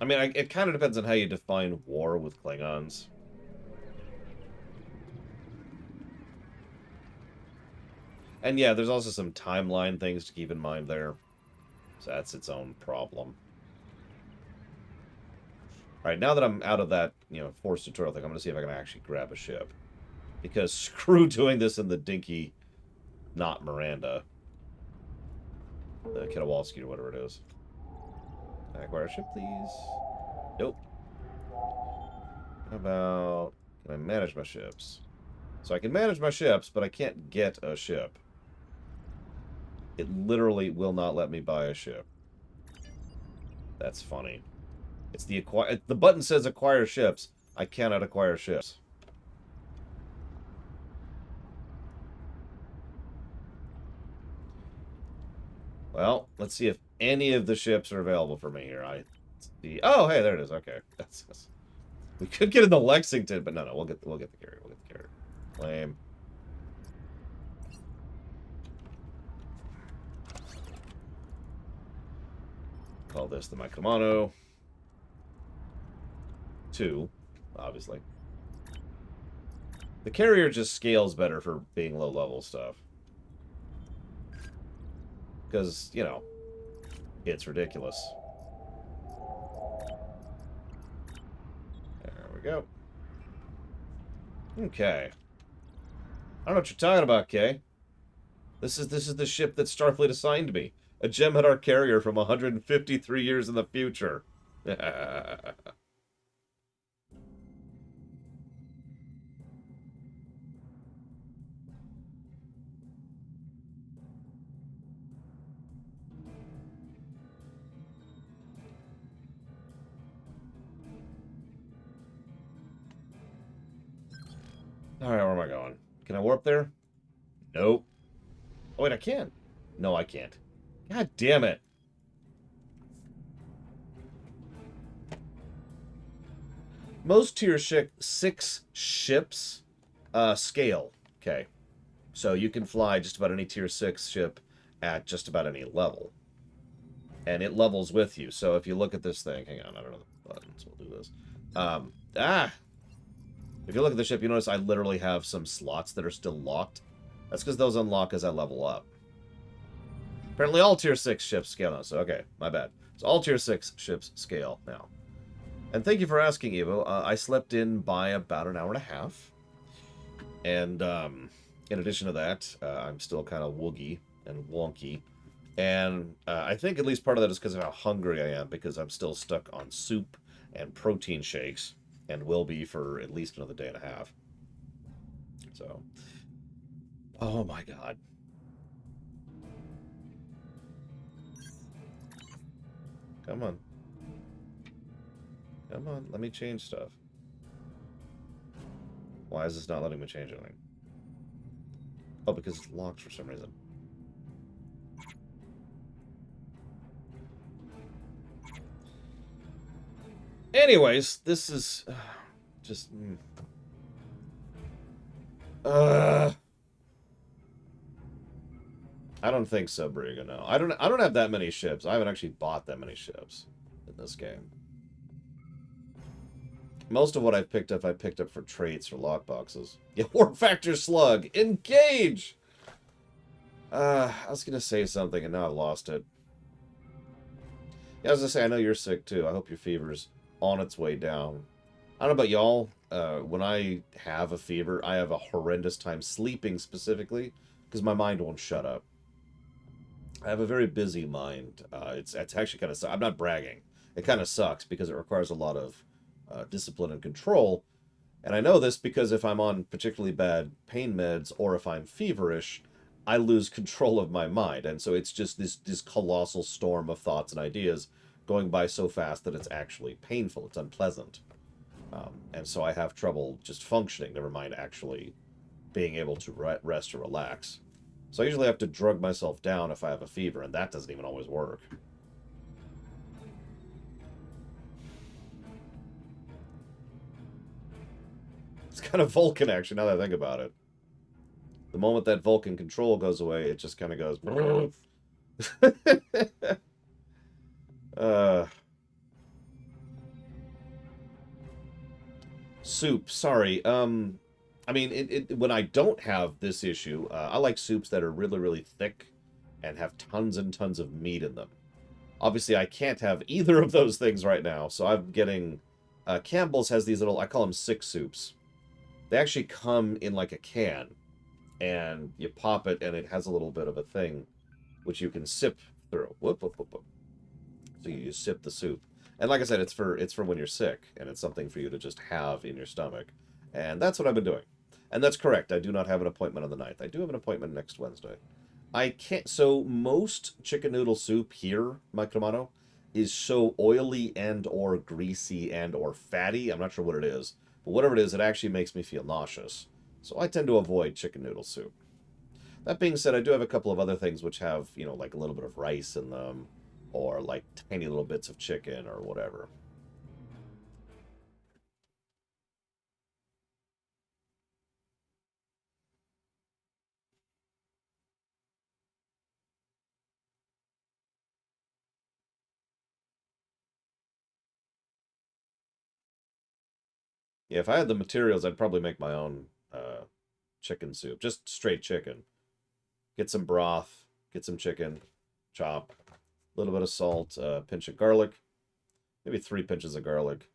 I mean, it kind of depends on how you define war with Klingons. And yeah, there's also some timeline things to keep in mind there. So that's its own problem. Alright, now that I'm out of that, forced tutorial thing, I'm going to see if I can actually grab a ship. Because screw doing this in the dinky, not Miranda. The Kowalski or whatever it is. Can I acquire a ship, please? Nope. How about... Can I manage my ships? So I can manage my ships, but I can't get a ship. It literally will not let me buy a ship. That's funny. It's the button says acquire ships. I cannot acquire ships. Well, let's see if any of the ships are available for me here. I see. Oh, hey, there it is. Okay, we could get in the Lexington, but no, we'll get the carrier. We'll get the carrier. Claim. Call this the Micromano. 2, obviously. The carrier just scales better for being low-level stuff. Because, it's ridiculous. There we go. Okay. I don't know what you're talking about, Kay. This is the ship that Starfleet assigned me. A Jem'Hadar carrier from 153 years in the future. Alright, where am I going? Can I warp there? Nope. Oh, wait, I can. No, I can't. God damn it. Most tier 6 ships scale. Okay. So you can fly just about any tier 6 ship at just about any level. And it levels with you. So if you look at this thing, hang on, I don't know the buttons. We'll do this. If you look at the ship, you notice I literally have some slots that are still locked. That's because those unlock as I level up. Apparently all tier 6 ships scale now, so okay, my bad. So all tier 6 ships scale now. And thank you for asking, Evo. I slept in by about an hour and a half. And in addition to that, I'm still kind of woogie and wonky. And I think at least part of that is because of how hungry I am, because I'm still stuck on soup and protein shakes, and will be for at least another day and a half. So, oh my god. Come on. Come on, let me change stuff. Why is this not letting me change anything? Oh, because it's locked for some reason. Anyways, this is just I don't think so, Briga, no. I don't have that many ships. I haven't actually bought that many ships in this game. Most of what I've picked up, I picked up for traits or lockboxes. Yeah, Warp Factor Slug, engage! I was gonna say something and now I lost it. Yeah, I was gonna say, I know you're sick too. I hope your fever's on its way down. I don't know about y'all. When I have a fever, I have a horrendous time sleeping specifically because my mind won't shut up. I have a very busy mind. It's actually kind of... I'm not bragging. It kind of sucks because it requires a lot of discipline and control. And I know this because if I'm on particularly bad pain meds or if I'm feverish, I lose control of my mind. And so it's just this colossal storm of thoughts and ideas going by so fast that it's actually painful. It's unpleasant. And so I have trouble just functioning, never mind actually being able to rest or relax. So I usually have to drug myself down if I have a fever, and that doesn't even always work. It's kind of Vulcan action now that I think about it. The moment that Vulcan control goes away, it just kind of goes... Soup, sorry. I mean, when I don't have this issue, I like soups that are really, really thick and have tons and tons of meat in them. Obviously, I can't have either of those things right now, so I'm getting... Campbell's has these little, I call them sick soups. They actually come in like a can, and you pop it, and it has a little bit of a thing, which you can sip through. Whoop, whoop, whoop, whoop. So you sip the soup. And like I said, it's for when you're sick, and it's something for you to just have in your stomach. And that's what I've been doing. And that's correct. I do not have an appointment on the 9th. I do have an appointment next Wednesday. I can't... So most chicken noodle soup here, Mike Romano, is so oily and or greasy and or fatty. I'm not sure what it is. But whatever it is, it actually makes me feel nauseous. So I tend to avoid chicken noodle soup. That being said, I do have a couple of other things which have, you know, like a little bit of rice in them. Or like tiny little bits of chicken or whatever. Yeah, if I had the materials, I'd probably make my own chicken soup. Just straight chicken. Get some broth, get some chicken, chop. A little bit of salt, a pinch of garlic, maybe 3 pinches of garlic.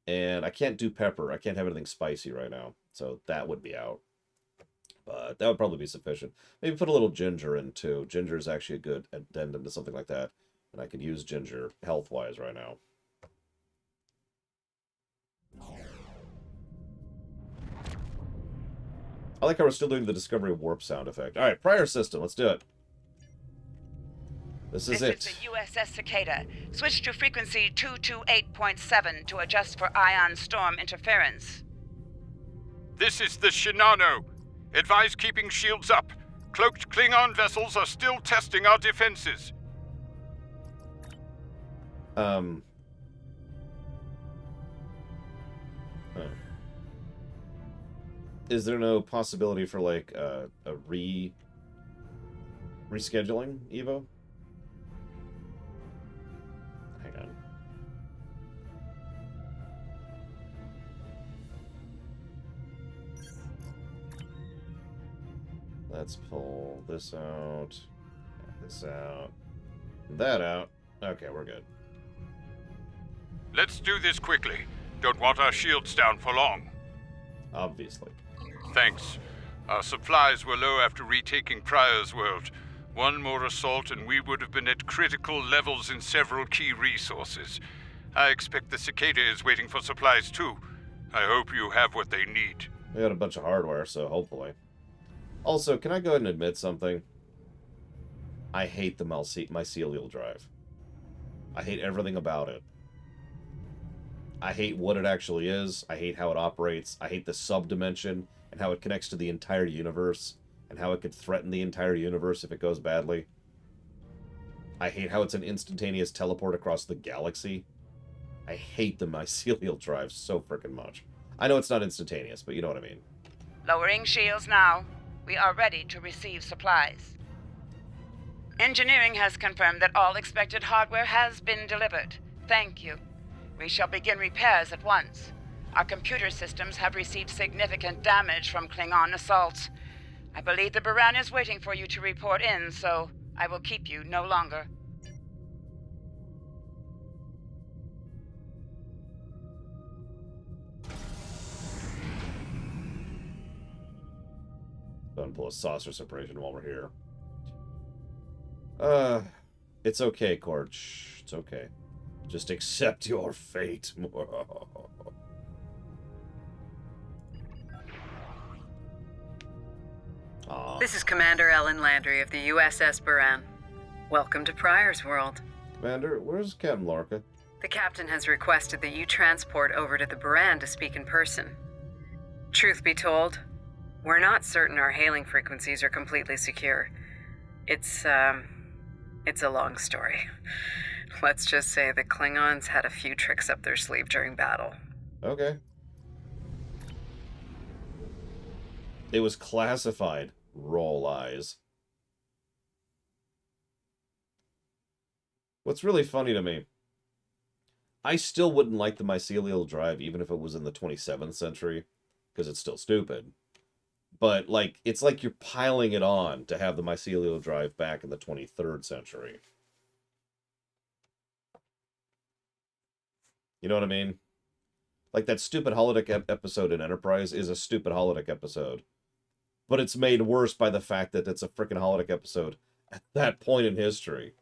And I can't do pepper. I can't have anything spicy right now. So that would be out. But that would probably be sufficient. Maybe put a little ginger in too. Ginger is actually a good addendum to something like that. And I could use ginger health-wise right now. I like how we're still doing the Discovery Warp sound effect. Alright, prior system. Let's do it. This is it. This is the USS Cicada. Switch to frequency 228.7 to adjust for ion storm interference. This is the Shinano. Advise keeping shields up. Cloaked Klingon vessels are still testing our defenses. Is there no possibility for, like, a rescheduling, Evo? Hang on. Let's pull this out, that out, okay, we're good. Let's do this quickly. Don't want our shields down for long. Obviously. Thanks. Our supplies were low after retaking Pryor's world. One more assault and we would have been at critical levels in several key resources. I expect the Cicada is waiting for supplies too. I hope you have what they need. We got a bunch of hardware, so hopefully. Also, can I go ahead and admit something? I hate the mycelial drive. I hate everything about it. I hate what it actually is. I hate how it operates. I hate the sub-dimension and how it connects to the entire universe and how it could threaten the entire universe if it goes badly. I hate how it's an instantaneous teleport across the galaxy. I hate the mycelial drive so freaking much. I know it's not instantaneous, but you know what I mean. Lowering shields now. We are ready to receive supplies. Engineering has confirmed that all expected hardware has been delivered. Thank you. We shall begin repairs at once. Our computer systems have received significant damage from Klingon assaults. I believe the Baran is waiting for you to report in, so I will keep you no longer. Don't pull a saucer separation while we're here. It's okay, Corch. It's okay. Just accept your fate. This is Commander Ellen Landry of the USS Baran. Welcome to Pryor's World. Commander, where's Captain Lorca? The captain has requested that you transport over to the Baran to speak in person. Truth be told, we're not certain our hailing frequencies are completely secure. It's a long story. Let's just say the Klingons had a few tricks up their sleeve during battle. Okay. It was classified. Roll eyes. What's really funny to me, I still wouldn't like the mycelial drive even if it was in the 27th century, because it's still stupid. But, like, it's like you're piling it on to have the mycelial drive back in the 23rd century. You know what I mean? Like, that stupid holodeck episode in Enterprise is a stupid holodeck episode. But it's made worse by the fact that it's a freaking holodeck episode at that point in history.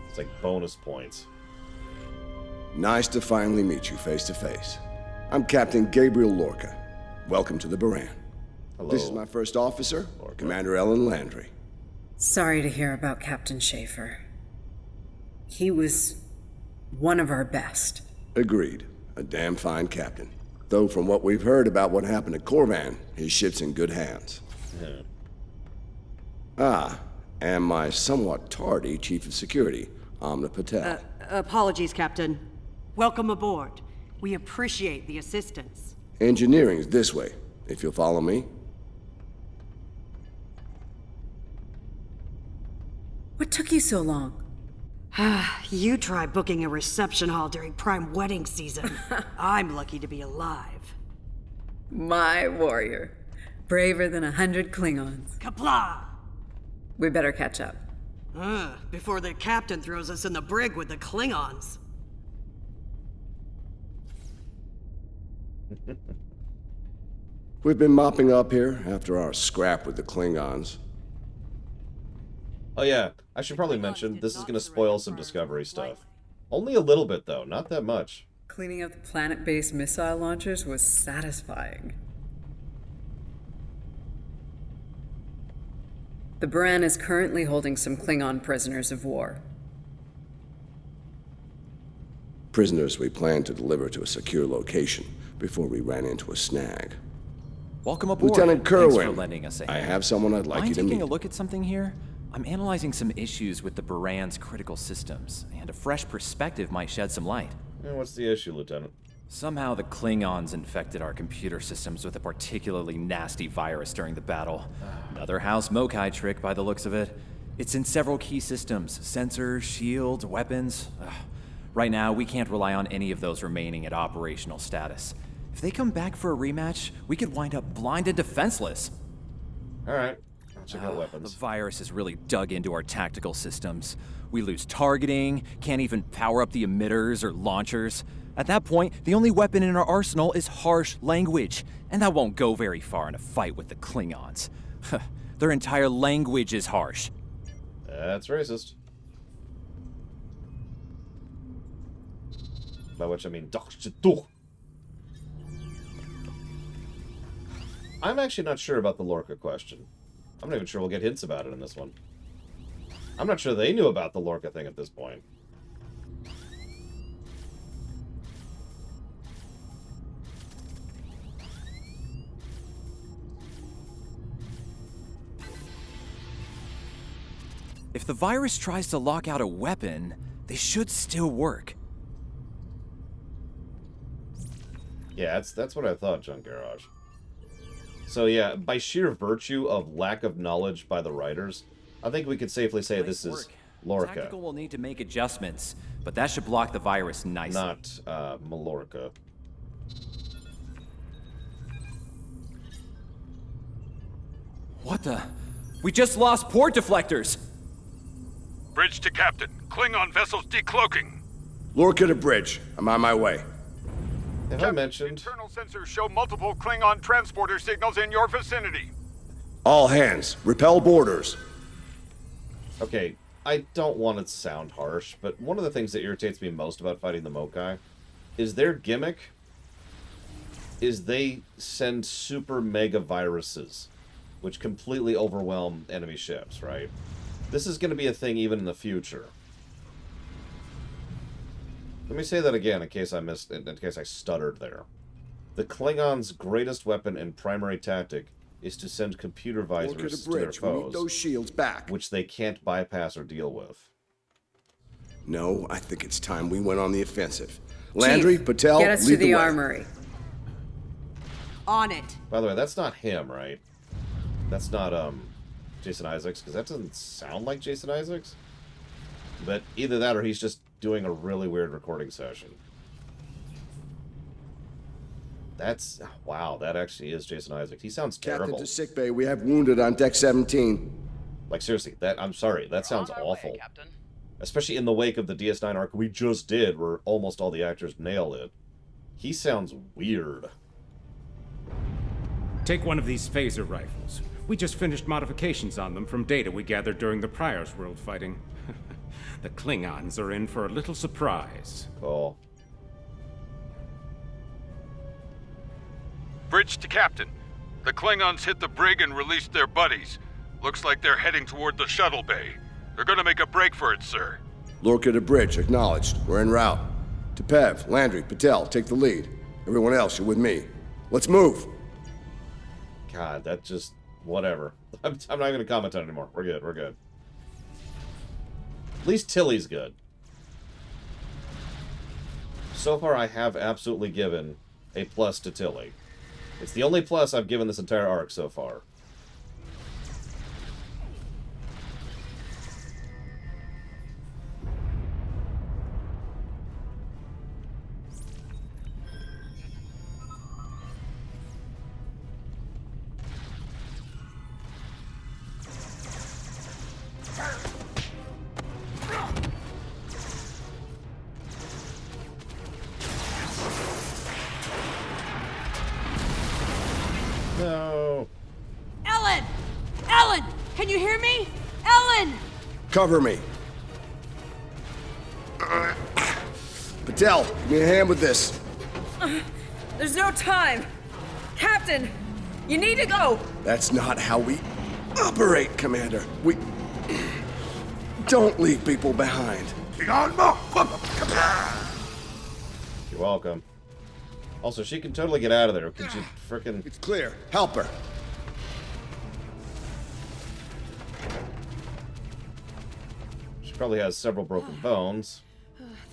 It's like bonus points. Nice to finally meet you face to face. I'm Captain Gabriel Lorca. Welcome to the Baran. Hello. This is my first officer, Commander Ellen Landry. Sorry to hear about Captain Schaefer. He was one of our best. Agreed. A damn fine captain. Though from what we've heard about what happened at Korvan, his ship's in good hands. Ah, and my somewhat tardy Chief of Security, Amna Patel. Apologies, Captain. Welcome aboard. We appreciate the assistance. Engineering's this way, if you'll follow me. What took you so long? You try booking a reception hall during prime wedding season. I'm lucky to be alive. My warrior. Braver than 100 Klingons. Kapla! We better catch up. Before the captain throws us in the brig with the Klingons. We've been mopping up here after our scrap with the Klingons. Oh yeah, I should probably mention, this is going to spoil some Discovery stuff. Only a little bit, though, not that much. Cleaning up the planet-based missile launchers was satisfying. The Baran is currently holding some Klingon prisoners of war. Prisoners we planned to deliver to a secure location before we ran into a snag. Welcome aboard. Lieutenant Thanks Kerwin, for lending us a I hand. have someone I'd like you to Mind meet. taking a look at something here? I'm analyzing some issues with the Baran's critical systems, and a fresh perspective might shed some light. What's the issue, Lieutenant? Somehow the Klingons infected our computer systems with a particularly nasty virus during the battle. Another House Mokai trick by the looks of it. It's in several key systems: sensors, shields, weapons. Right now, we can't rely on any of those remaining at operational status. If they come back for a rematch, we could wind up blind and defenseless. Alright, Check out weapons. The virus has really dug into our tactical systems. We lose targeting, can't even power up the emitters or launchers. At that point, the only weapon in our arsenal is harsh language, and that won't go very far in a fight with the Klingons. Their entire language is harsh. That's racist. By which I mean I'm actually not sure about the Lorca question. I'm not even sure we'll get hints about it in this one. I'm not sure they knew about the Lorca thing at this point. If the virus tries to lock out a weapon, they should still work. Yeah, that's what I thought, Junk Garage. So yeah, by sheer virtue of lack of knowledge by the writers, I think we could safely say this is Lorca. Tactical will need to make adjustments, but that should block the virus nicely. Not Malorca. What the? We just lost port deflectors! Bridge to Captain. Klingon vessels decloaking. Lorca to bridge. I'm on my way. Have I mentioned? Internal sensors show multiple Klingon transporter signals in your vicinity. All hands, repel boarders. Okay, I don't want to sound harsh, but one of the things that irritates me most about fighting the Mokai is their gimmick is they send super mega viruses, which completely overwhelm enemy ships, right? This is going to be a thing even in the future. Let me say that again in case I stuttered there. The Klingons' greatest weapon and primary tactic is to send computer visors to their We need foes, those shields back. which they can't bypass or deal with. No, I think it's time we went on the offensive. Landry, Patel, get us to lead the way. armory. On it. By the way, that's not him, right? That's not Jason Isaacs, because that doesn't sound like Jason Isaacs. But either that or he's just doing a really weird recording session. That's... Wow, that actually is Jason Isaacs. He sounds terrible. Captain to sickbay. We have wounded on deck 17. Like, seriously, I'm sorry. That sounds awful. Especially in the wake of the DS9 arc we just did, where almost all the actors nailed it. He sounds weird. Take one of these phaser rifles. We just finished modifications on them from data we gathered during the Prior's World fighting. The Klingons are in for a little surprise. Cool. Bridge to Captain. The Klingons hit the brig and released their buddies. Looks like they're heading toward the shuttle bay. They're gonna make a break for it, sir. Lorca to bridge, acknowledged. We're en route. Tepev, Landry, Patel, take the lead. Everyone else, you're with me. Let's move. God, that just... Whatever. I'm not going to comment on it anymore. We're good, we're good. At least Tilly's good. So far, I have absolutely given a plus to Tilly. It's the only plus I've given this entire arc so far. No. Ellen! Ellen! Can you hear me? Ellen! Cover me. Patel, give me a hand with this. There's no time. Captain, you need to go. That's not how we operate, Commander. We don't leave people behind. You're welcome. Also, she can totally get out of there. Could you frickin'... It's clear. Help her. She probably has several broken bones.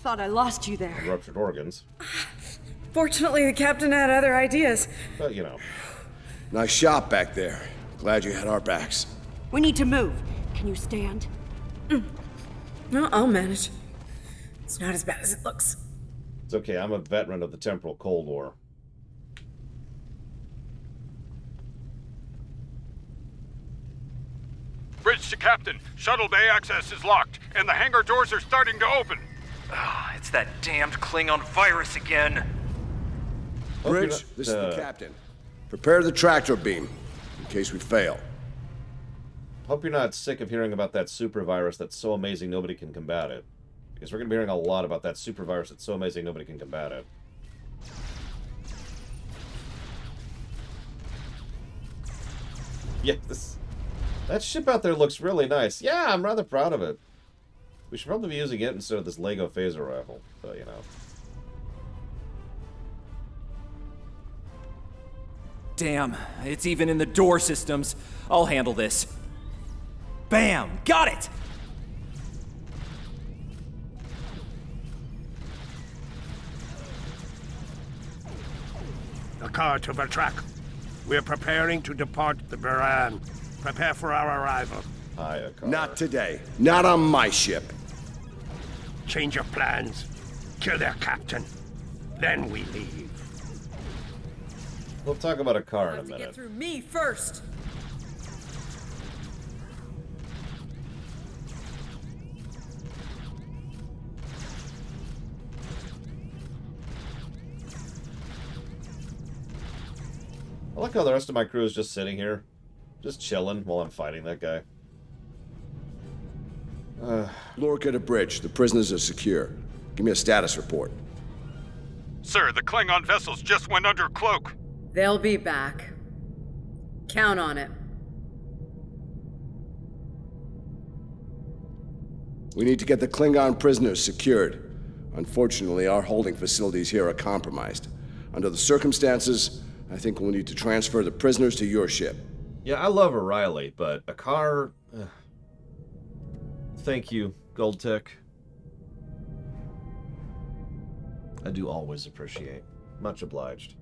Thought I lost you there. And ruptured organs. Fortunately, the captain had other ideas. But, you know. Nice shot back there. Glad you had our backs. We need to move. Can you stand? No, I'll manage. It's not as bad as it looks. It's okay, I'm a veteran of the temporal Cold War. Bridge to Captain. Shuttle bay access is locked, and the hangar doors are starting to open. It's that damned Klingon virus again. Bridge, this is the captain. Prepare the tractor beam, in case we fail. Hope you're not sick of hearing about that super virus that's so amazing nobody can combat it. Because we're going to be hearing a lot about that super virus that's so amazing nobody can combat it. Yeah, that ship out there looks really nice. Yeah, I'm rather proud of it. We should probably be using it instead of this Lego phaser rifle, but you know. Damn, it's even in the door systems. I'll handle this. Bam! Got it! The car to the track. We're preparing to depart the Baran. Prepare for our arrival. Not today. Not on my ship. Change of plans. Kill their captain. Then we leave. We'll talk about a car in a Have to minute. get through me first. I like how the rest of my crew is just sitting here, just chilling while I'm fighting that guy. Lorca to bridge. The prisoners are secure. Give me a status report. Sir, the Klingon vessels just went under cloak. They'll be back. Count on it. We need to get the Klingon prisoners secured. Unfortunately, our holding facilities here are compromised. Under the circumstances, I think we'll need to transfer the prisoners to your ship. Yeah, I love O'Reilly, but a car... Thank you, Goldtech. I do always appreciate. Much obliged.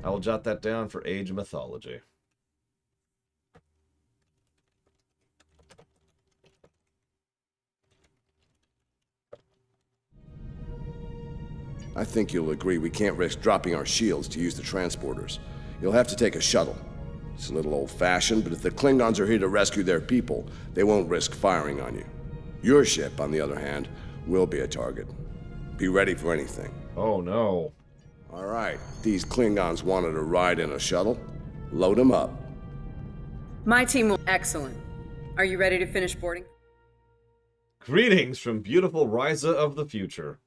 I will jot that down for Age of Mythology. I think you'll agree we can't risk dropping our shields to use the transporters. You'll have to take a shuttle. It's a little old-fashioned, but if the Klingons are here to rescue their people, they won't risk firing on you. Your ship, on the other hand, will be a target. Be ready for anything. Oh, no. All right. These Klingons wanted to ride in a shuttle. Load them up. My team will... Excellent. Are you ready to finish boarding? Greetings from beautiful Ryza of the future.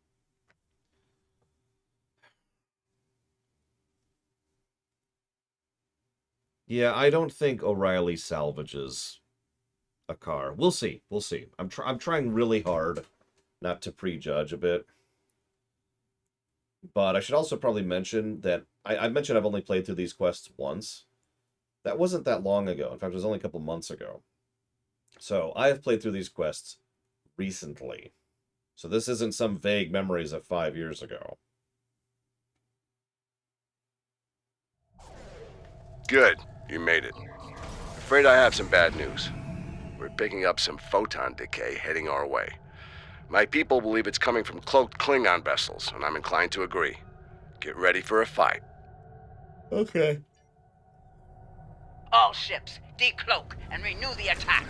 Yeah, I don't think O'Reilly salvages a car. We'll see. We'll see. I'm trying really hard not to prejudge a bit. But I should also probably mention that I mentioned I've only played through these quests once. That wasn't that long ago. In fact, it was only a couple months ago. So I have played through these quests recently. So this isn't some vague memories of 5 years ago. Good. You made it. Afraid I have some bad news. We're picking up some photon decay heading our way. My people believe it's coming from cloaked Klingon vessels, and I'm inclined to agree. Get ready for a fight. Okay. All ships, decloak and renew the attack.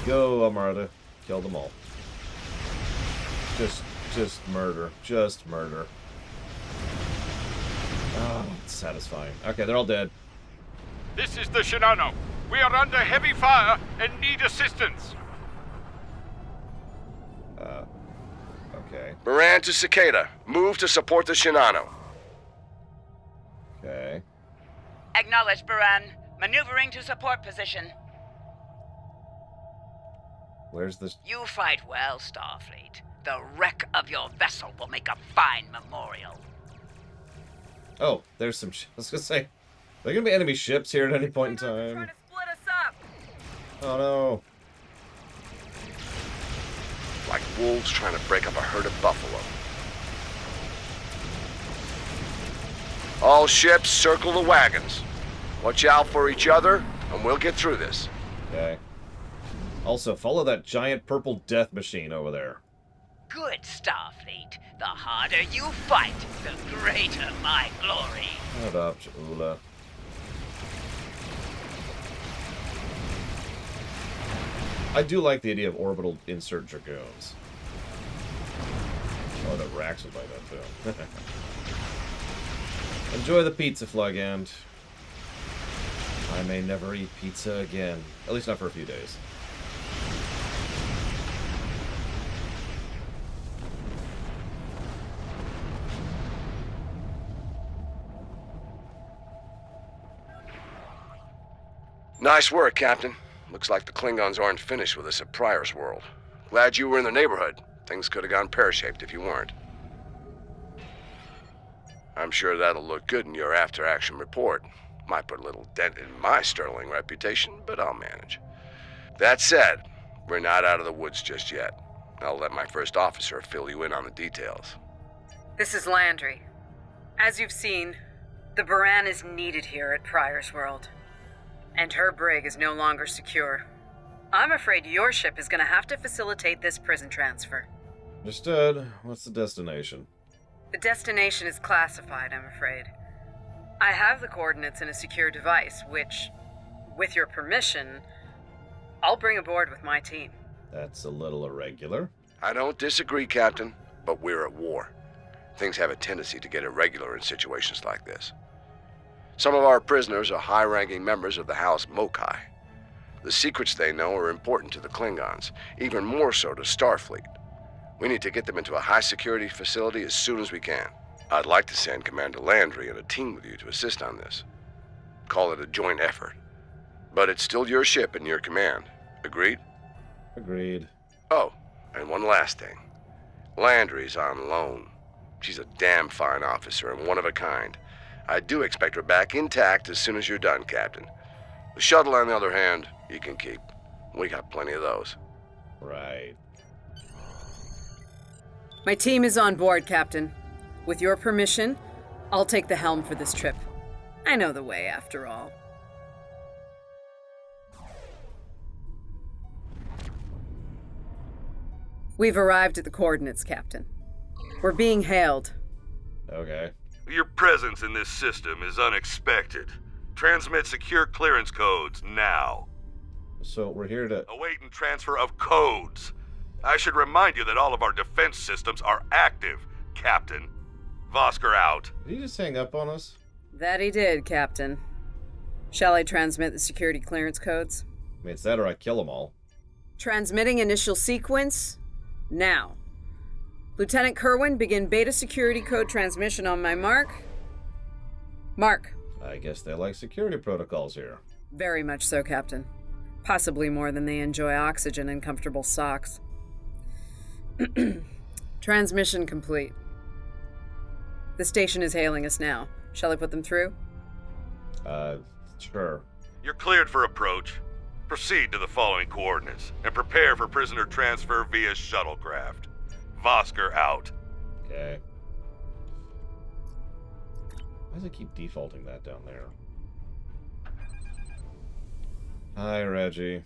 Go, Armada. Kill them all. Just murder. Just murder. Oh, it's satisfying. Okay, they're all dead. This is the Shinano. We are under heavy fire and need assistance. Okay. Baran to Cicada. Move to support the Shinano. Okay. Acknowledge, Baran. Maneuvering to support position. Where's this? You fight well, Starfleet. The wreck of your vessel will make a fine memorial. Oh, there's some... I was gonna say... Are there gonna be enemy ships here at any point in time? Split us up. Oh no. Like wolves trying to break up a herd of buffalo. All ships, circle the wagons. Watch out for each other, and we'll get through this. Okay. Also, follow that giant purple death machine over there. Good, Starfleet. The harder you fight, the greater my glory. Shut up, Chula. I do like the idea of orbital insert Dragoons. Oh, the Rax would like that too. Enjoy the pizza, Flugand. I may never eat pizza again. At least not for a few days. Nice work, Captain. Looks like the Klingons aren't finished with us at Pryor's World. Glad you were in the neighborhood. Things could have gone pear-shaped if you weren't. I'm sure that'll look good in your after-action report. Might put a little dent in my sterling reputation, but I'll manage. That said, we're not out of the woods just yet. I'll let my first officer fill you in on the details. This is Landry. As you've seen, the Baran is needed here at Pryor's World. And her brig is no longer secure. I'm afraid your ship is going to have to facilitate this prison transfer. Understood. What's the destination? The destination is classified, I'm afraid. I have the coordinates in a secure device, which, with your permission, I'll bring aboard with my team. That's a little irregular. I don't disagree, Captain, but we're at war. Things have a tendency to get irregular in situations like this. Some of our prisoners are high-ranking members of the House Mokai. The secrets they know are important to the Klingons, even more so to Starfleet. We need to get them into a high-security facility as soon as we can. I'd like to send Commander Landry and a team with you to assist on this. Call it a joint effort. But it's still your ship and your command. Agreed? Agreed. Oh, and one last thing. Landry's on loan. She's a damn fine officer and one of a kind. I do expect her back intact as soon as you're done, Captain. The shuttle, on the other hand, you can keep. We got plenty of those. Right. My team is on board, Captain. With your permission, I'll take the helm for this trip. I know the way, after all. We've arrived at the coordinates, Captain. We're being hailed. Okay. Your presence in this system is unexpected. Transmit secure clearance codes now. So we're here to... Awaiting transfer of codes. I should remind you that all of our defense systems are active, Captain. Vosker out. Did he just hang up on us? That he did, Captain. Shall I transmit the security clearance codes? I mean, it's that or I kill them all. Transmitting initial sequence now. Lieutenant Kerwin, begin beta security code transmission on my mark. Mark. I guess they like security protocols here. Very much so, Captain. Possibly more than they enjoy oxygen and comfortable socks. Transmission complete. The station is hailing us now. Shall I put them through? Sure. You're cleared for approach. Proceed to the following coordinates and prepare for prisoner transfer via shuttlecraft. Vosker out. Okay. Why does it keep defaulting that down there? Hi, Reggie.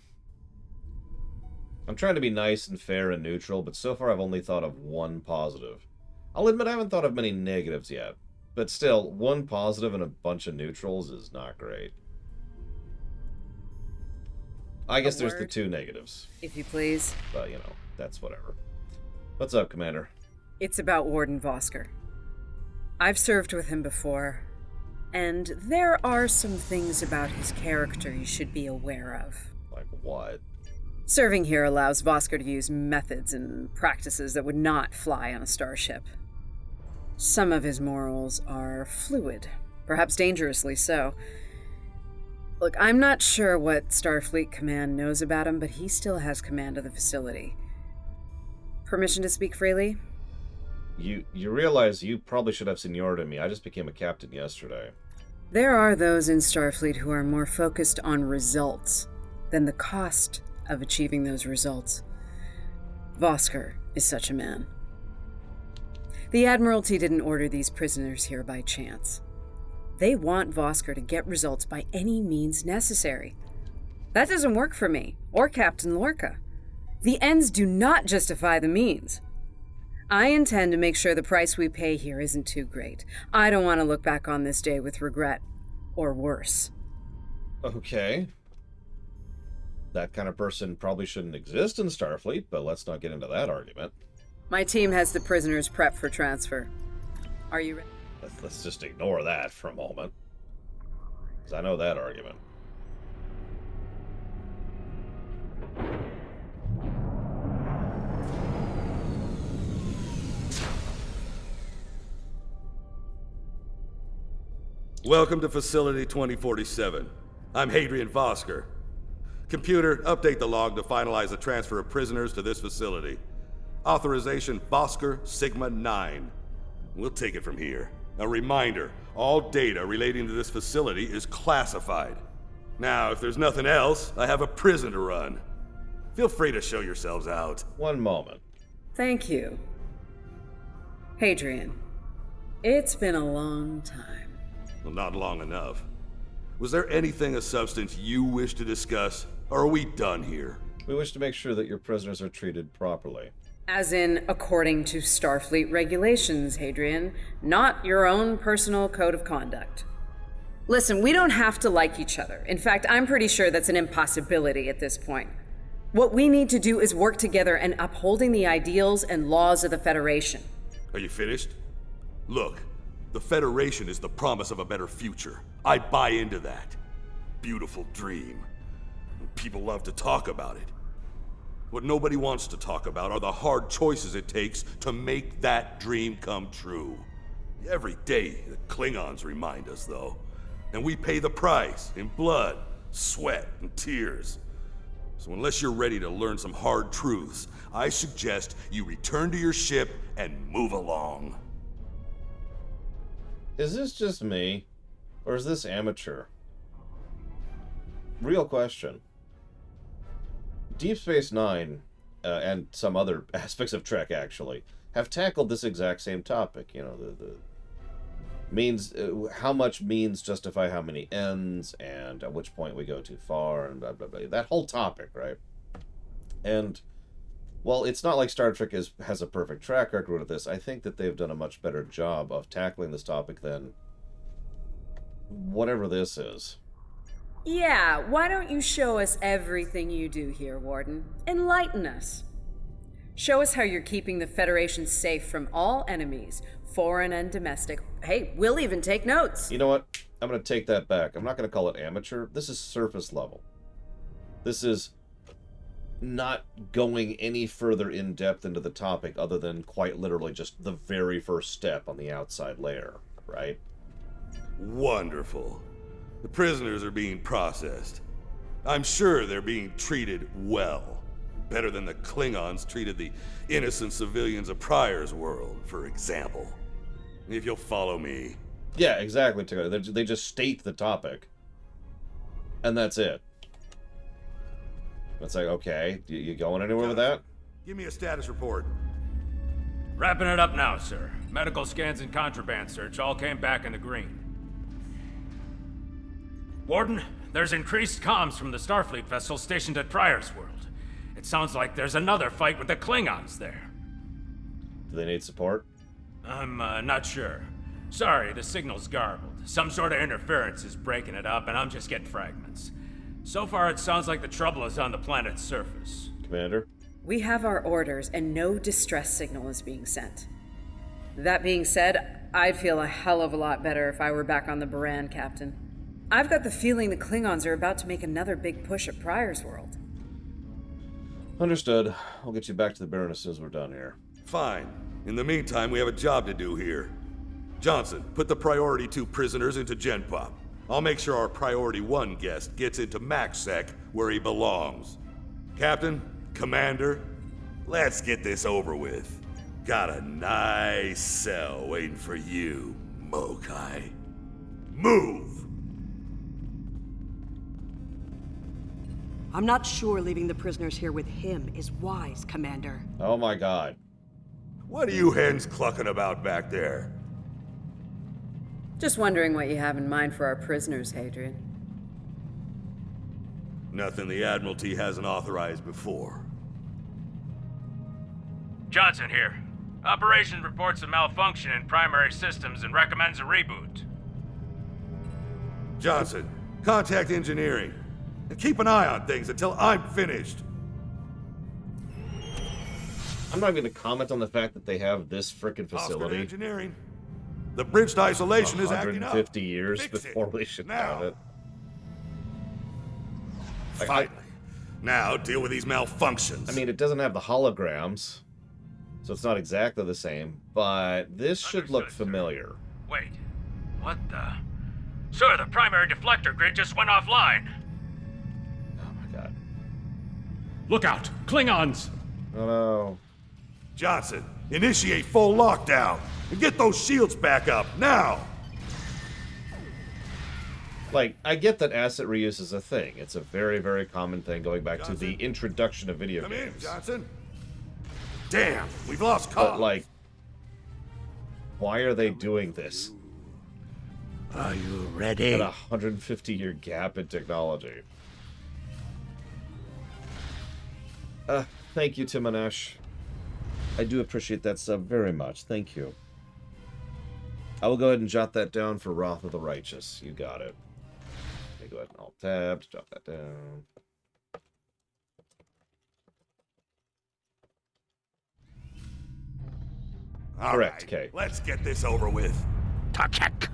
I'm trying to be nice and fair and neutral, but so far I've only thought of one positive. I'll admit I haven't thought of many negatives yet, but still, one positive and a bunch of neutrals is not great. I guess there's the two negatives. If you please. But, you know, that's whatever. What's up, Commander? It's about Warden Vosker. I've served with him before, and there are some things about his character you should be aware of. Like what? Serving here allows Vosker to use methods and practices that would not fly on a starship. Some of his morals are fluid, perhaps dangerously so. Look, I'm not sure what Starfleet Command knows about him, but he still has command of the facility. Permission to speak freely? You realize you probably should have seniority to me. I just became a captain yesterday. There are those in Starfleet who are more focused on results than the cost of achieving those results. Vosker is such a man. The Admiralty didn't order these prisoners here by chance. They want Vosker to get results by any means necessary. That doesn't work for me, or Captain Lorca. The ends do not justify the means. I intend to make sure the price we pay here isn't too great. I don't want to look back on this day with regret, or worse. Okay. that kind of person probably shouldn't exist in Starfleet, but let's not get into that argument. My team has the prisoners prepped for transfer. Are you ready? Let's just ignore that for a moment, because I know that argument. Welcome to Facility 2047. I'm Hadrian Vosker. Computer, update the log to finalize the transfer of prisoners to this facility. Authorization Vosker Sigma 9. We'll take it from here. A reminder, all data relating to this facility is classified. Now, if there's nothing else, I have a prison to run. Feel free to show yourselves out. One moment. Thank you. Hadrian, it's been a long time. Well, not long enough. Was there anything of substance you wish to discuss, or are we done here? We wish to make sure that your prisoners are treated properly. As in, according to Starfleet regulations, Hadrian, not your own personal code of conduct. Listen, we don't have to like each other. In fact, I'm pretty sure that's an impossibility at this point. What we need to do is work together in upholding the ideals and laws of the Federation. Are you finished? Look, the Federation is the promise of a better future. I buy into that. Beautiful dream. People love to talk about it. What nobody wants to talk about are the hard choices it takes to make that dream come true. Every day, the Klingons remind us, though. And we pay the price in blood, sweat, and tears. So unless you're ready to learn some hard truths, I suggest you return to your ship and move along. Is this just me? Or is this amateur? Real question. Deep Space Nine, and some other aspects of Trek, actually, have tackled this exact same topic. You know, the means, how much means justify how many ends, and at which point we go too far, and blah, blah, blah. That whole topic, right? And, well, it's not like Star Trek has a perfect track record with this. I think that they've done a much better job of tackling this topic than whatever this is. Yeah, why don't you show us everything you do here, Warden? Enlighten us. Show us how you're keeping the Federation safe from all enemies, foreign and domestic. Hey, we'll even take notes. You know what? I'm going to take that back. I'm not going to call it amateur. This is surface level. This is not going any further in depth into the topic other than quite literally just the very first step on the outside layer, right? Wonderful. The prisoners are being processed. I'm sure they're being treated well. Better than the Klingons treated the innocent civilians of Pryor's world, for example. If you'll follow me. Yeah, exactly. They just state the topic. And that's it. It's like, okay, you going anywhere with that? Give me a status report. Wrapping it up now, sir. Medical scans and contraband search all came back in the green. Warden, there's increased comms from the Starfleet vessel stationed at Pryor's world. It sounds like there's another fight with the Klingons there. Do they need support? I'm not sure. Sorry, the signal's garbled. Some sort of interference is breaking it up, and I'm just getting fragments. So far, it sounds like the trouble is on the planet's surface. Commander? We have our orders, and no distress signal is being sent. That being said, I'd feel a hell of a lot better if I were back on the Baran, Captain. I've got the feeling the Klingons are about to make another big push at Pryor's world. Understood. I'll get you back to the Baron as soon as we're done here. Fine. In the meantime, we have a job to do here. Johnson, put the Priority 2 prisoners into GenPop. I'll make sure our Priority 1 guest gets into MaxSec where he belongs. Captain, Commander, let's get this over with. Got a nice cell waiting for you, Mokai. Move! I'm not sure leaving the prisoners here with him is wise, Commander. Oh my god. What are you hens clucking about back there? Just wondering what you have in mind for our prisoners, Hadrian. Nothing the Admiralty hasn't authorized before. Johnson here. Operations reports a malfunction in primary systems and recommends a reboot. Johnson, contact engineering. And keep an eye on things until I'm finished. I'm not going to comment on the fact that they have this frickin' Oscar facility. Engineering. The bridge to isolation is acting up. 150 years Fix before it. we should Now. have it. Like, Finally. Now deal with these malfunctions. I mean, it doesn't have the holograms, so it's not exactly the same, but this should look familiar. Wait, what the? Sir, the primary deflector grid just went offline. Oh my god. Look out! Klingons! Oh no. Johnson, initiate full lockdown and get those shields back up now. Like, I get that asset reuse is a thing. It's a very, very common thing going back to the introduction of video Come games. in, Johnson. Damn, we've lost But, Cobb. like, why are they doing this? Are you ready? At a 150-year gap in technology. Thank you, Timonesh. I do appreciate that sub very much. Thank you. I will go ahead and jot that down for Wrath of the Righteous. You got it. Let me go ahead and Alt-Tab to jot that down. All Correct, right, Kay. let's get this over with. Takek.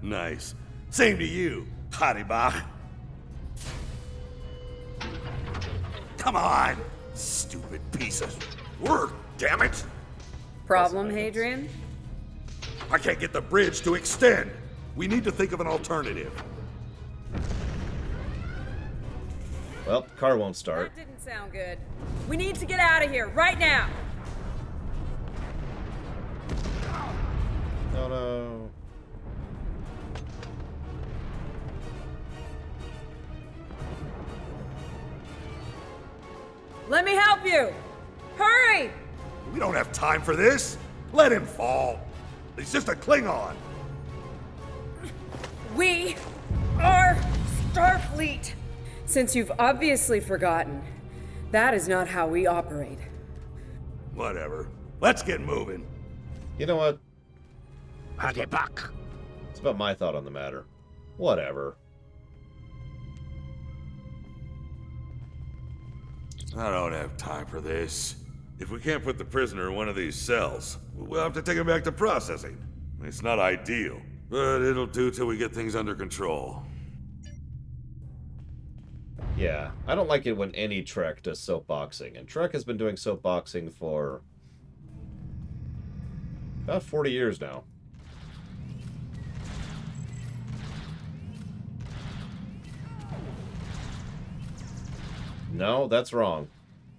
Nice. Same to you, Haribach. Come on, stupid piece of work, damn it! Problem, Hadrian? I can't get the bridge to extend. We need to think of an alternative. Well, car won't start. That didn't sound good. We need to get out of here, right now! Oh no. Let me help you! Hurry! We don't have time for this. Let him fall. He's just a Klingon. We are Starfleet! Since you've obviously forgotten, that is not how we operate. Whatever. Let's get moving. You know what? Haribach. It's about my thought on the matter. Whatever. I don't have time for this. If we can't put the prisoner in one of these cells, we'll have to take him back to processing. It's not ideal, but it'll do till we get things under control. Yeah, I don't like it when any Trek does soapboxing, and Trek has been doing soapboxing for about 40 years now. No, that's wrong.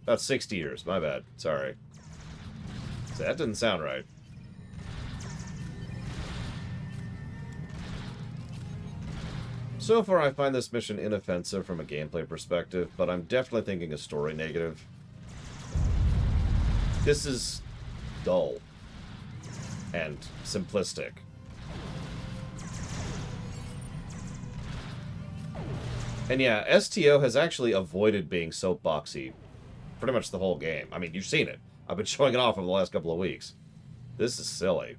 About 60 years, my bad. Sorry. So that didn't sound right. So far, I find this mission inoffensive from a gameplay perspective, but I'm definitely thinking a story negative. This is dull and simplistic. And yeah, STO has actually avoided being soapboxy pretty much the whole game. I mean, you've seen it. I've been showing it off over the last couple of weeks. This is silly.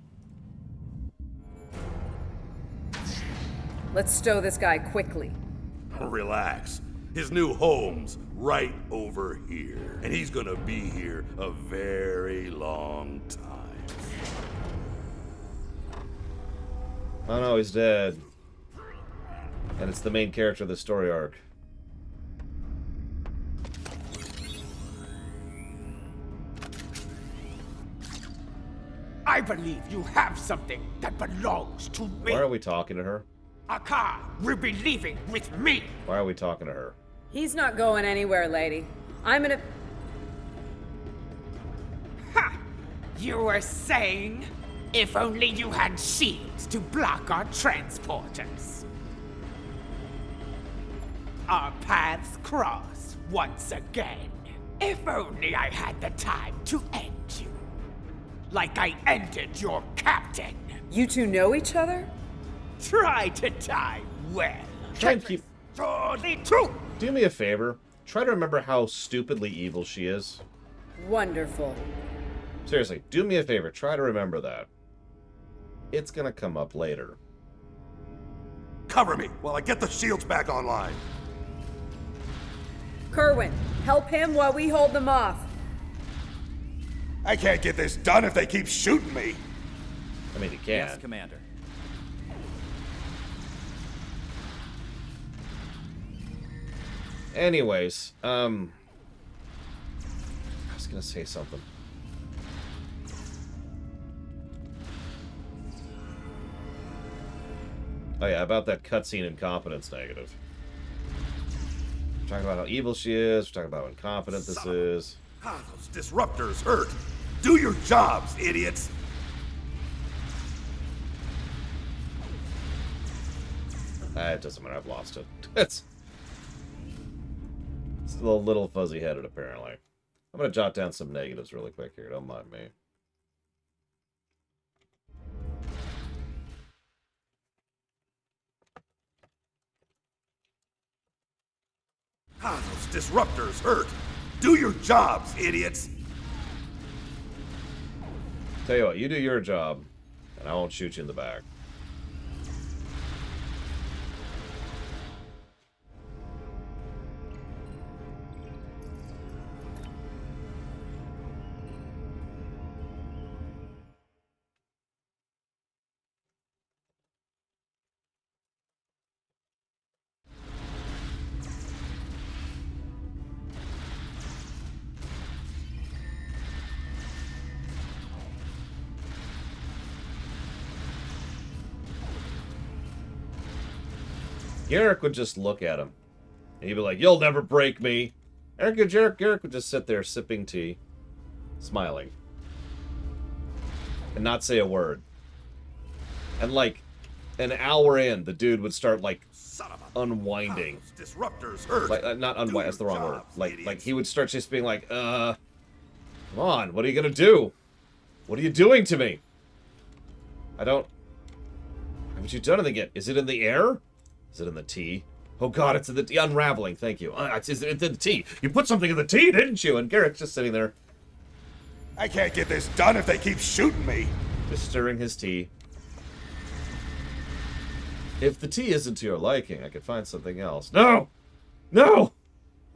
Let's stow this guy quickly. Relax. His new home's right over here. And he's gonna be here a very long time. Oh no, he's dead. And it's the main character of the story arc. I believe you have something that belongs to me. Why are we talking to her? Akar will be leaving with me. Why are we talking to her? He's not going anywhere, lady. I'm gonna... Ha! You were saying, if only you had shields to block our transporters. Our paths cross once again. If only I had the time to end you. Like I ended your captain. You two know each other? Try to die well. Try and keep... Surely true. Do me a favor. Try to remember how stupidly evil she is. Wonderful. Seriously, do me a favor. Try to remember that. It's gonna come up later. Cover me while I get the shields back online. Kerwin, help him while we hold them off. I can't get this done if they keep shooting me. I mean, he can. Yes, Commander. Anyways, I was gonna say something. Oh yeah, about that cutscene incompetence negative. We're talking about how evil she is, we're talking about how incompetent this is. Ah, those disruptors hurt. Do your jobs, idiots. It doesn't matter, I've lost it. It's still a little fuzzy-headed, apparently. I'm gonna jot down some negatives really quick here, don't mind me. Ah, those disruptors hurt. Do your jobs, idiots. Tell you what, you do your job, and I won't shoot you in the back. Garrick would just look at him. And he'd be like, "You'll never break me." Garrick would just sit there sipping tea, smiling, and not say a word. And like, an hour in, the dude would start like unwinding. Disruptors hurt. Like, not unwind. That's the wrong word. Like he would start just being like, "Come on, what are you gonna do? What are you doing to me? I don't. Haven't you done anything yet? Is it in the air? Is it in the tea? Oh god, it's in the tea. Unraveling, thank you. It's in the tea. You put something in the tea, didn't you?" And Garrick's just sitting there. I can't get this done if they keep shooting me. Just stirring his tea. If the tea isn't to your liking, I could find something else. No! No!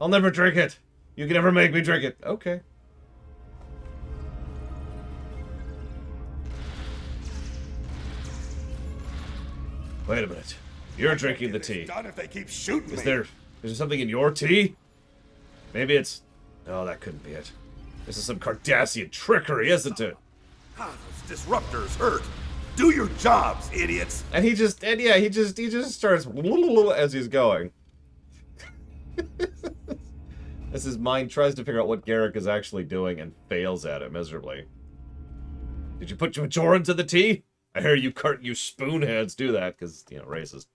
I'll never drink it. You can never make me drink it. Okay. Wait a minute. You're drinking the tea. Done if they keep shooting Is me. there something in your tea? Maybe it's... No, that couldn't be it. This is some Cardassian trickery, isn't it? Ah, those disruptors hurt. Do your jobs, idiots. And he just starts as he's going. As his mind tries to figure out what Garrick is actually doing and fails at it miserably. Did you put Majora into the tea? I hear you spoonheads do that because, you know, racist.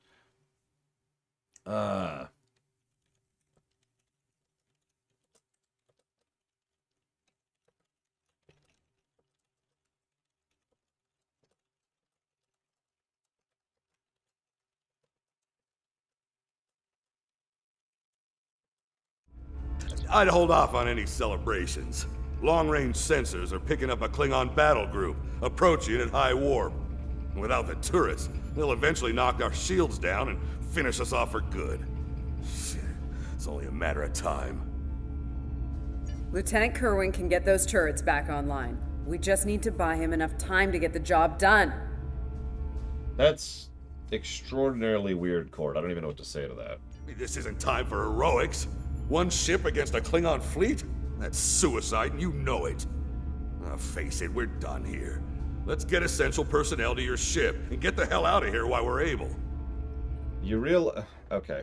I'd hold off on any celebrations. Long-range sensors are picking up a Klingon battle group, approaching at high warp. Without the turrets, they'll eventually knock our shields down and finish us off for good. Shit, it's only a matter of time. Lieutenant Kerwin can get those turrets back online. We just need to buy him enough time to get the job done. That's extraordinarily weird, Cord. I don't even know what to say to that. This isn't time for heroics. One ship against a Klingon fleet? That's suicide, and you know it. Face it, we're done here. Let's get essential personnel to your ship and get the hell out of here while we're able. Okay.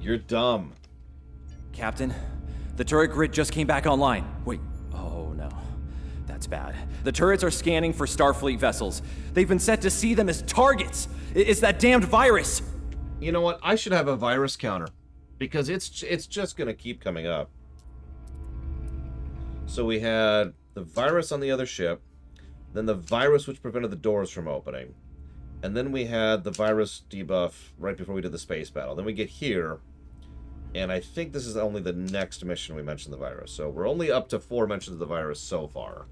You're dumb. Captain, the turret grid just came back online. Wait, oh no. That's bad. The turrets are scanning for Starfleet vessels. They've been set to see them as targets. It's that damned virus. You know what? I should have a virus counter. Because it's just going to keep coming up. So we had the virus on the other ship. Then the virus which prevented the doors from opening. And then we had the virus debuff right before we did the space battle. Then we get here. And I think this is only the next mission we mentioned the virus. So we're only up to 4 mentions of the virus so far.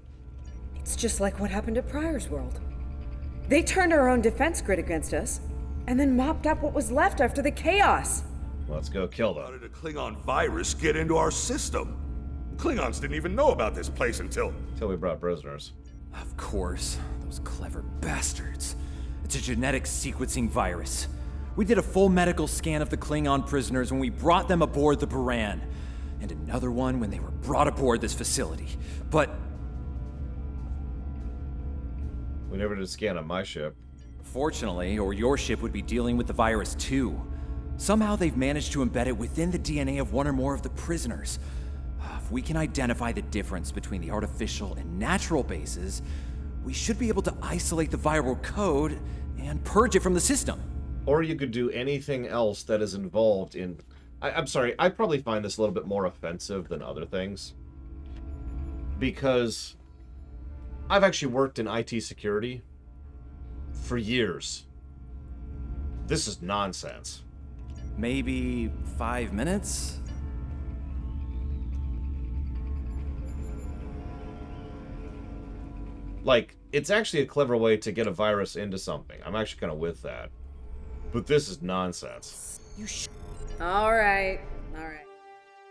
It's just like what happened at Pryor's World. They turned our own defense grid against us, and then mopped up what was left after the chaos. Let's go kill them. How did a Klingon virus get into our system? Klingons didn't even know about this place until we brought prisoners. Of course. Those clever bastards. It's a genetic sequencing virus. We did a full medical scan of the Klingon prisoners when we brought them aboard the Buran, and another one when they were brought aboard this facility. But we never did a scan on my ship. Fortunately, or your ship would be dealing with the virus too. Somehow they've managed to embed it within the DNA of one or more of the prisoners. If we can identify the difference between the artificial and natural bases, we should be able to isolate the viral code and purge it from the system. Or you could do anything else that is involved in... I'm sorry, I probably find this a little bit more offensive than other things. Because I've actually worked in IT security for years. This is nonsense. Maybe 5 minutes? Like, it's actually a clever way to get a virus into something. I'm actually kind of with that. But this is nonsense. All right.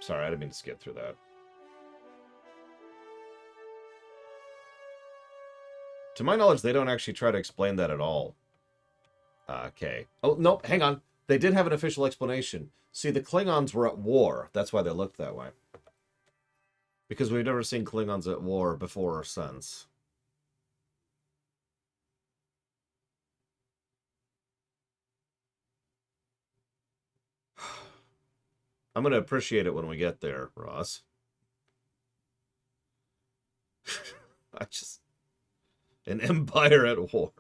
Sorry, I didn't mean to skip through that. To my knowledge, they don't actually try to explain that at all. Okay. Oh, no, hang on. They did have an official explanation. See, the Klingons were at war. That's why they looked that way. Because we've never seen Klingons at war before or since. I'm going to appreciate it when we get there, Ross. An empire at war.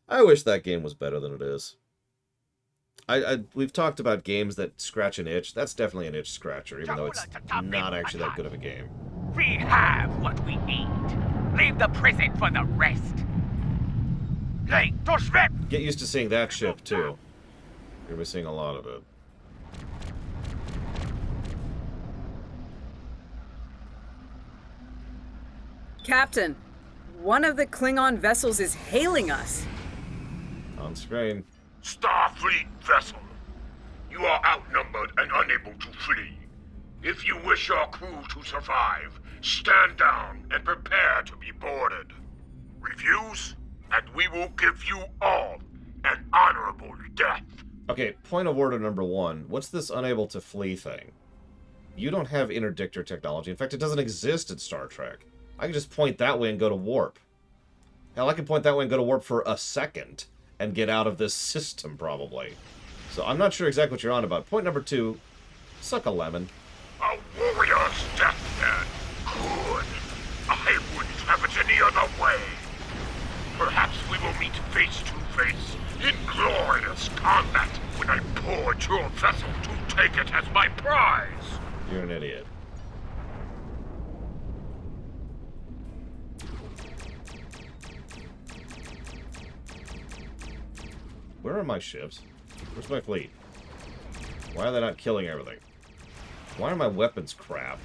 I wish that game was better than it is. We've talked about games that scratch an itch. That's definitely an itch scratcher, even though it's not actually that good of a game. We have what we need. Leave the prison for the rest. Get used to seeing that ship, too. You're going to be seeing a lot of it. Captain, one of the Klingon vessels is hailing us. On screen. Starfleet vessel. You are outnumbered and unable to flee. If you wish your crew to survive, stand down and prepare to be boarded. Refuse, and we will give you all an honorable death. Okay, point of order number 1. What's this unable to flee thing? You don't have interdictor technology. In fact, it doesn't exist in Star Trek. I can just point that way and go to warp. Hell, I can point that way and go to warp for a second and get out of this system, probably. So I'm not sure exactly what you're on about. Point number 2, suck a lemon. A warrior's deathbed. Good. I wouldn't have it any other way. Perhaps we will meet face to face in glorious combat when I board your vessel to take it as my prize. You're an idiot. Where are my ships? Where's my fleet? Why are they not killing everything? Why are my weapons crap?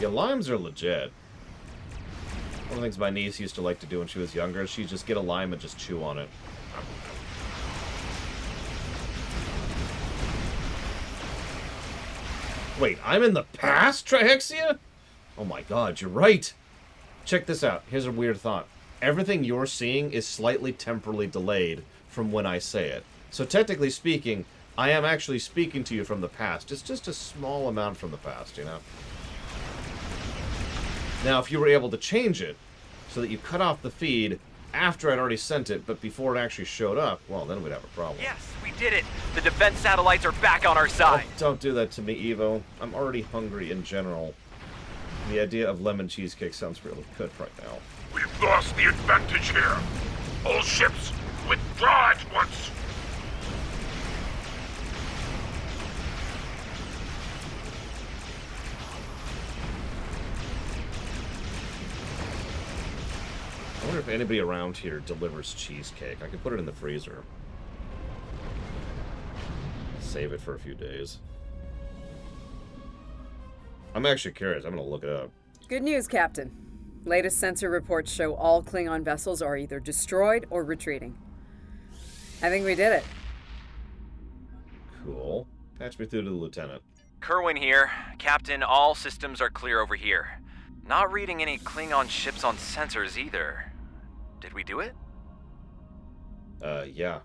Yeah, limes are legit. One of the things my niece used to like to do when she was younger is she'd just get a lime and just chew on it. Wait, I'm in the past, Trihexia? Oh my god, you're right. Check this out. Here's a weird thought. Everything you're seeing is slightly temporally delayed from when I say it. So technically speaking, I am actually speaking to you from the past. It's just a small amount from the past, you know? Now, if you were able to change it so that you cut off the feed after I'd already sent it, but before it actually showed up, well, then we'd have a problem. Yes, we did it! The defense satellites are back on our side! Oh, don't do that to me, Evo. I'm already hungry in general. The idea of lemon cheesecake sounds really good right now. We've lost the advantage here. All ships, withdraw at once. I wonder if anybody around here delivers cheesecake. I could put it in the freezer. Save it for a few days. I'm actually curious. I'm gonna look it up. Good news, Captain. Latest sensor reports show all Klingon vessels are either destroyed or retreating. I think we did it. Cool. Patch me through to the lieutenant. Kerwin here. Captain, all systems are clear over here. Not reading any Klingon ships on sensors either. Did we do it? Yeah.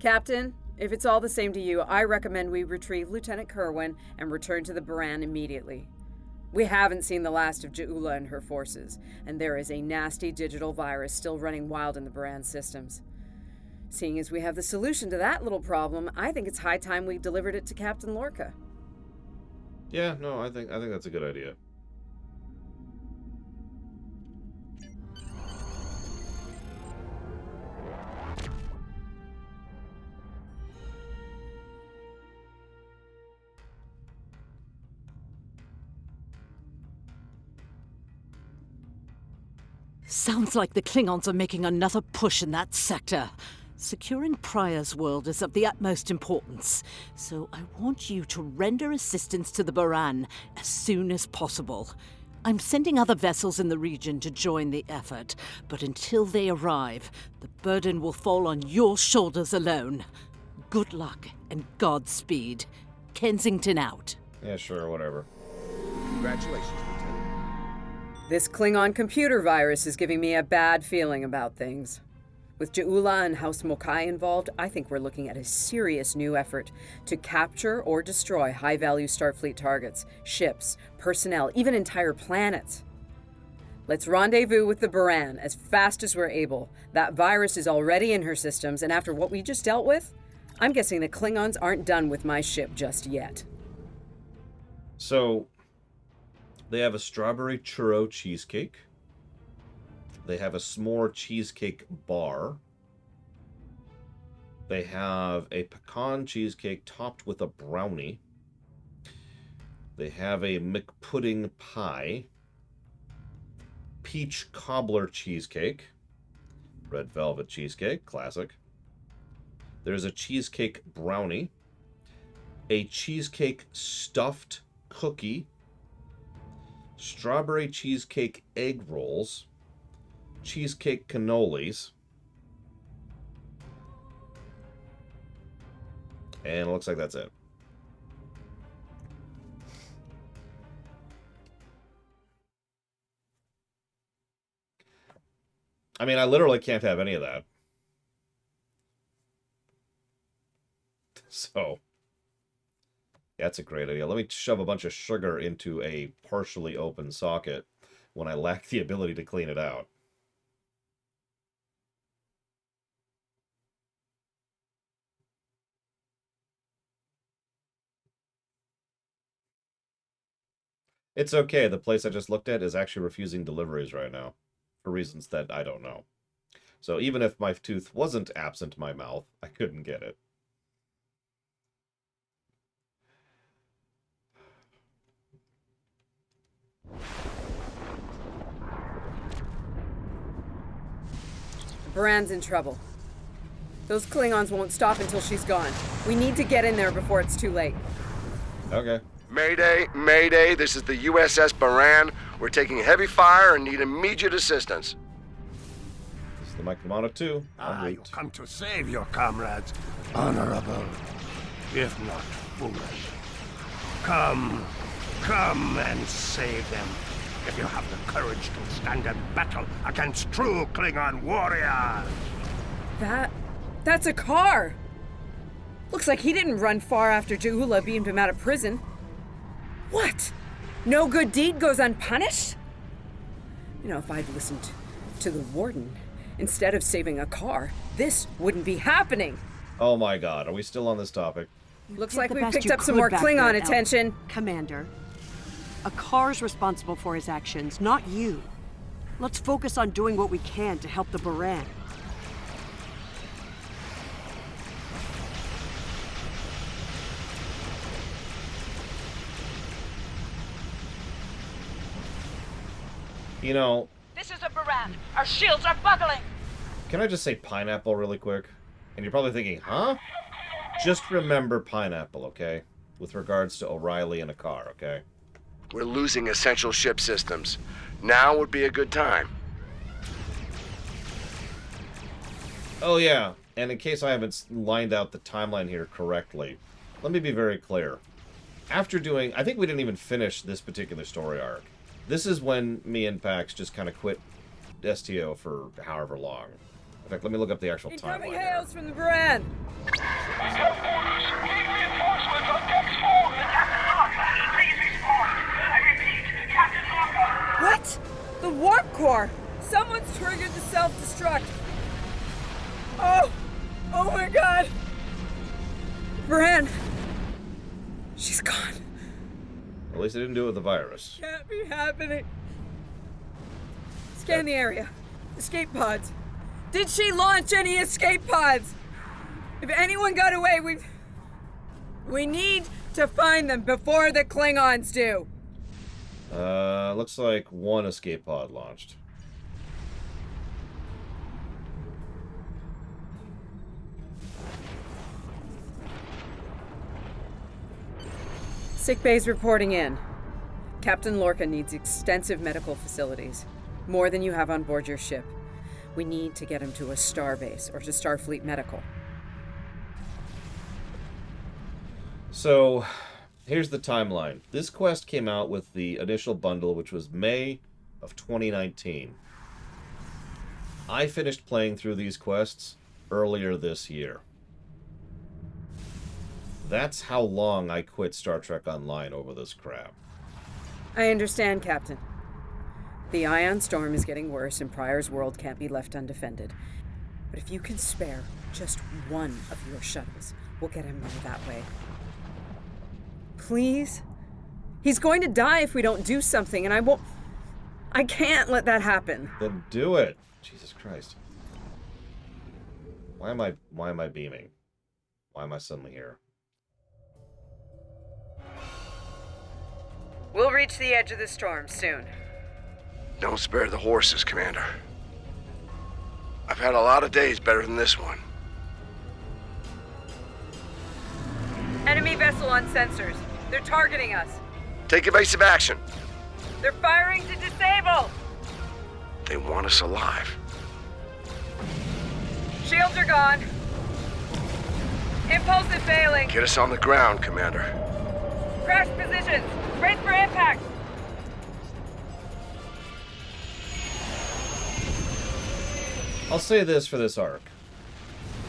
Captain, if it's all the same to you, I recommend we retrieve Lieutenant Kerwin and return to the Baran immediately. We haven't seen the last of Ja'ula and her forces, and there is a nasty digital virus still running wild in the Baran systems. Seeing as we have the solution to that little problem, I think it's high time we delivered it to Captain Lorca. Yeah, no, I think that's a good idea. Sounds like the Klingons are making another push in that sector. Securing Pryor's world is of the utmost importance, so I want you to render assistance to the Baran as soon as possible. I'm sending other vessels in the region to join the effort, but until they arrive, the burden will fall on your shoulders alone. Good luck and Godspeed. Kensington out. Yeah, sure, whatever. Congratulations, Lieutenant. This Klingon computer virus is giving me a bad feeling about things. With Ja'ula and House Mokai involved, I think we're looking at a serious new effort to capture or destroy high-value Starfleet targets, ships, personnel, even entire planets. Let's rendezvous with the Baran as fast as we're able. That virus is already in her systems, and after what we just dealt with, I'm guessing the Klingons aren't done with my ship just yet. So, they have a strawberry churro cheesecake. They have a s'more cheesecake bar. They have a pecan cheesecake topped with a brownie. They have a McPudding pie. Peach cobbler cheesecake. Red velvet cheesecake, classic. There's a cheesecake brownie. A cheesecake stuffed cookie. Strawberry cheesecake egg rolls. Cheesecake cannolis. And it looks like that's it. I mean, I literally can't have any of that. So, yeah, that's a great idea. Let me shove a bunch of sugar into a partially open socket when I lack the ability to clean it out. It's okay. The place I just looked at is actually refusing deliveries right now for reasons that I don't know. So even if my tooth wasn't absent my mouth, I couldn't get it. Baran's in trouble. Those Klingons won't stop until she's gone. We need to get in there before it's too late. Okay. Mayday, Mayday, this is the USS Baran. We're taking heavy fire and need immediate assistance. This is the Mike Romano 2. You come to save your comrades, honorable, if not foolish. Come and save them, if you have the courage to stand in battle against true Klingon warriors. That's a car! Looks like he didn't run far after Ja'ula beamed him out of prison. What? No good deed goes unpunished? You know, if I'd listened to the warden instead of saving a car, this wouldn't be happening. Oh my god, are we still on this topic? Looks like we picked up some more Klingon attention. Commander, a car's responsible for his actions, not you. Let's focus on doing what we can to help the Baran. You know... This is a Baran. Our shields are buckling. Can I just say pineapple really quick? And you're probably thinking, huh? Just remember pineapple, okay? With regards to O'Reilly and a car, okay? We're losing essential ship systems. Now would be a good time. Oh yeah, and in case I haven't lined out the timeline here correctly, let me be very clear. After doing... I think we didn't even finish this particular story arc. This is when me and Pax just kind of quit STO for however long. In fact, let me look up the actual timeline. Incoming hails from the Baran! What? The warp core! Someone's triggered the self-destruct! Oh! Oh my god! Baran! She's gone. At least they didn't do it with the virus. Can't be happening. Scan the area. Escape pods. Did she launch any escape pods? If anyone got away, we need to find them before the Klingons do. Looks like one escape pod launched. Sick bay's reporting in. Captain Lorca needs extensive medical facilities. More than you have on board your ship. We need to get him to a starbase or to Starfleet Medical. So, here's the timeline. This quest came out with the initial bundle, which was May of 2019. I finished playing through these quests earlier this year. That's how long I quit Star Trek Online over this crap. I understand, Captain. The ion storm is getting worse and Pryor's world can't be left undefended. But if you can spare just one of your shuttles, we'll get him there that way. Please? He's going to die if we don't do something, and I can't let that happen. Then do it. Jesus Christ. Why am I beaming? Why am I suddenly here? We'll reach the edge of the storm soon. Don't spare the horses, Commander. I've had a lot of days better than this one. Enemy vessel on sensors. They're targeting us. Take evasive action. They're firing to disable. They want us alive. Shields are gone. Impulse is failing. Get us on the ground, Commander. Crash positions. Brace for impact. I'll say this for this arc.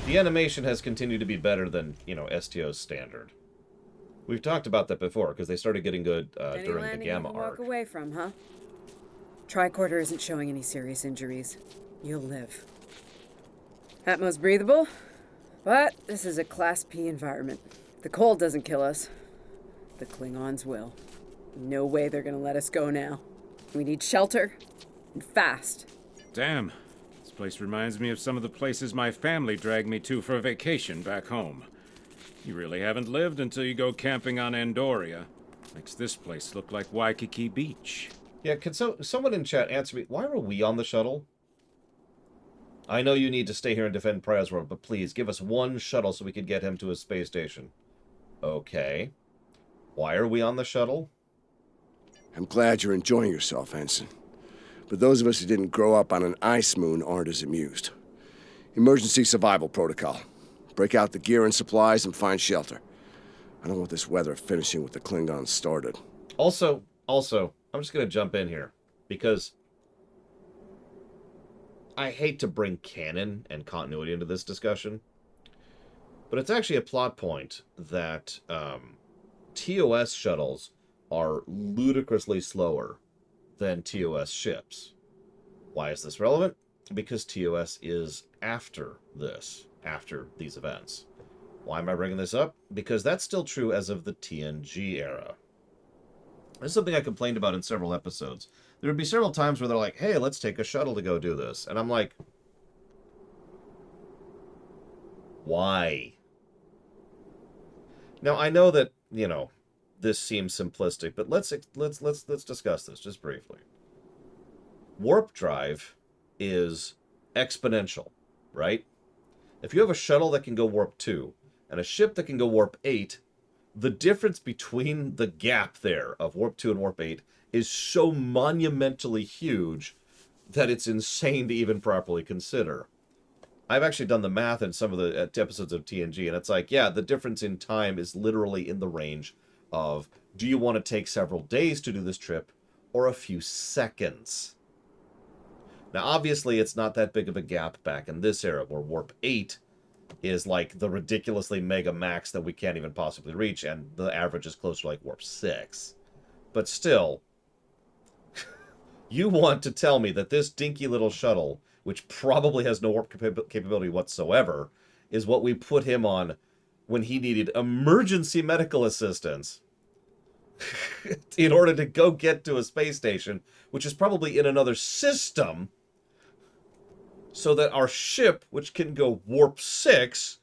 The animation has continued to be better than, STO's standard. We've talked about that before, because they started getting good during the Gamma you can arc. walk away from, huh? Tricorder isn't showing any serious injuries. You'll live. Atmos breathable, but this is a Class P environment. The cold doesn't kill us. The Klingons will. No way they're gonna let us go now. We need shelter, and fast. Damn. This place reminds me of some of the places my family dragged me to for a vacation back home. You really haven't lived until you go camping on Andoria. Makes this place look like Waikiki Beach. Yeah, can someone in chat answer me, why were we on the shuttle? I know you need to stay here and defend Pryor's world, but please, give us one shuttle so we could get him to his space station. Okay. Why are we on the shuttle? I'm glad you're enjoying yourself, Ensign. But those of us who didn't grow up on an ice moon aren't as amused. Emergency survival protocol. Break out the gear and supplies and find shelter. I don't want this weather finishing with the Klingons started. Also, I'm just going to jump in here, because I hate to bring canon and continuity into this discussion, but it's actually a plot point that TOS shuttles are ludicrously slower than TOS ships. Why is this relevant? Because TOS is after this, after these events. Why am I bringing this up? Because that's still true as of the TNG era. This is something I complained about in several episodes. There would be several times where they're like, hey, let's take a shuttle to go do this. And I'm like, why? Now, I know that, this seems simplistic, but let's discuss this just briefly. Warp drive is exponential, right? If you have a shuttle that can go warp 2 and a ship that can go warp 8, the difference between the gap there of Warp 2 and Warp 8 is so monumentally huge that it's insane to even properly consider. I've actually done the math in some of the episodes of TNG, and it's like, yeah, the difference in time is literally in the range of, do you want to take several days to do this trip, or a few seconds? Now, obviously, it's not that big of a gap back in this era, where Warp 8 is like the ridiculously mega max that we can't even possibly reach, and the average is closer to like Warp 6. But still, you want to tell me that this dinky little shuttle, which probably has no warp capability whatsoever, is what we put him on when he needed emergency medical assistance in order to go get to a space station, which is probably in another system, so that our ship, which can go Warp 6,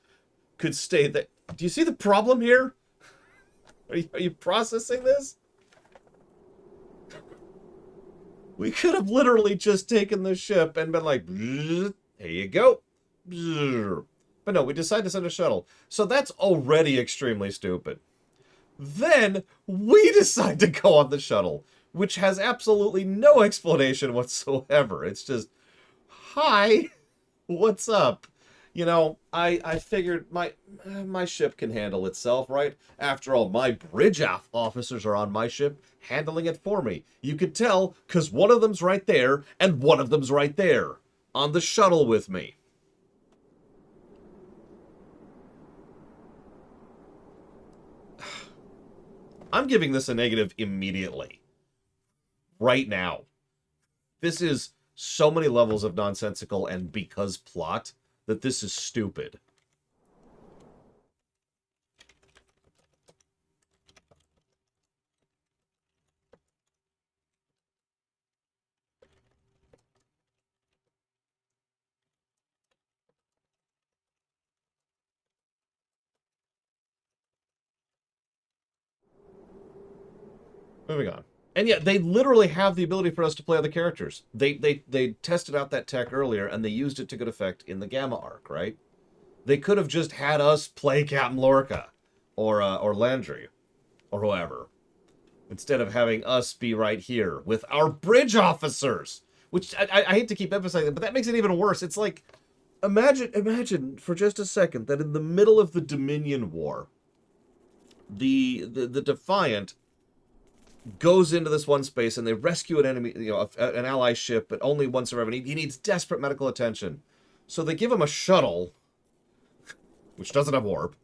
could stay there. Do you see the problem here? Are you processing this? We could have literally just taken the ship and been like, here you go. But no, we decided to send a shuttle. So that's already extremely stupid. Then we decide to go on the shuttle, which has absolutely no explanation whatsoever. It's just, hi, what's up? You know, I figured my ship can handle itself, right? After all, my bridge officers are on my ship handling it for me. You could tell, because one of them's right there, and one of them's right there, on the shuttle with me. I'm giving this a negative immediately. Right now. This is so many levels of nonsensical and because plot that this is stupid. Moving on. And yet, they literally have the ability for us to play other characters. They tested out that tech earlier, and they used it to good effect in the Gamma arc, right? They could have just had us play Captain Lorca, or Landry, or whoever, instead of having us be right here with our bridge officers, which I hate to keep emphasizing, but that makes it even worse. It's like, imagine for just a second that in the middle of the Dominion War, the Defiant goes into this one space and they rescue an enemy, an ally ship, but only one survivor. He needs desperate medical attention. So they give him a shuttle, which doesn't have warp.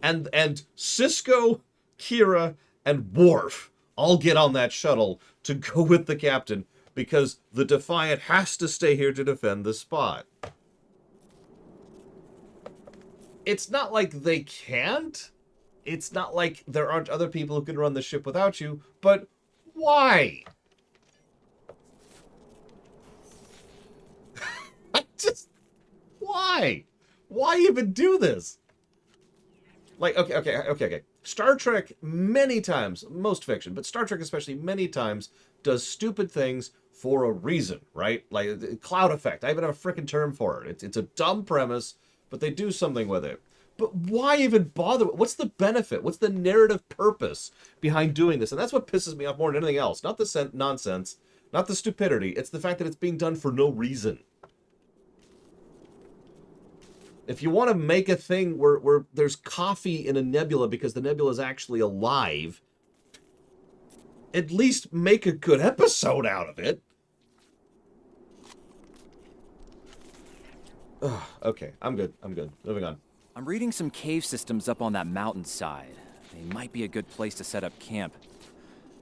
And Sisko, Kira, and Worf all get on that shuttle to go with the captain because the Defiant has to stay here to defend the spot. It's not like they can't. It's not like there aren't other people who can run the ship without you, but why? Why? Why even do this? Like, okay. Star Trek many times, most fiction, but Star Trek especially many times, does stupid things for a reason, right? Like, cloud effect. I even have a frickin' term for it. It's a dumb premise, but they do something with it. But why even bother? What's the benefit? What's the narrative purpose behind doing this? And that's what pisses me off more than anything else. Not the nonsense, not the stupidity. It's the fact that it's being done for no reason. If you want to make a thing where there's coffee in a nebula because the nebula is actually alive, at least make a good episode out of it. Ugh, okay, I'm good. Moving on. I'm reading some cave systems up on that mountainside. They might be a good place to set up camp.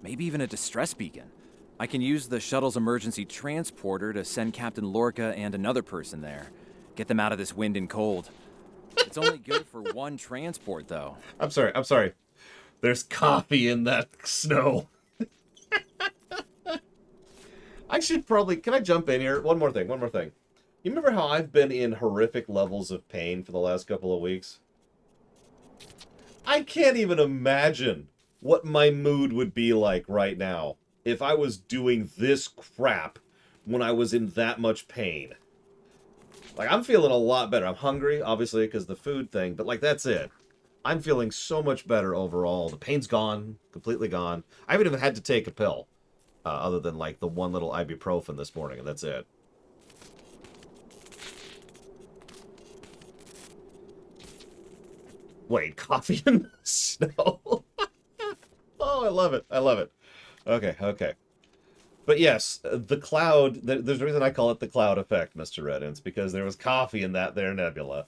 Maybe even a distress beacon. I can use the shuttle's emergency transporter to send Captain Lorca and another person there. Get them out of this wind and cold. It's only good for one transport, though. I'm sorry. There's coffee in that snow. I should probably... Can I jump in here? One more thing. You remember how I've been in horrific levels of pain for the last couple of weeks? I can't even imagine what my mood would be like right now if I was doing this crap when I was in that much pain. Like, I'm feeling a lot better. I'm hungry, obviously, because the food thing, but, like, that's it. I'm feeling so much better overall. The pain's gone, completely gone. I haven't even had to take a pill, other than like the one little ibuprofen this morning, and that's it. Wait, coffee and snow? Oh, I love it. I love it. Okay, okay. But yes, the cloud, there's a reason I call it the cloud effect, Mr. Red. It's because there was coffee in that there nebula.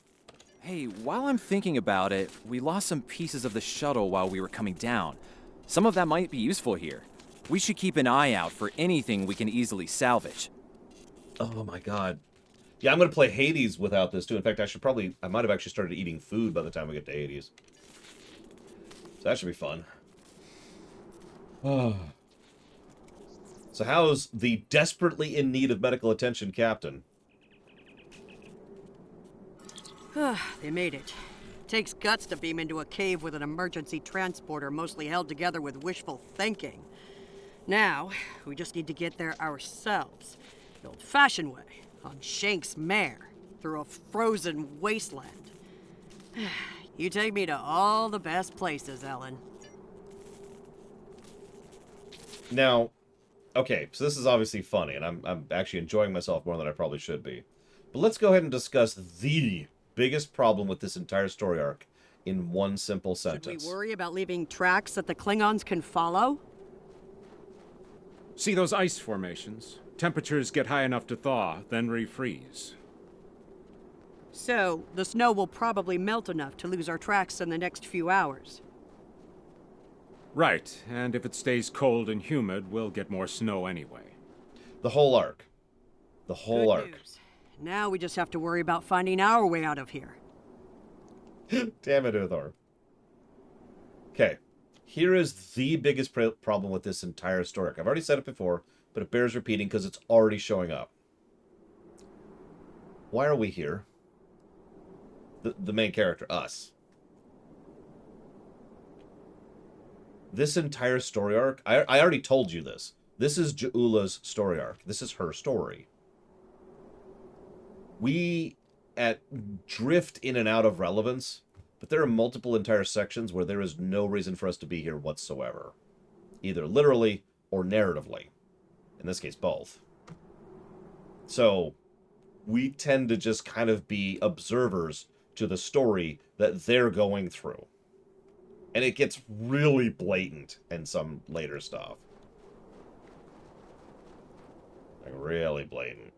Hey, while I'm thinking about it, we lost some pieces of the shuttle while we were coming down. Some of that might be useful here. We should keep an eye out for anything we can easily salvage. Oh my god. Yeah, I'm going to play Hades without this too. In fact, I might have actually started eating food by the time we get to Hades. So that should be fun. Oh. So how's the desperately in need of medical attention captain? They made it. Takes guts to beam into a cave with an emergency transporter mostly held together with wishful thinking. Now, we just need to get there ourselves. The old-fashioned way, on Shank's mare, through a frozen wasteland. You take me to all the best places, Ellen. Now, okay, so this is obviously funny, and I'm actually enjoying myself more than I probably should be. But let's go ahead and discuss the biggest problem with this entire story arc in one simple sentence. Should we worry about leaving tracks that the Klingons can follow? See those ice formations? Temperatures get high enough to thaw, then refreeze. So, the snow will probably melt enough to lose our tracks in the next few hours. Right, and if it stays cold and humid, we'll get more snow anyway. The whole arc. The whole Good arc. news. Now we just have to worry about finding our way out of here. Damn it, Uthor. Okay. Here is the biggest problem with this entire story arc. I've already said it before, but it bears repeating because it's already showing up. Why are we here? The main character, us. This entire story arc, I already told you this. This is Ja'ula's story arc. This is her story. We drift in and out of relevance, but there are multiple entire sections where there is no reason for us to be here whatsoever. Either literally or narratively. In this case, both. So, we tend to just kind of be observers to the story that they're going through. And it gets really blatant in some later stuff. Like, really blatant.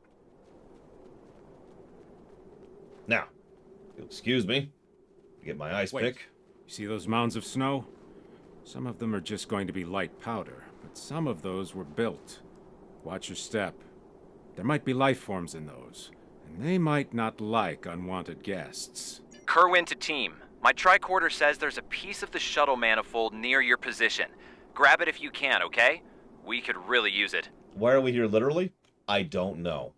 Now, excuse me. Get my ice Wait, pick. You see those mounds of snow? Some of them are just going to be light powder, but some of those were built. Watch your step. There might be life forms in those, and they might not like unwanted guests. Kerwin to team. My tricorder says there's a piece of the shuttle manifold near your position. Grab it if you can, okay? We could really use it. Why are we here literally? I don't know.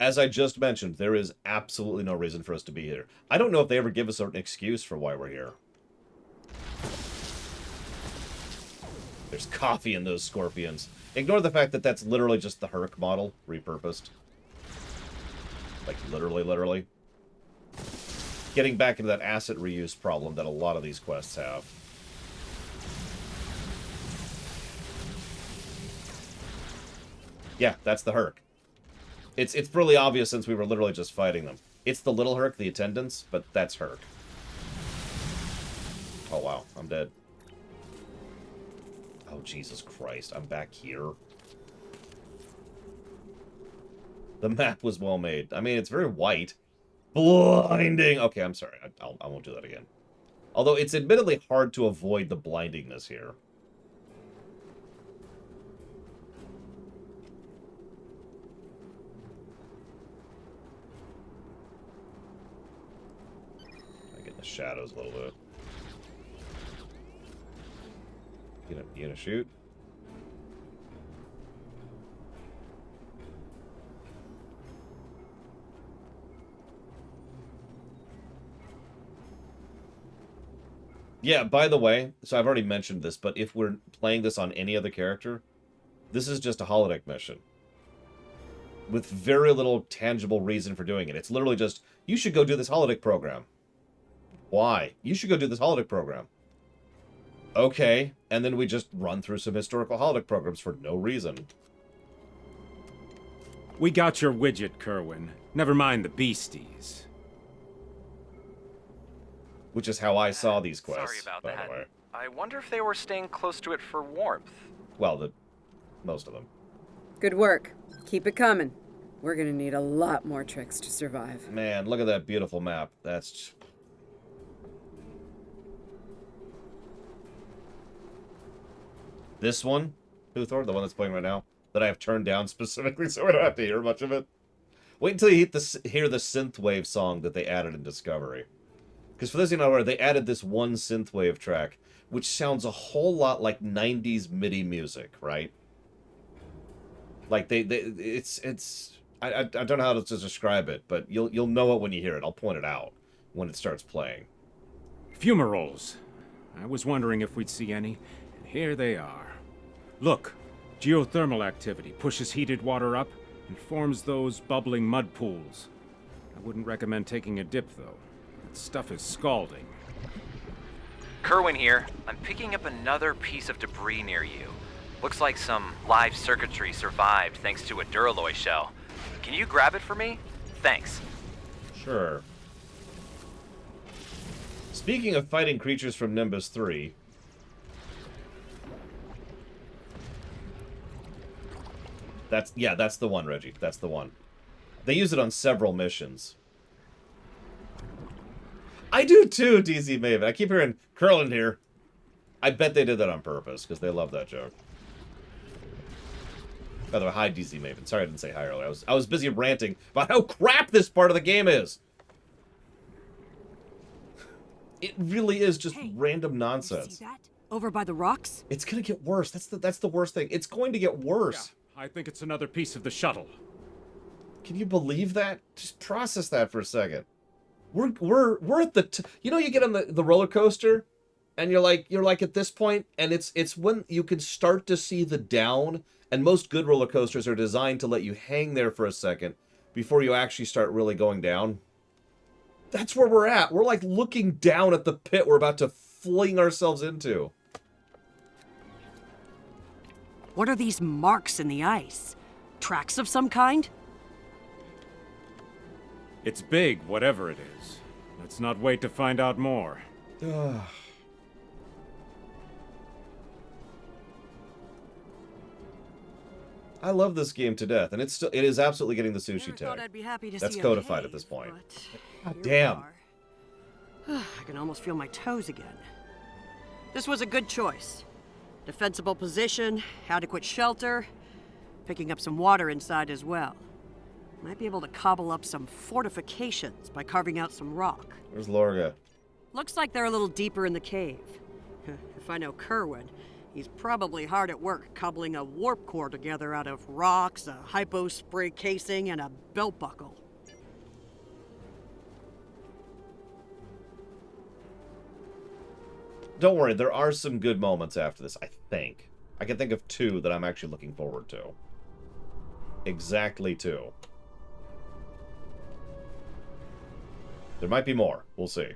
As I just mentioned, there is absolutely no reason for us to be here. I don't know if they ever give us an excuse for why we're here. There's coffee in those scorpions. Ignore the fact that that's literally just the Herc model, repurposed. Like, literally. Getting back into that asset reuse problem that a lot of these quests have. Yeah, that's the Herc. It's really obvious since we were literally just fighting them. It's the little Herc, the attendants, but that's Herc. Oh wow, I'm dead. Oh Jesus Christ, I'm back here. The map was well made. I mean, it's very white. Blinding! Okay, I'm sorry. I won't do that again. Although it's admittedly hard to avoid the blindingness here. I get in the shadows a little bit. You gonna shoot? Yeah, by the way, so I've already mentioned this, but if we're playing this on any other character, this is just a holodeck mission. With very little tangible reason for doing it. It's literally just, you should go do this holodeck program. Why? You should go do this holodeck program. Okay, and then we just run through some historical holodeck programs for no reason. We got your widget, Kerwin. Never mind the beasties. Which is how I saw these quests, Sorry about by that. the way. I wonder if they were staying close to it for warmth. Well, most of them. Good work. Keep it coming. We're gonna need a lot more tricks to survive. Man, look at that beautiful map. That's... This one, Huthor, the one that's playing right now, that I have turned down specifically so I don't have to hear much of it. Wait until you hear the synthwave song that they added in Discovery. Because for those of you who know, they added this one synthwave track, which sounds a whole lot like 90s MIDI music, right? Like I don't know how to describe it, but you'll know it when you hear it. I'll point it out when it starts playing. Fumaroles. I was wondering if we'd see any, and here they are. Look, geothermal activity pushes heated water up and forms those bubbling mud pools. I wouldn't recommend taking a dip, though. That stuff is scalding. Kerwin here. I'm picking up another piece of debris near you. Looks like some live circuitry survived thanks to a Duralloy shell. Can you grab it for me? Thanks. Sure. Speaking of fighting creatures from Nimbus 3... That's the one, Reggie. That's the one. They use it on several missions. I do too, DZ Maven. I keep hearing Curlin here. I bet they did that on purpose, because they love that joke. By the way, hi, DZ Maven. Sorry I didn't say hi earlier. I was busy ranting about how crap this part of the game is. It really is just random nonsense. See that? Over by the rocks? It's gonna get worse. That's the worst thing. It's going to get worse. Yeah, I think it's another piece of the shuttle. Can you believe that? Just process that for a second. We're at the you know, you get on the roller coaster and you're like at this point, and it's when you can start to see the down, and most good roller coasters are designed to let you hang there for a second before you actually start really going down. That's where we're at. We're like looking down at the pit we're about to fling ourselves into. What are these marks in the ice? Tracks of some kind? It's big, whatever it is. Let's not wait to find out more. I love this game to death, and it is absolutely getting the sushi Thought tag. I'd be happy to That's see a codified cave, at this point. but God here we damn. are. I can almost feel my toes again. This was a good choice. Defensible position, adequate shelter, picking up some water inside as well. Might be able to cobble up some fortifications by carving out some rock. Where's Lorga? Looks like they're a little deeper in the cave. If I know Kerwin, he's probably hard at work cobbling a warp core together out of rocks, a hypo spray casing, and a belt buckle. Don't worry, there are some good moments after this, I think. I can think of two that I'm actually looking forward to. Exactly two. There might be more. We'll see.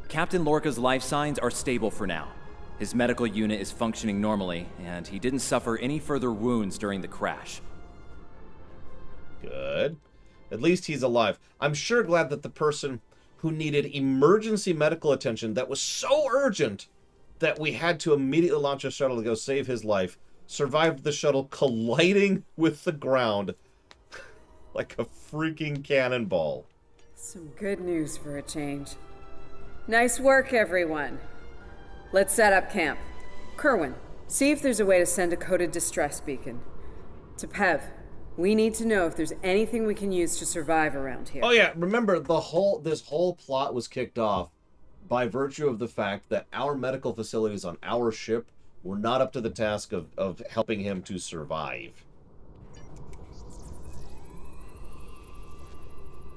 Captain Lorca's life signs are stable for now. His medical unit is functioning normally, and he didn't suffer any further wounds during the crash. Good. At least he's alive. I'm sure glad that the person who needed emergency medical attention that was so urgent that we had to immediately launch a shuttle to go save his life survived the shuttle colliding with the ground like a freaking cannonball. Some good news for a change. Nice work, everyone. Let's set up camp. Kerwin, see if there's a way to send a coded distress beacon. To Pev, we need to know if there's anything we can use to survive around here. Oh yeah, remember this whole plot was kicked off by virtue of the fact that our medical facilities on our ship were not up to the task of helping him to survive.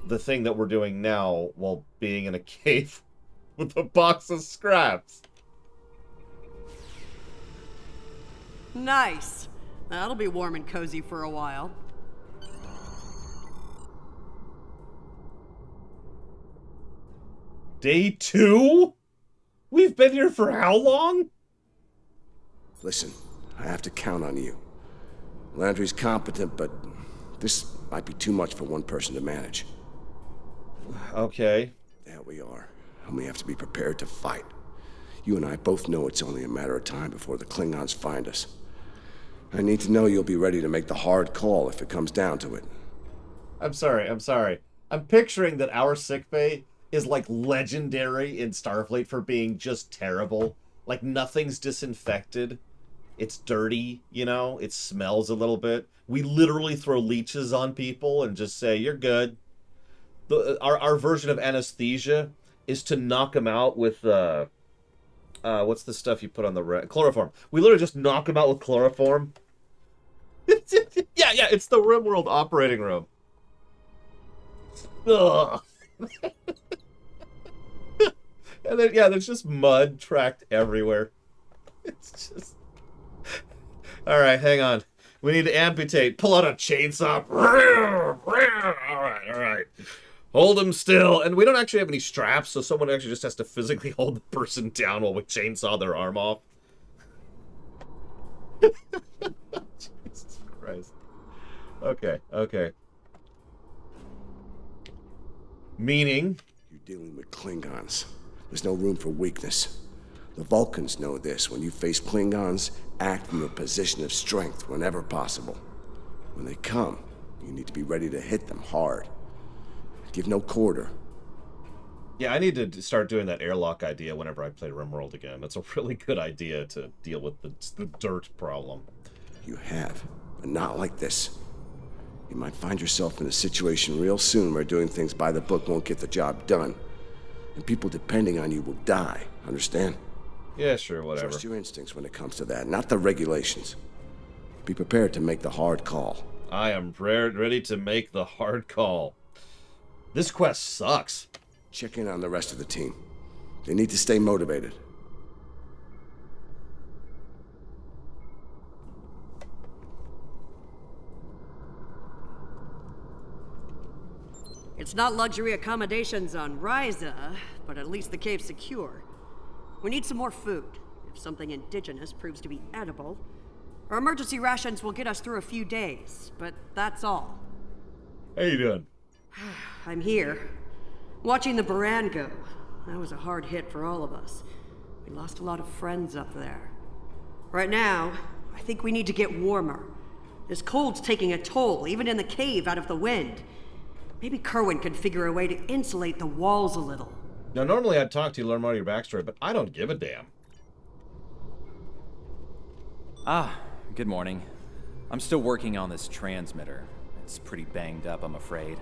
The thing that we're doing now while being in a cave with a box of scraps. Nice. That'll be warm and cozy for a while. Day 2? We've been here for how long? Listen, I have to count on you. Landry's competent, but this might be too much for one person to manage. Okay. There we are. And we have to be prepared to fight. You and I both know it's only a matter of time before the Klingons find us. I need to know you'll be ready to make the hard call if it comes down to it. I'm sorry. I'm picturing that our sickbay is like legendary in Starfleet for being just terrible. Like nothing's disinfected. It's dirty, you know? It smells a little bit. We literally throw leeches on people and just say, you're good. Our version of anesthesia is to knock them out with, what's the stuff you put on the chloroform. We literally just knock them out with chloroform. Yeah, it's the RimWorld operating room. Ugh. And then, yeah, there's just mud tracked everywhere. It's just... Alright, hang on. We need to amputate. Pull out a chainsaw. Alright. Hold them still. And we don't actually have any straps, so someone actually just has to physically hold the person down while we chainsaw their arm off. Jesus Christ. Okay. Meaning? You're dealing with Klingons. There's no room for weakness. The Vulcans know this. When you face Klingons, act from a position of strength whenever possible. When they come, you need to be ready to hit them hard. Give no quarter. Yeah, I need to start doing that airlock idea whenever I play RimWorld again. That's a really good idea to deal with the dirt problem. You have, but not like this. You might find yourself in a situation real soon where doing things by the book won't get the job done. And people depending on you will die, understand? Yeah, sure, whatever. Trust your instincts when it comes to that, not the regulations. Be prepared to make the hard call. I am ready to make the hard call. This quest sucks. Check in on the rest of the team. They need to stay motivated. It's not luxury accommodations on Ryza, but at least the cave's secure. We need some more food. If something indigenous proves to be edible, our emergency rations will get us through a few days, but that's all. How you doing? I'm here. Watching the Baran go. That was a hard hit for all of us. We lost a lot of friends up there. Right now, I think we need to get warmer. This cold's taking a toll, even in the cave out of the wind. Maybe Kerwin could figure a way to insulate the walls a little. Now, normally I'd talk to you, learn more of your backstory, but I don't give a damn. Good morning. I'm still working on this transmitter. It's pretty banged up, I'm afraid.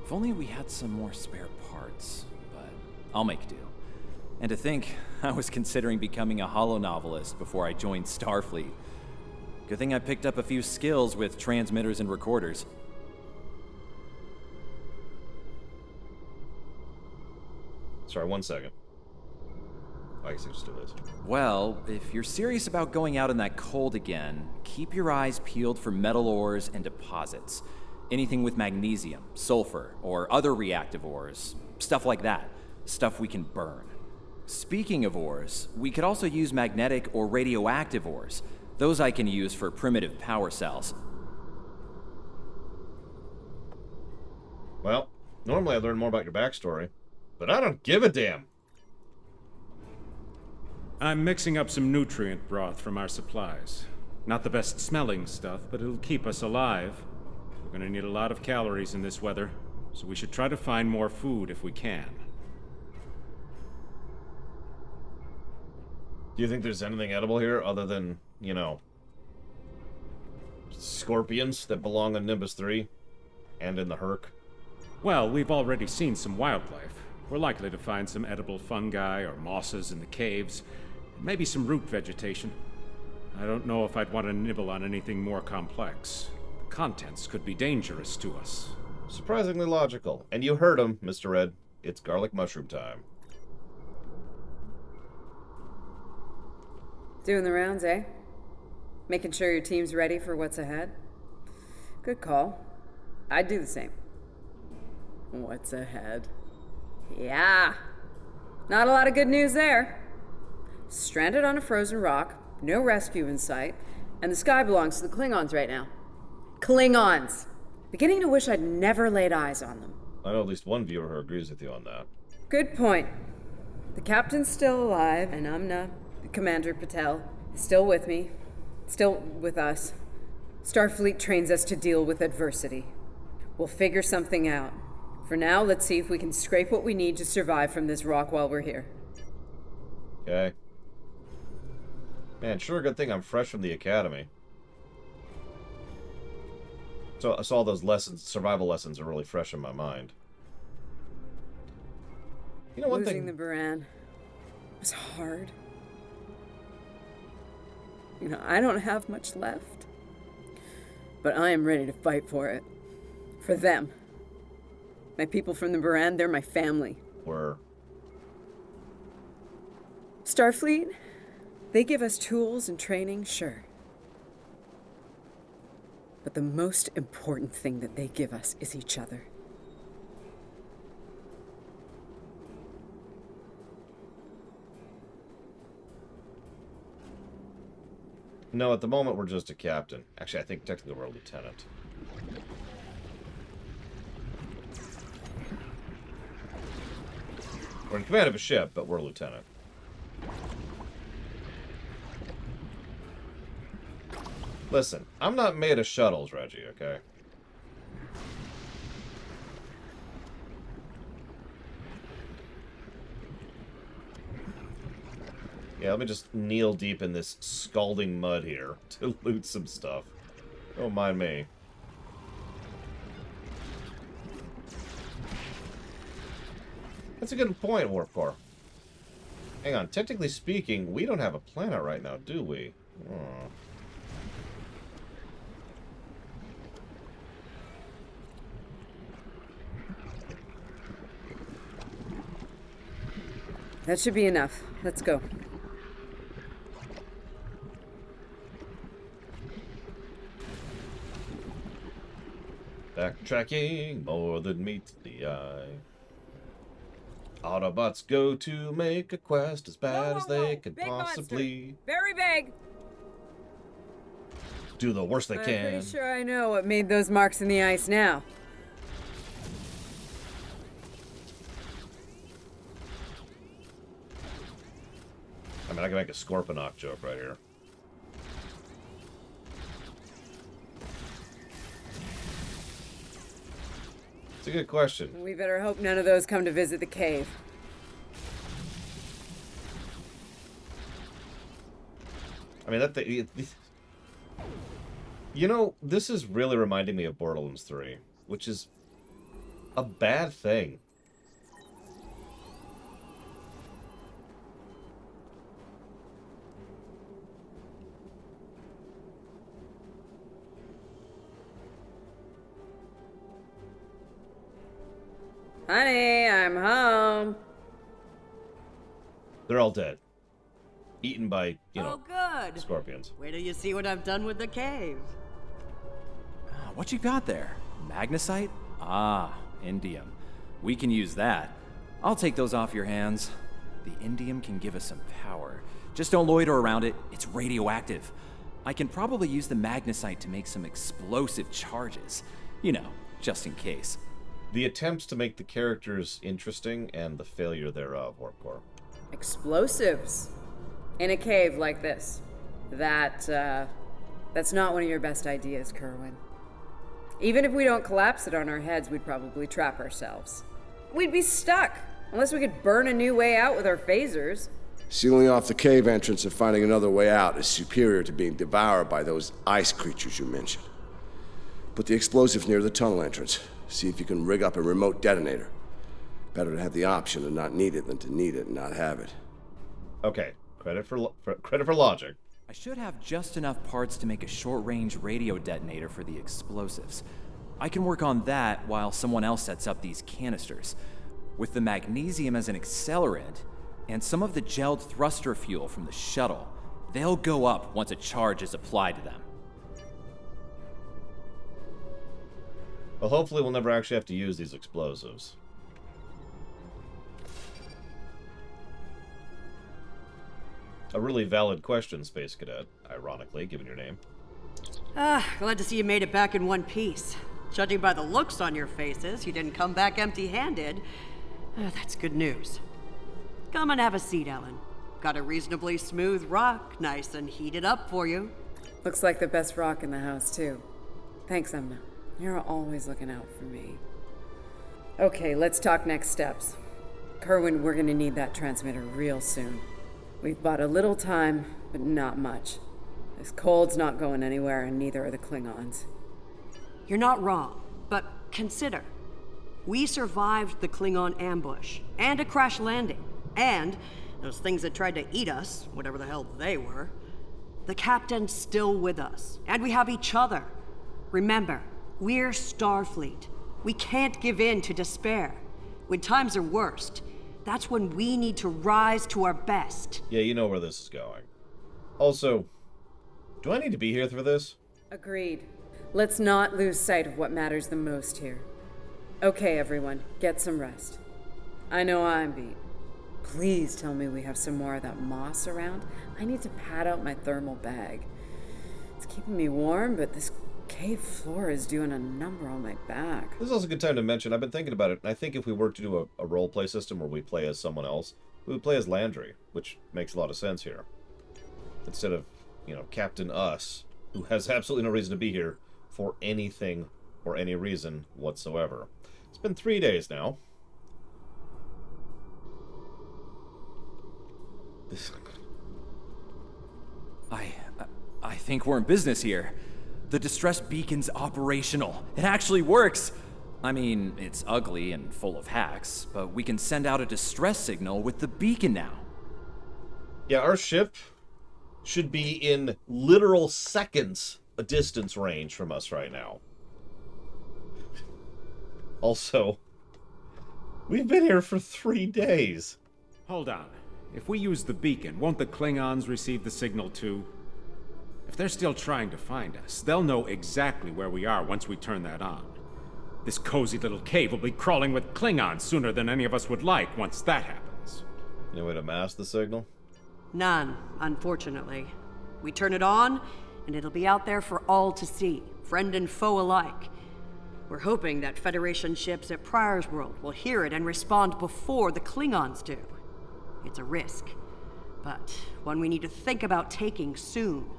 If only we had some more spare parts, but I'll make do. And to think, I was considering becoming a holonovelist before I joined Starfleet. Good thing I picked up a few skills with transmitters and recorders. Sorry, 1 second. I guess it just do this. Well, if you're serious about going out in that cold again, keep your eyes peeled for metal ores and deposits. Anything with magnesium, sulfur, or other reactive ores. Stuff like that. Stuff we can burn. Speaking of ores, we could also use magnetic or radioactive ores. Those I can use for primitive power cells. Well, normally I'd learn more about your backstory, but I don't give a damn. I'm mixing up some nutrient broth from our supplies. Not the best smelling stuff, but it'll keep us alive. We're gonna need a lot of calories in this weather, so we should try to find more food if we can. Do you think there's anything edible here other than, you know, scorpions that belong on Nimbus 3 and in the Herc? Well, we've already seen some wildlife. We're likely to find some edible fungi or mosses in the caves, and maybe some root vegetation. I don't know if I'd want to nibble on anything more complex. The contents could be dangerous to us. Surprisingly logical. And you heard him, Mr. Red. It's garlic mushroom time. Doing the rounds, eh? Making sure your team's ready for what's ahead? Good call. I'd do the same. What's ahead? Yeah, Not a lot of good news there. Stranded on a frozen rock, no rescue in sight, and the sky belongs to the Klingons right now. Klingons! Beginning to wish I'd never laid eyes on them. I know at least one viewer who agrees with you on that. Good point. The captain's still alive, and Umna, Commander Patel, is still with me. Still with us. Starfleet trains us to deal with adversity. We'll figure something out. For now, let's see if we can scrape what we need to survive from this rock while we're here. Okay. Man, sure a good thing I'm fresh from the academy. So all those lessons, survival lessons, are really fresh in my mind. You know, one Losing thing... the Baran was hard. You know, I don't have much left. But I am ready to fight for it. For them. My people from the Baran, they're my family. Were. Starfleet, they give us tools and training, sure. But the most important thing that they give us is each other. No, at the moment we're just a captain. Actually, I think technically we're a lieutenant. We're in command of a ship, but we're a lieutenant. Listen, I'm not made of shuttles, Reggie, okay? Yeah, let me just kneel deep in this scalding mud here to loot some stuff. Don't mind me. That's a good point, Warp Core. Hang on, technically speaking, we don't have a planet right now, do we? Oh. That should be enough. Let's go. Backtracking more than meets the eye. Autobots go to make a quest as bad as they can possibly Very big! do the worst they I'm can. pretty sure I know what made those marks in the ice now. I mean, I can make a Scorponok joke right here. It's a good question. We better hope none of those come to visit the cave. I mean, you know, this is really reminding me of Borderlands 3, which is a bad thing. Honey, I'm home. They're all dead. Eaten by, you know, good. scorpions. Wait till you see what I've done with the cave. What you got there? Magnesite? Ah, indium. We can use that. I'll take those off your hands. The indium can give us some power. Just don't loiter around it. It's radioactive. I can probably use the magnesite to make some explosive charges. You know, just in case. The attempts to make the characters interesting and the failure thereof, Warp Core. Explosives. In a cave like this. That's not one of your best ideas, Kerwin. Even if we don't collapse it on our heads, we'd probably trap ourselves. We'd be stuck, unless we could burn a new way out with our phasers. Sealing off the cave entrance and finding another way out is superior to being devoured by those ice creatures you mentioned. Put the explosive near the tunnel entrance. See if you can rig up a remote detonator. Better to have the option and not need it than to need it and not have it. Okay, credit for logic. I should have just enough parts to make a short-range radio detonator for the explosives. I can work on that while someone else sets up these canisters. With the magnesium as an accelerant, and some of the gelled thruster fuel from the shuttle, they'll go up once a charge is applied to them. Well, hopefully we'll never actually have to use these explosives. A really valid question, Space Cadet, ironically, given your name. Glad to see you made it back in one piece. Judging by the looks on your faces, you didn't come back empty-handed. That's good news. Come and have a seat, Ellen. Got a reasonably smooth rock, nice and heated up for you. Looks like the best rock in the house, too. Thanks, Emma. You're always looking out for me. Okay, let's talk next steps. Kerwin, we're gonna need that transmitter real soon. We've bought a little time, but not much. This cold's not going anywhere, and neither are the Klingons. You're not wrong, but consider. We survived the Klingon ambush, and a crash landing, and those things that tried to eat us, whatever the hell they were. The captain's still with us, and we have each other. Remember, we're Starfleet. We can't give in to despair. When times are worst, that's when we need to rise to our best. Yeah, you know where this is going. Also, do I need to be here for this? Agreed. Let's not lose sight of what matters the most here. Okay, everyone, get some rest. I know I'm beat. Please tell me we have some more of that moss around. I need to pad out my thermal bag. It's keeping me warm, but this cave floor is doing a number on my back. This is also a good time to mention, I've been thinking about it, and I think if we were to do a role-play system where we play as someone else, we would play as Landry, which makes a lot of sense here. Instead of, Captain Us, who has absolutely no reason to be here for anything or any reason whatsoever. It's been 3 days now. I think we're in business here. The distress beacon's operational. It actually works. I mean, it's ugly and full of hacks, but we can send out a distress signal with the beacon now. Yeah, our ship should be in literal seconds a distance range from us right now. Also, we've been here for 3 days. Hold on. If we use the beacon, won't the Klingons receive the signal too? If they're still trying to find us, they'll know exactly where we are once we turn that on. This cozy little cave will be crawling with Klingons sooner than any of us would like once that happens. Any way to mask the signal? None, unfortunately. We turn it on, and it'll be out there for all to see, friend and foe alike. We're hoping that Federation ships at Pryor's World will hear it and respond before the Klingons do. It's a risk, but one we need to think about taking soon.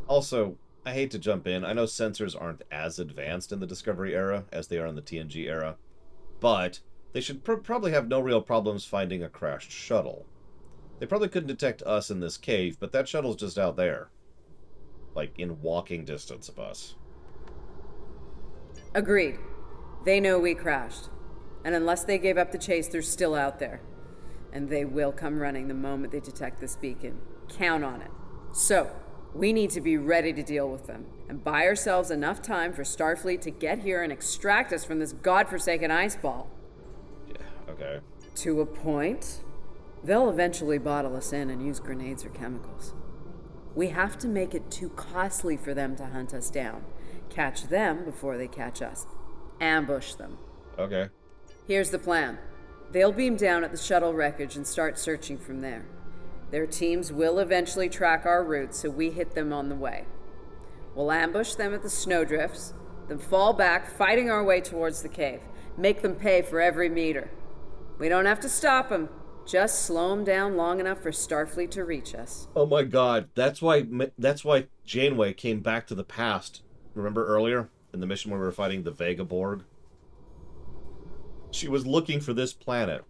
Also, I hate to jump in. I know sensors aren't as advanced in the Discovery era as they are in the TNG era, but they should probably have no real problems finding a crashed shuttle. They probably couldn't detect us in this cave, but that shuttle's just out there. Like, in walking distance of us. Agreed. They know we crashed. And unless they gave up the chase, they're still out there. And they will come running the moment they detect this beacon. Count on it. So, we need to be ready to deal with them, and buy ourselves enough time for Starfleet to get here and extract us from this godforsaken ice ball. Yeah, okay. To a point, they'll eventually bottle us in and use grenades or chemicals. We have to make it too costly for them to hunt us down. Catch them before they catch us. Ambush them. Okay. Here's the plan. They'll beam down at the shuttle wreckage and start searching from there. Their teams will eventually track our route, so we hit them on the way. We'll ambush them at the snowdrifts, then fall back, fighting our way towards the cave. Make them pay for every meter. We don't have to stop them. Just slow them down long enough for Starfleet to reach us. Oh my god, that's why Janeway came back to the past. Remember earlier in the mission when we were fighting the Vega Borg? She was looking for this planet.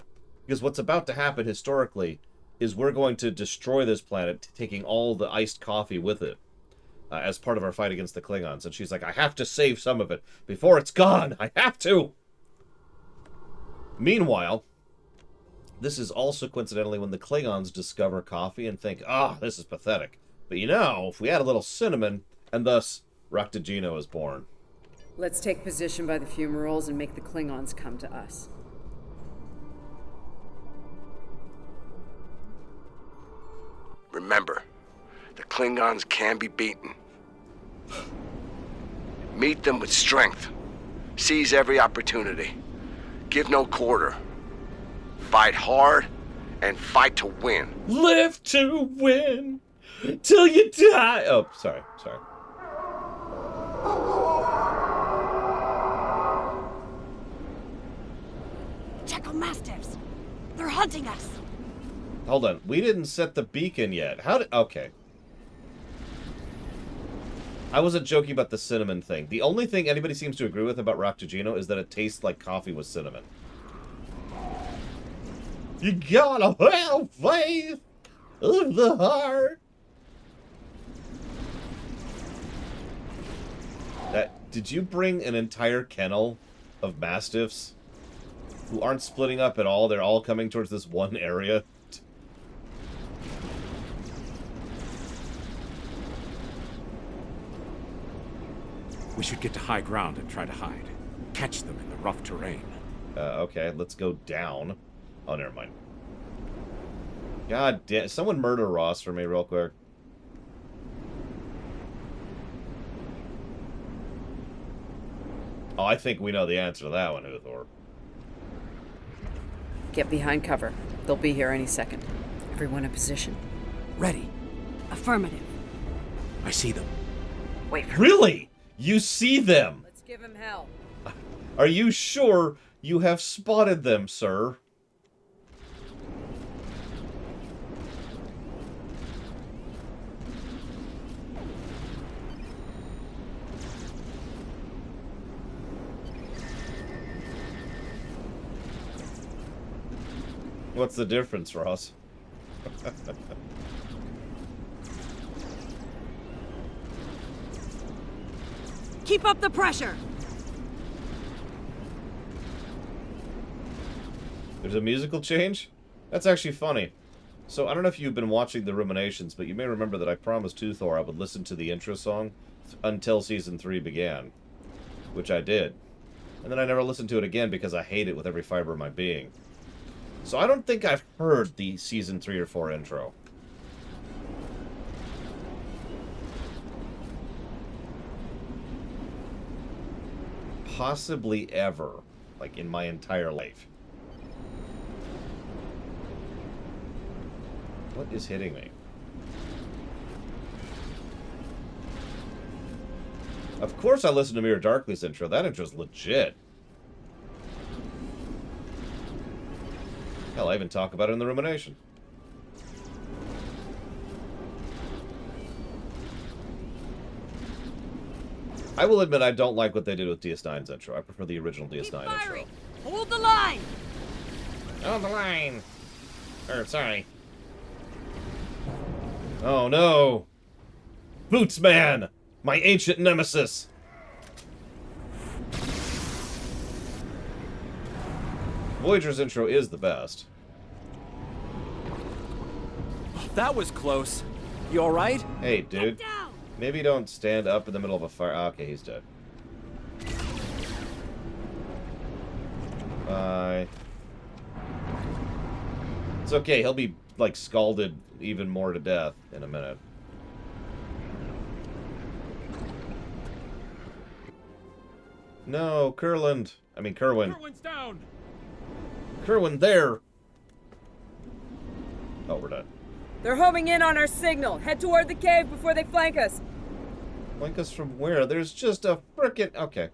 Because what's about to happen historically is we're going to destroy this planet, taking all the iced coffee with it as part of our fight against the Klingons. And she's like, I have to save some of it before it's gone. I have to. Meanwhile, this is also coincidentally when the Klingons discover coffee and think, this is pathetic. But if we add a little cinnamon, and thus Raktajino is born. Let's take position by the fumaroles and make the Klingons come to us. Remember, the Klingons can be beaten. Meet them with strength. Seize every opportunity. Give no quarter. Fight hard and fight to win. Live to win till you die. Oh, sorry. Check on Mastiffs. They're hunting us. Hold on. We didn't set the beacon yet. How did... Okay. I wasn't joking about the cinnamon thing. The only thing anybody seems to agree with about Raktajino is that it tastes like coffee with cinnamon. You gotta have faith of the heart. Did you bring an entire kennel of Mastiffs who aren't splitting up at all? They're all coming towards this one area. We should get to high ground and try to hide. Catch them in the rough terrain. Okay, let's go down. Oh, never mind. God damn. Someone murder Ross for me real quick. Oh, I think we know the answer to that one, Uthor. Get behind cover. They'll be here any second. Everyone in position. Ready. Affirmative. I see them. Wait for Really? You see them? Let's give him hell. Are you sure you have spotted them, sir? What's the difference, Ross? Keep up the pressure. There's a musical change? That's actually funny. So, I don't know if you've been watching the Ruminations, but you may remember that I promised Uthor I would listen to the intro song until Season 3 began. Which I did. And then I never listened to it again because I hate it with every fiber of my being. So I don't think I've heard the Season 3 or 4 intro. Possibly ever. Like, in my entire life. What is hitting me? Of course I listened to Mirror Darkly's intro. That intro's legit. Hell, I even talk about it in the Rumination. I will admit I don't like what they did with DS9's intro. I prefer the original DS9 intro. Hold the line. Hold the line. Sorry. Oh no! Bootsman! My ancient nemesis! Voyager's intro is the best. That was close. You alright? Hey, dude. Maybe don't stand up in the middle of a fire. Okay, he's dead. Bye. It's okay, he'll be, like, scalded even more to death in a minute. No, Kurland. I mean, Kerwin. Kerwin's down! Kerwin, there! Oh, we're done. They're homing in on our signal. Head toward the cave before they flank us. Flank us from where? There's just a frickin'... Okay.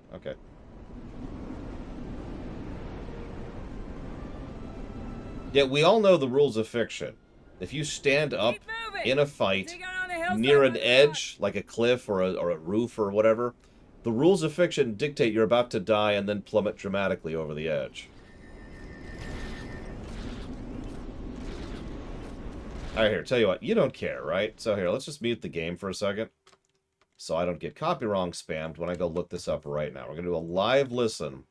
Yeah, we all know the rules of fiction. If you stand up in a fight near an edge, like a cliff or a roof or whatever, the rules of fiction dictate you're about to die and then plummet dramatically over the edge. Alright, here, tell you what, you don't care, right? So here, let's just mute the game for a second, so I don't get copy-wrong spammed when I go look this up right now. We're going to do a live listen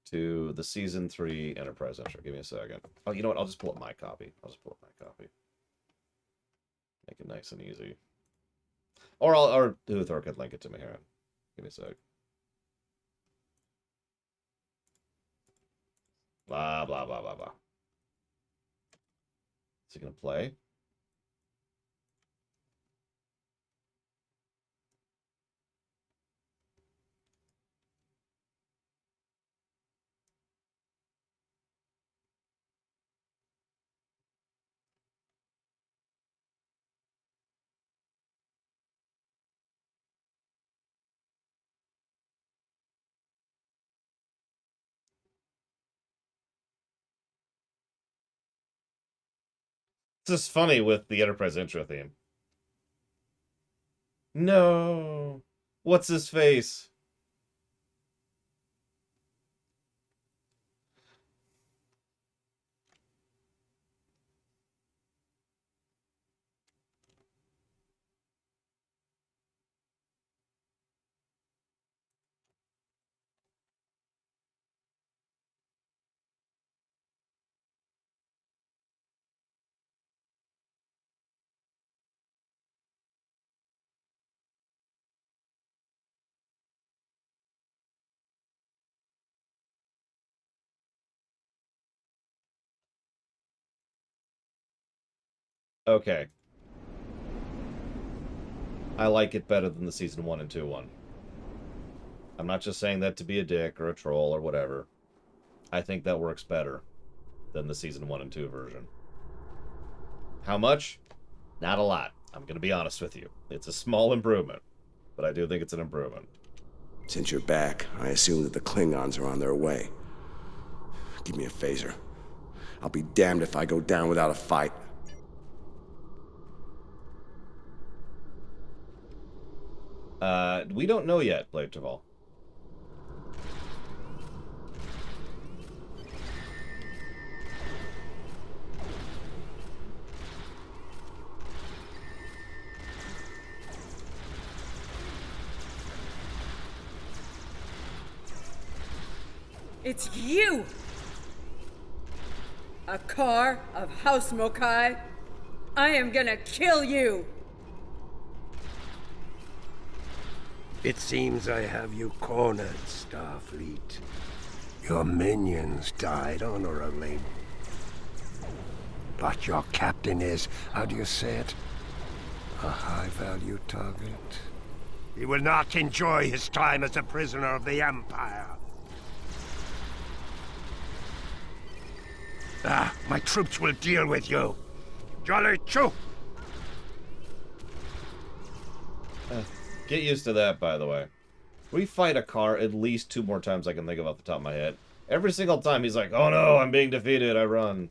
to the Season 3 Enterprise intro. Give me a second. Oh, you know what? I'll just pull up my copy. Make it nice and easy. Or Uthor could link it to me here. Give me a sec. Blah, blah, blah, blah, blah. Is it going to play? This is funny with the Enterprise intro theme. No. What's his face? Okay. I like it better than the Season 1 and 2 one. I'm not just saying that to be a dick or a troll or whatever. I think that works better than the Season 1 and 2 version. How much? Not a lot. I'm going to be honest with you. It's a small improvement, but I do think it's an improvement. Since you're back, I assume that the Klingons are on their way. Give me a phaser. I'll be damned if I go down without a fight. We don't know yet, Blade Traval. It's you! A car of House Mokai. I am gonna kill you! It seems I have you cornered, Starfleet. Your minions died honorably. But your captain is, how do you say it? A high-value target. He will not enjoy his time as a prisoner of the Empire. Ah, my troops will deal with you. Jolly Chu! Get used to that, by the way. We fight a car at least 2 more times I can think of off the top of my head. Every single time he's like, oh no, I'm being defeated, I run.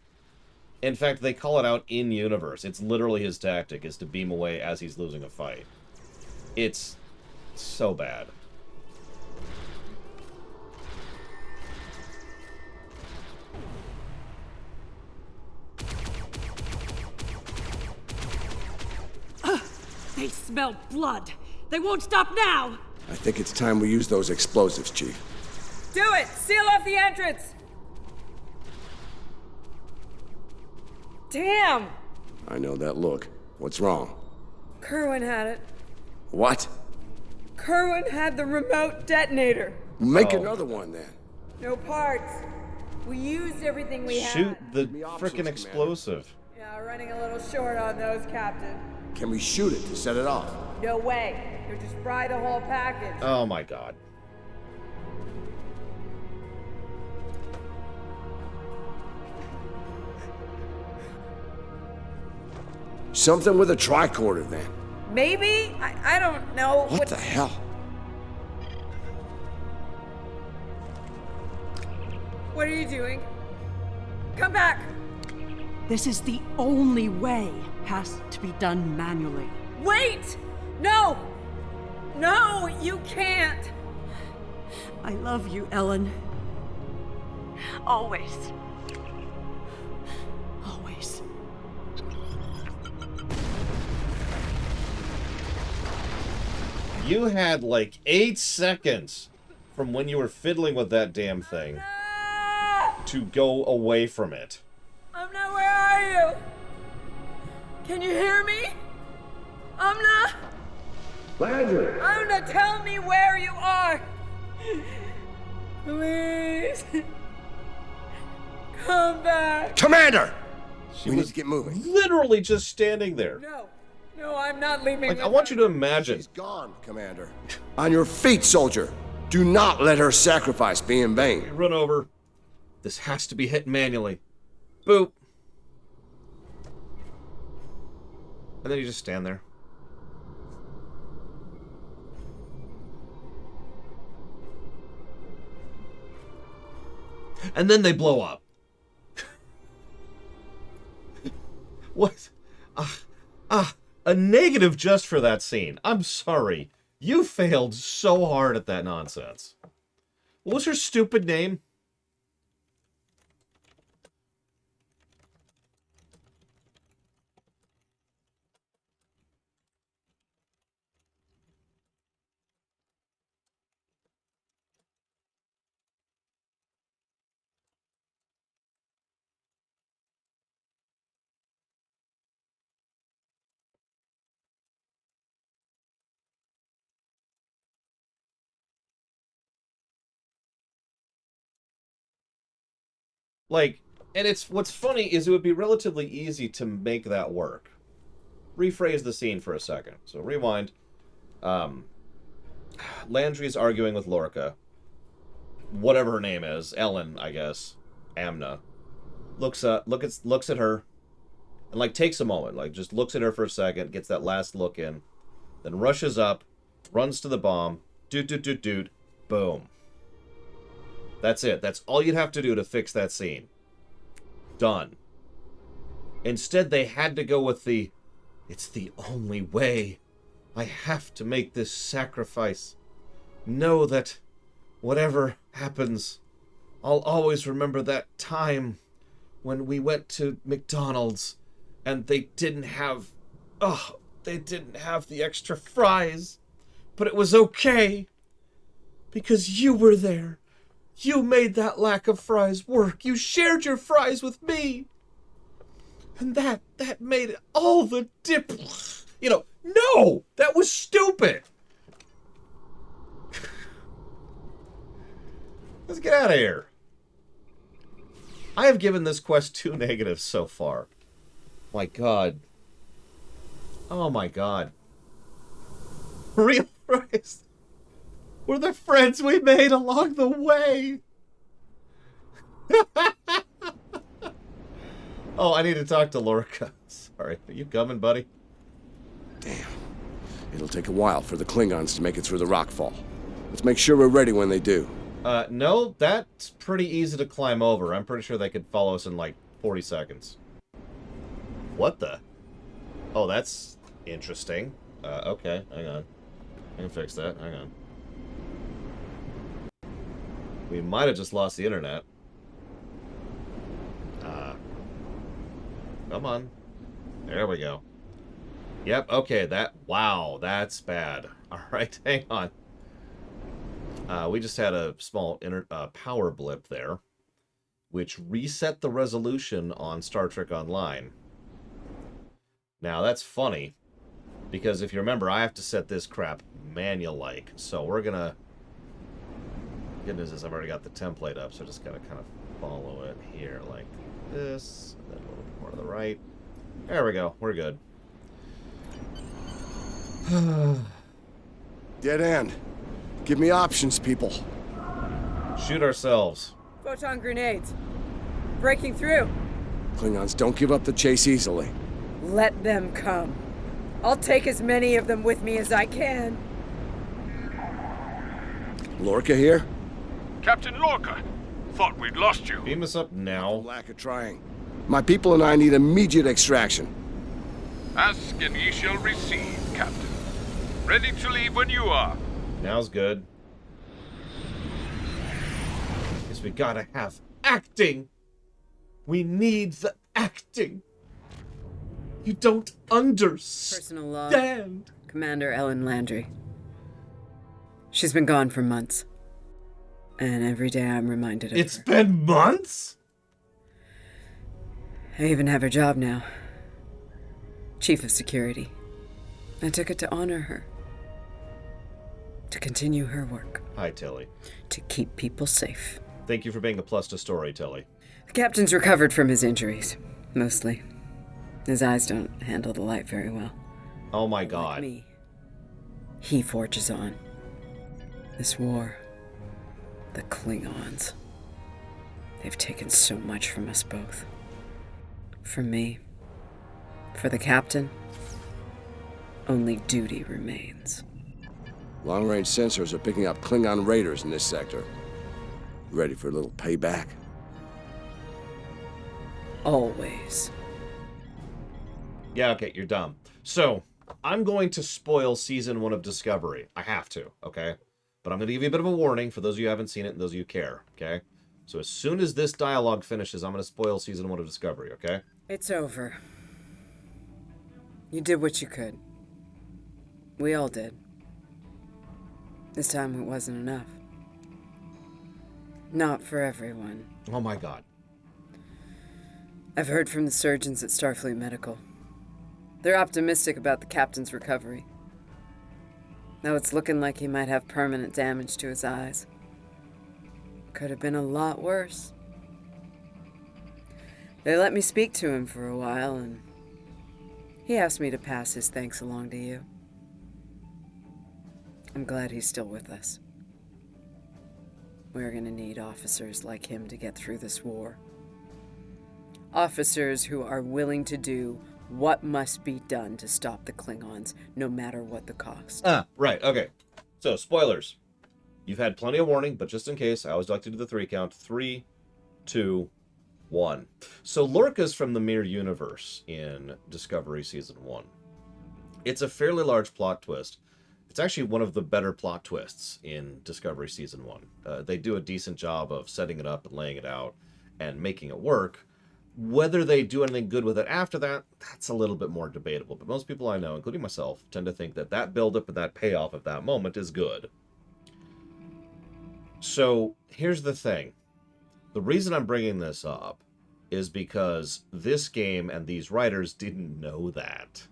In fact, they call it out in-universe. It's literally his tactic, is to beam away as he's losing a fight. It's so bad. They smell blood. They won't stop now. I think it's time we use those explosives, Chief. Do it! Seal off the entrance! Damn! I know that look. What's wrong? Kerwin had it. What? Kerwin had the remote detonator. Make another one, then. No parts. We used everything we had. Shoot the frickin' explosive. Yeah, running a little short on those, Captain. Can we shoot it to set it off? No way. You'll just fry the whole package. Oh my god. Something with a tricorder, then. Maybe? I don't know. What the hell? What are you doing? Come back! This is the only way. Has to be done manually. Wait! No! No, you can't! I love you, Ellen. Always. Always. You had like 8 seconds from when you were fiddling with that damn thing to go away from it. Amna, where are you? Can you hear me? Amna? Landry! Amna, tell me where you are! Please. Come back. Commander! She we was need to get moving. Literally just standing there. No, I'm not leaving. Like, I want you to imagine. She's gone, Commander. On your feet, soldier. Do not let her sacrifice be in vain. Run over. This has to be hit manually. Boop. And then you just stand there. And then they blow up. What? A negative just for that scene. I'm sorry. You failed so hard at that nonsense. What was her stupid name? Like, and it's what's funny is it would be relatively easy to make that work. Rephrase the scene for a second. So rewind. Landry's arguing with Lorca. Whatever her name is, Ellen, I guess. Amna. Looks at her, and like takes a moment, like just looks at her for a second, gets that last look in, then rushes up, runs to the bomb, doot, boom. That's it. That's all you'd have to do to fix that scene. Done. Instead, they had to go with it's the only way. I have to make this sacrifice. Know that whatever happens, I'll always remember that time when we went to McDonald's and they didn't have the extra fries. But it was okay because you were there. You made that lack of fries work. You shared your fries with me. And that made all the no! That was stupid! Let's get out of here. I have given this quest 2 negatives so far. My god. Oh my god. Real fries were the friends we made along the way. Oh, I need to talk to Lorca. Sorry. Are you coming, buddy? Damn. It'll take a while for the Klingons to make it through the rockfall. Let's make sure we're ready when they do. No, that's pretty easy to climb over. I'm pretty sure they could follow us in like 40 seconds. What the? Oh, that's interesting. Okay, hang on. I can fix that. Hang on. We might have just lost the internet. Come on. There we go. Yep, okay, wow, that's bad. Alright, hang on. We just had a small power blip there, which reset the resolution on Star Trek Online. Now, that's funny, because if you remember, I have to set this crap manual-like, so we're gonna... Good news is I've already got the template up, so just gotta kind of follow it here like this, and then a little bit more to the right. There we go, we're good. Dead end. Give me options, people. Shoot ourselves. Photon grenades. Breaking through. Klingons don't give up the chase easily. Let them come. I'll take as many of them with me as I can. Lorca here? Captain Lorca! Thought we'd lost you. Beam us up now. Lack of trying. My people and I need immediate extraction. Ask and ye shall receive, Captain. Ready to leave when you are. Now's good. Because we gotta have acting. We need the acting. You don't understand. Personal log. Commander Ellen Landry. She's been gone for months. And every day I'm reminded of her. It's been months? I even have her job now. Chief of Security. I took it to honor her. To continue her work. Hi, Tilly. To keep people safe. Thank you for being a plus to story, Tilly. The captain's recovered from his injuries. Mostly. His eyes don't handle the light very well. Oh my god. Like me. He forges on. This war. The Klingons. They've taken so much from us both. For me. For the captain. Only duty remains. Long-range sensors are picking up Klingon raiders in this sector. Ready for a little payback? Always. Yeah, okay, you're dumb. So, I'm going to spoil Season 1 of Discovery. I have to, okay? But I'm going to give you a bit of a warning for those of you who haven't seen it and those of you who care, okay? So as soon as this dialogue finishes, I'm going to spoil Season 1 of Discovery, okay? It's over. You did what you could. We all did. This time it wasn't enough. Not for everyone. Oh my god. I've heard from the surgeons at Starfleet Medical. They're optimistic about the captain's recovery. Though it's looking like he might have permanent damage to his eyes. Could have been a lot worse. They let me speak to him for a while, and he asked me to pass his thanks along to you. I'm glad he's still with us. We're gonna need officers like him to get through this war. Officers who are willing to do what must be done to stop the Klingons, no matter what the cost. Right, okay. So, spoilers. You've had plenty of warning, but just in case, I always like to do the 3 count. 3, 2, 1. So, Lorca's from the Mirror Universe in Discovery Season 1. It's a fairly large plot twist. It's actually one of the better plot twists in Discovery Season 1. They do a decent job of setting it up and laying it out and making it work. Whether they do anything good with it after that, that's a little bit more debatable. But most people I know, including myself, tend to think that that build-up and that payoff of that moment is good. So, here's the thing. The reason I'm bringing this up is because this game and these writers didn't know that.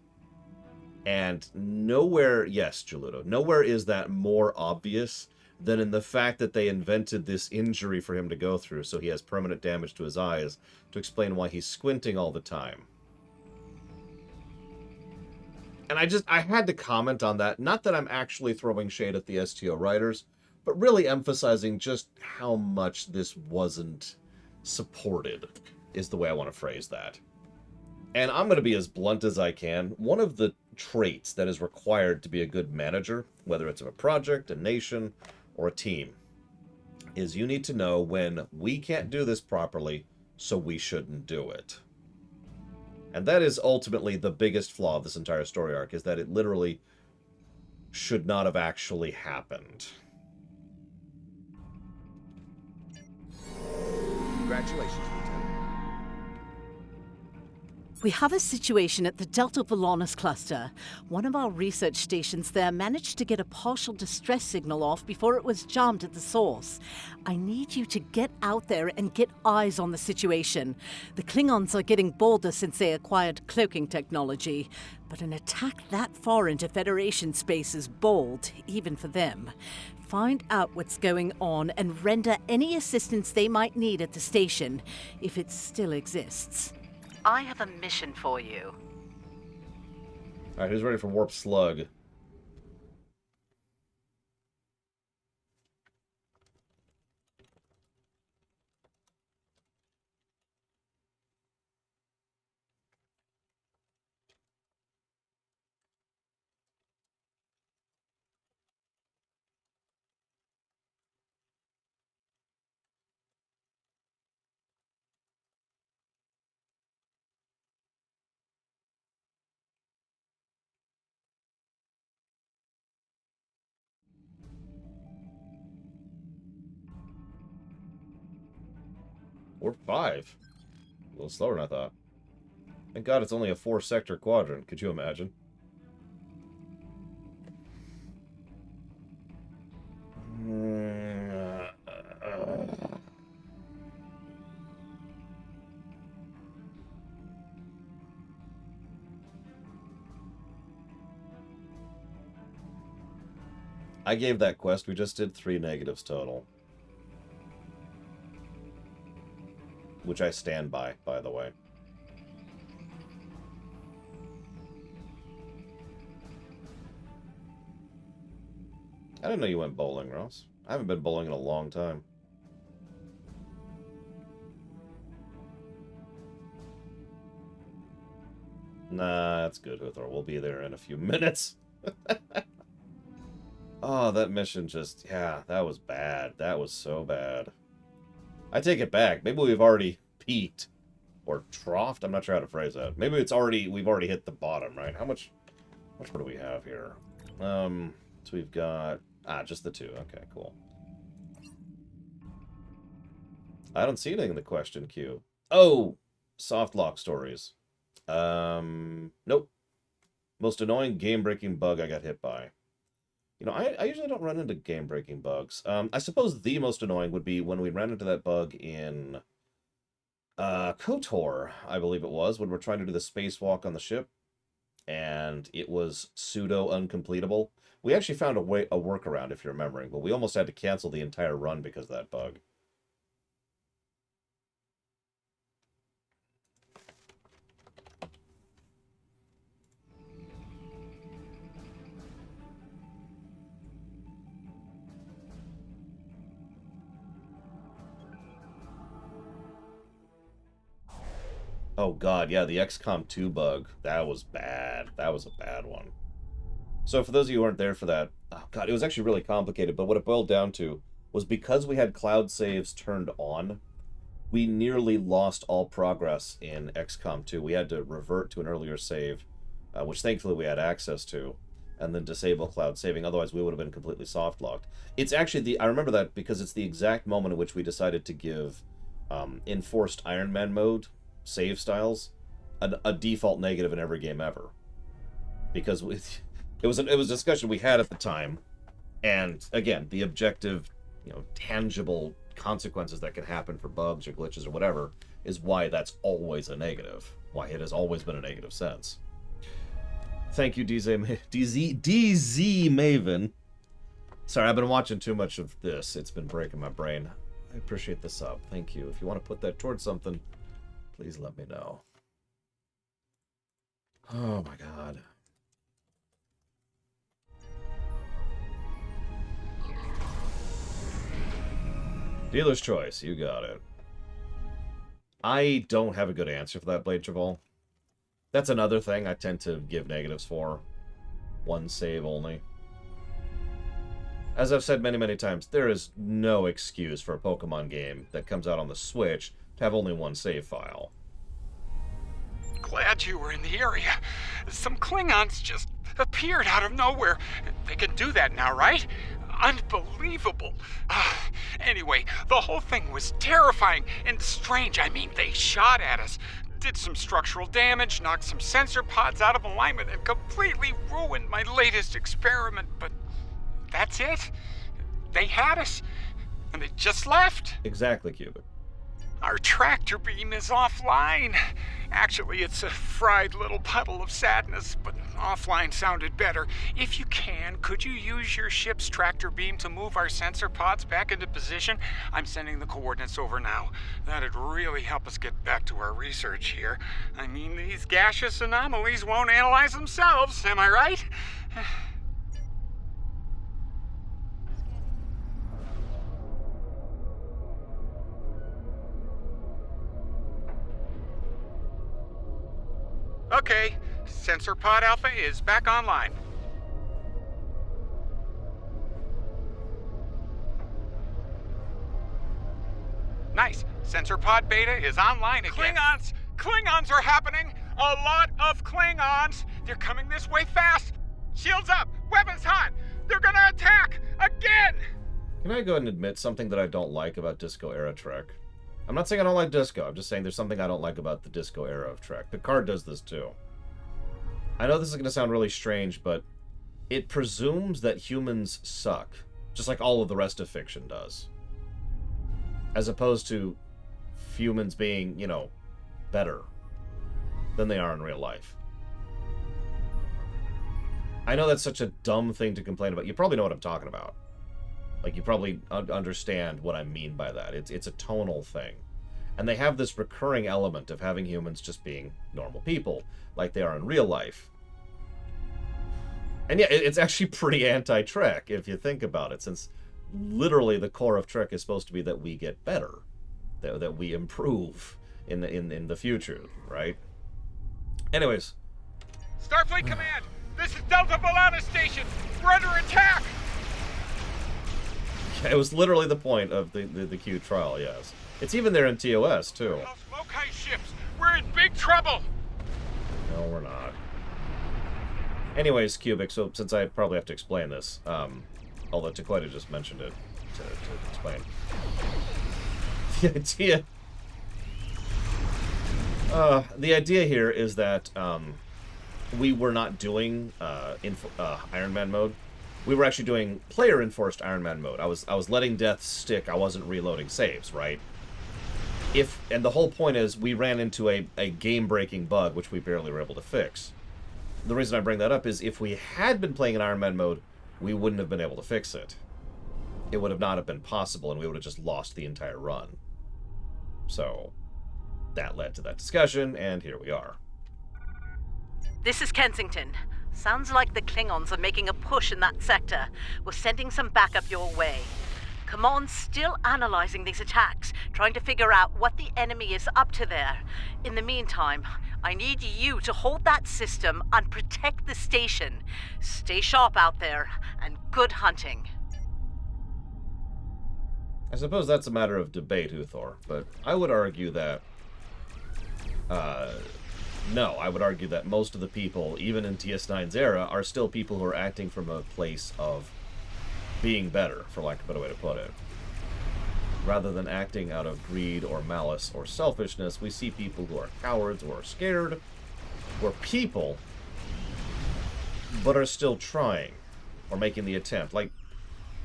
And nowhere, yes, Joludo, nowhere is that more obvious than in the fact that they invented this injury for him to go through so he has permanent damage to his eyes to explain why he's squinting all the time. And I had to comment on that. Not that I'm actually throwing shade at the STO writers, but really emphasizing just how much this wasn't supported, is the way I want to phrase that. And I'm going to be as blunt as I can. One of the traits that is required to be a good manager, whether it's of a project, a nation, or a team, is you need to know when we can't do this properly, so we shouldn't do it. And that is ultimately the biggest flaw of this entire story arc, is that it literally should not have actually happened. Congratulations, Lieutenant. We have a situation at the Delta Volanus cluster. One of our research stations there managed to get a partial distress signal off before it was jammed at the source. I need you to get out there and get eyes on the situation. The Klingons are getting bolder since they acquired cloaking technology, but an attack that far into Federation space is bold, even for them. Find out what's going on and render any assistance they might need at the station, if it still exists. I have a mission for you. Alright, who's ready for Warp Slug? Warp 5. A little slower than I thought. Thank God it's only a 4-sector quadrant. Could you imagine? I gave that quest. We just did 3 negatives total. Which I stand by the way. I didn't know you went bowling, Ross. I haven't been bowling in a long time. Nah, that's good, Huthor. We'll be there in a few minutes. Oh, that mission just... Yeah, that was bad. That was so bad. I take it back. Maybe we've already peaked. Or troughed? I'm not sure how to phrase that. Maybe it's already, we've already hit the bottom, right? How much more do we have here? So we've got, just the 2. Okay, cool. I don't see anything in the question queue. Oh, soft lock stories. Nope. Most annoying game-breaking bug I got hit by. You know, I usually don't run into game-breaking bugs. I suppose the most annoying would be when we ran into that bug in KOTOR, I believe it was, when we're trying to do the spacewalk on the ship, and it was pseudo-uncompletable. We actually found a workaround, if you're remembering, but we almost had to cancel the entire run because of that bug. Oh god, yeah, the XCOM 2 bug. That was bad. That was a bad one. So for those of you who weren't there for that, oh god, it was actually really complicated, but what it boiled down to was because we had cloud saves turned on, we nearly lost all progress in XCOM 2. We had to revert to an earlier save, which thankfully we had access to, and then disable cloud saving, otherwise we would have been completely soft-locked. It's actually I remember that because it's the exact moment in which we decided to give enforced Iron Man mode save styles a default negative in every game ever, because it was a discussion we had at the time, and again, the objective, you know, tangible consequences that can happen for bugs or glitches or whatever is why that's always a negative, why it has always been a negative sense. Thank you, DZ Maven. Sorry, I've been watching too much of this. It's been breaking my brain. I appreciate the sub. Thank you. If you want to put that towards something, please let me know. Oh my god. Dealer's choice, you got it. I don't have a good answer for that, Blade Travel. That's another thing I tend to give negatives for. One save only. As I've said many, many times, there is no excuse for a Pokemon game that comes out on the Switch to have only one save file. Glad you were in the area. Some Klingons just appeared out of nowhere. They can do that now, right? Unbelievable. Anyway, the whole thing was terrifying and strange. I mean, they shot at us, did some structural damage, knocked some sensor pods out of alignment, and completely ruined my latest experiment. But that's it. They had us, and they just left. Exactly, Cubic. Our tractor beam is offline. Actually, it's a fried little puddle of sadness, but offline sounded better. If you can, could you use your ship's tractor beam to move our sensor pods back into position? I'm sending the coordinates over now. That'd really help us get back to our research here. I mean, these gaseous anomalies won't analyze themselves, am I right? Okay, Sensor Pod Alpha is back online. Nice. Sensor Pod Beta is online again. Klingons are happening! A lot of Klingons! They're coming this way fast! Shields up! Weapons hot! They're gonna attack! Again! Can I go ahead and admit something that I don't like about Disco Era Trek? I'm not saying I don't like Disco, I'm just saying there's something I don't like about the Disco era of Trek. Picard does this too. I know this is going to sound really strange, but it presumes that humans suck, just like all of the rest of fiction does. As opposed to humans being, you know, better than they are in real life. I know that's such a dumb thing to complain about. You probably know what I'm talking about. Like, you probably understand what I mean by that. It's a tonal thing. And they have this recurring element of having humans just being normal people, like they are in real life. And yeah, it's actually pretty anti-Trek, if you think about it, since literally the core of Trek is supposed to be that we get better, that we improve in the future, right? Anyways. Starfleet Command, this is Delta B'Elanna Station. We're under attack! It was literally the point of the Q trial, yes. It's even there in TOS, too. Those Mokai ships, We're in big trouble! No, we're not. Anyways, Cubic, so since I probably have to explain this, although Tequila just mentioned it to explain. The idea here is that we were not doing Iron Man mode. We were actually doing player-enforced Iron Man mode. I was letting death stick. I wasn't reloading saves, right? And the whole point is we ran into a game-breaking bug, which we barely were able to fix. The reason I bring that up is if we had been playing in Iron Man mode, we wouldn't have been able to fix it. It would have not have been possible, and we would have just lost the entire run. So, that led to that discussion, and here we are. This is Kensington. Sounds like the Klingons are making a push in that sector. We're sending some backup your way. Command's still analyzing these attacks, trying to figure out what the enemy is up to there. In the meantime, I need you to hold that system and protect the station. Stay sharp out there, and good hunting. I suppose that's a matter of debate, Uthor, but I would argue that... no, I would argue that most of the people, even in TS9's era, are still people who are acting from a place of being better, for lack of a better way to put it. Rather than acting out of greed or malice or selfishness, we see people who are cowards or are scared, or people, but are still trying, or making the attempt. Like,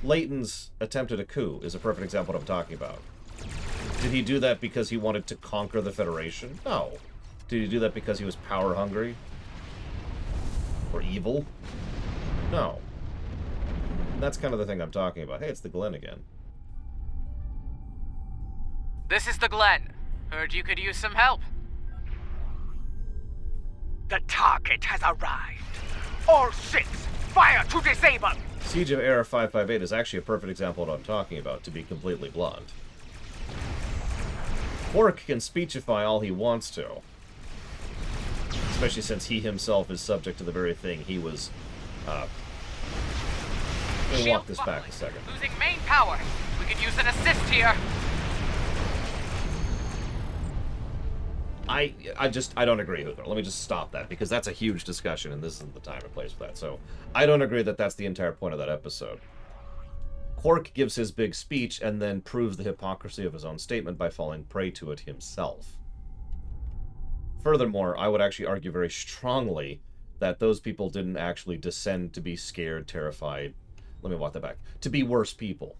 Leighton's attempt at a coup is a perfect example of what I'm talking about. Did he do that because he wanted to conquer the Federation? No. Did he do that because he was power-hungry? Or evil? No. And that's kind of the thing I'm talking about. Hey, it's the Glen again. This is the Glen. Heard you could use some help. The target has arrived. All ships, fire to disable! Siege of Era 558 is actually a perfect example of what I'm talking about, to be completely blunt. Quark can speechify all he wants to. Especially since he himself is subject to the very thing he was, Let me walk this back a second. Losing main power. We could use an assist here. I don't agree with her. Let me just stop that, because that's a huge discussion, and this isn't the time or place for that. So, I don't agree that that's the entire point of that episode. Quark gives his big speech and then proves the hypocrisy of his own statement by falling prey to it himself. Furthermore, I would actually argue very strongly that those people didn't actually descend to be scared, terrified. Let me walk that back. To be worse people.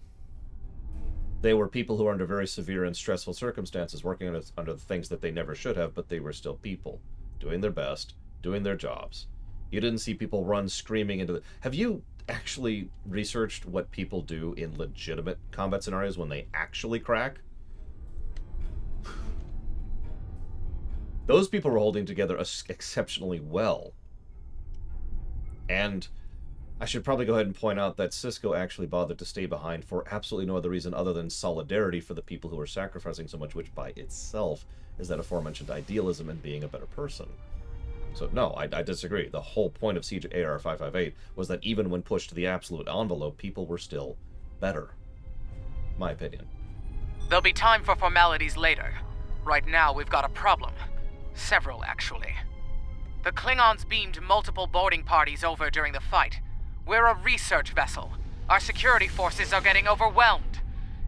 They were people who were under very severe and stressful circumstances, working under the things that they never should have, but they were still people, doing their best, doing their jobs. You didn't see people run screaming into the... Have you actually researched what people do in legitimate combat scenarios when they actually crack? Those people were holding together exceptionally well. And I should probably go ahead and point out that Cisco actually bothered to stay behind for absolutely no other reason other than solidarity for the people who were sacrificing so much, which by itself is that aforementioned idealism and being a better person. So no, I disagree. The whole point of Siege AR 558 was that even when pushed to the absolute envelope, people were still better. My opinion. There'll be time for formalities later. Right now, we've got a problem. Several, actually. The Klingons beamed multiple boarding parties over during the fight. We're a research vessel. Our security forces are getting overwhelmed.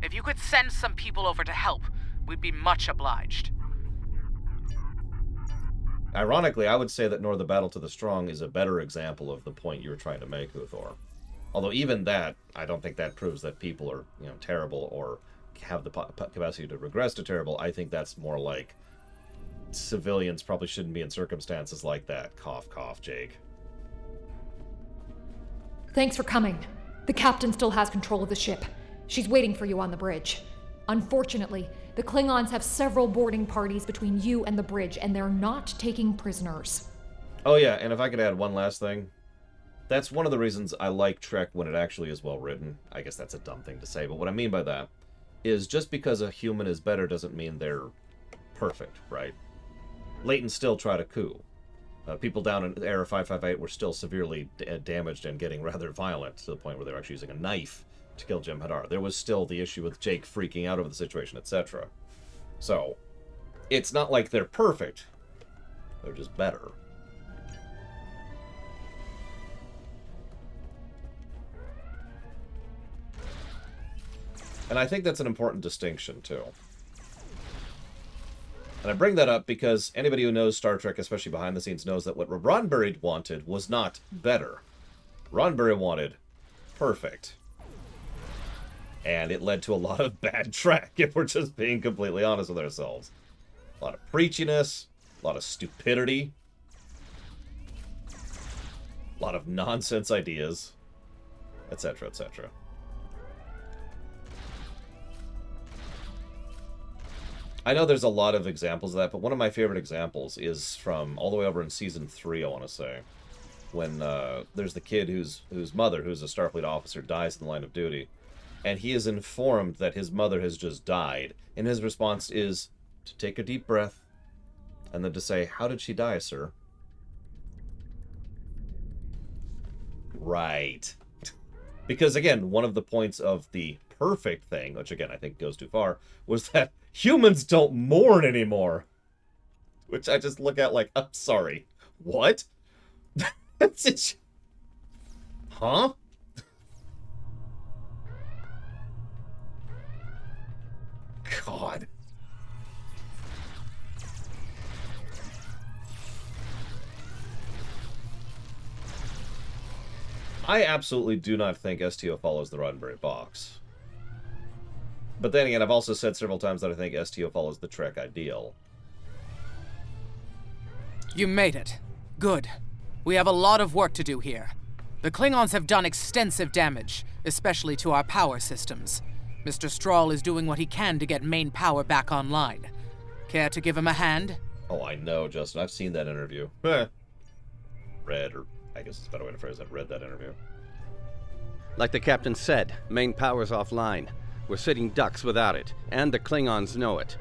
If you could send some people over to help, we'd be much obliged. Ironically, I would say that Nor the Battle to the Strong is a better example of the point you were trying to make, Uthor. Although even that, I don't think that proves that people are, terrible or have the capacity to regress to terrible. I think that's more like civilians probably shouldn't be in circumstances like that. Cough, cough, Jake. Thanks for coming. The captain still has control of the ship. She's waiting for you on the bridge. Unfortunately, the Klingons have several boarding parties between you and the bridge, and they're not taking prisoners. Oh yeah, and if I could add one last thing. That's one of the reasons I like Trek when it actually is well written. I guess that's a dumb thing to say, but what I mean by that is just because a human is better doesn't mean they're perfect, right? Leighton still tried a coup. People down in Era 558 were still severely damaged and getting rather violent, to the point where they were actually using a knife to kill Jem'Hadar. There was still the issue with Jake freaking out over the situation, etc. So, it's not like they're perfect. They're just better. And I think that's an important distinction, too. And I bring that up because anybody who knows Star Trek, especially behind the scenes, knows that what Roddenberry wanted was not better. Roddenberry wanted perfect. And it led to a lot of bad Trek, if we're just being completely honest with ourselves. A lot of preachiness, a lot of stupidity, a lot of nonsense ideas, etc., etc. I know there's a lot of examples of that, but one of my favorite examples is from all the way over in Season 3, I want to say. When there's the kid whose mother, who's a Starfleet officer, dies in the line of duty. And he is informed that his mother has just died. And his response is to take a deep breath and then to say, "How did she die, sir?" Right. Because, again, one of the points of the perfect thing, which, again, I think goes too far, was that humans don't mourn anymore. Which I just look at like, I'm sorry. What? Huh? God. I absolutely do not think STO follows the Roddenberry box. But then again, I've also said several times that I think STO follows the Trek ideal. You made it. Good. We have a lot of work to do here. The Klingons have done extensive damage, especially to our power systems. Mr. Strahl is doing what he can to get main power back online. Care to give him a hand? Oh, I know, Justin. I've seen that interview. Read, or I guess it's a better way to phrase that. Read that interview. Like the captain said, main power's offline. We're sitting ducks without it, and the Klingons know it.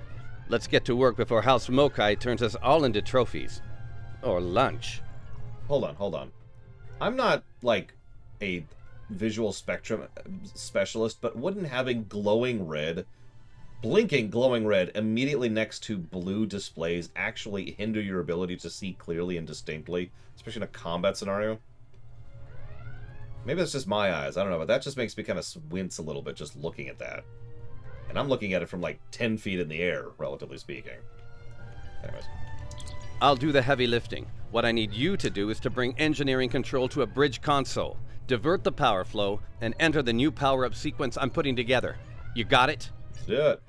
Let's get to work before House Mokai turns us all into trophies. Or lunch. Hold on. I'm not, like, a visual spectrum specialist, but wouldn't having blinking glowing red immediately next to blue displays actually hinder your ability to see clearly and distinctly, especially in a combat scenario? Maybe it's just my eyes, I don't know, but that just makes me kind of wince a little bit just looking at that. And I'm looking at it from like 10 feet in the air, relatively speaking. Anyways. I'll do the heavy lifting. What I need you to do is to bring engineering control to a bridge console, divert the power flow, and enter the new power-up sequence I'm putting together. You got it? Let's do it.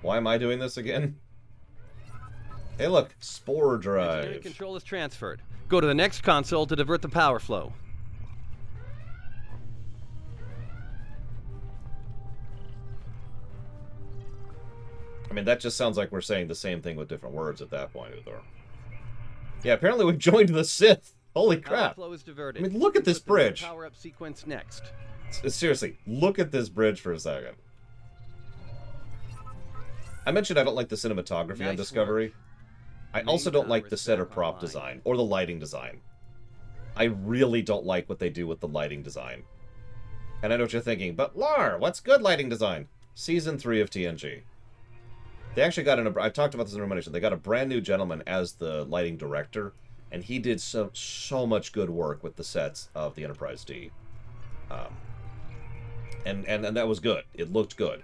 Why am I doing this again? Hey look, spore drive. Engineering control is transferred. Go to the next console to divert the power flow. I mean, that just sounds like we're saying the same thing with different words at that point, Uthor. Yeah, apparently we've joined the Sith. Holy crap. Power flow is diverted. I mean, look at this bridge. Power-up sequence next. Seriously, look at this bridge for a second. I mentioned I don't like the cinematography on Discovery. I also don't like the set or prop design, or the lighting design. I really don't like what they do with the lighting design. And I know what you're thinking, but Lar, what's good lighting design? Season 3 of TNG. They actually got I've talked about this in Rumination. They got a brand new gentleman as the lighting director, and he did so much good work with the sets of the Enterprise D. And that was good. It looked good.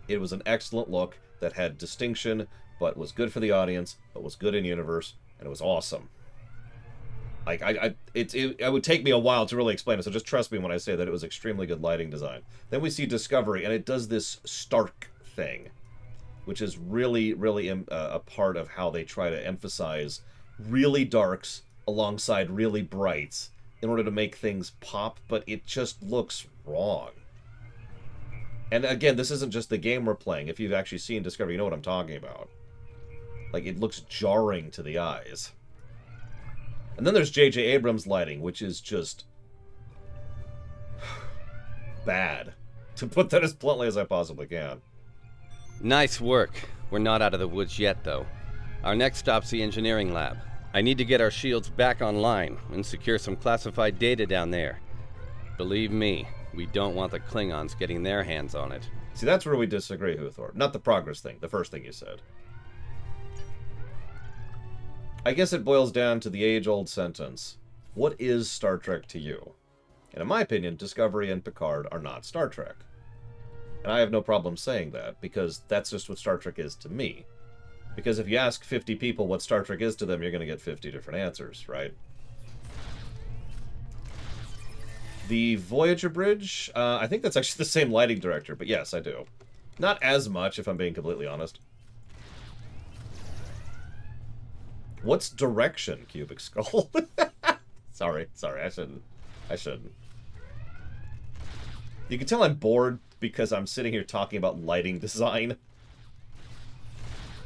It was an excellent look that had distinction, but was good for the audience, but was good in universe, and it was awesome. Like, it would take me a while to really explain it, so just trust me when I say that it was extremely good lighting design. Then we see Discovery, and it does this stark thing, which is really, really a part of how they try to emphasize really darks alongside really brights in order to make things pop, but it just looks wrong. And again, this isn't just the game we're playing. If you've actually seen Discovery, you know what I'm talking about. Like, it looks jarring to the eyes. And then there's J.J. Abrams' lighting, which is just bad, to put that as bluntly as I possibly can. Nice work. We're not out of the woods yet, though. Our next stop's the engineering lab. I need to get our shields back online and secure some classified data down there. Believe me, We don't want the Klingons getting their hands on it. See, that's where we disagree, Huthor. Not the progress thing, the first thing you said. I guess it boils down to the age-old sentence. What is Star Trek to you? And in my opinion, Discovery and Picard are not Star Trek. And I have no problem saying that, because that's just what Star Trek is to me. Because if you ask 50 people what Star Trek is to them, you're going to get 50 different answers, right? The Voyager bridge, I think that's actually the same lighting director, but yes, I do. Not as much, if I'm being completely honest. What's direction, Cubic Skull? Sorry, I shouldn't. You can tell I'm bored because I'm sitting here talking about lighting design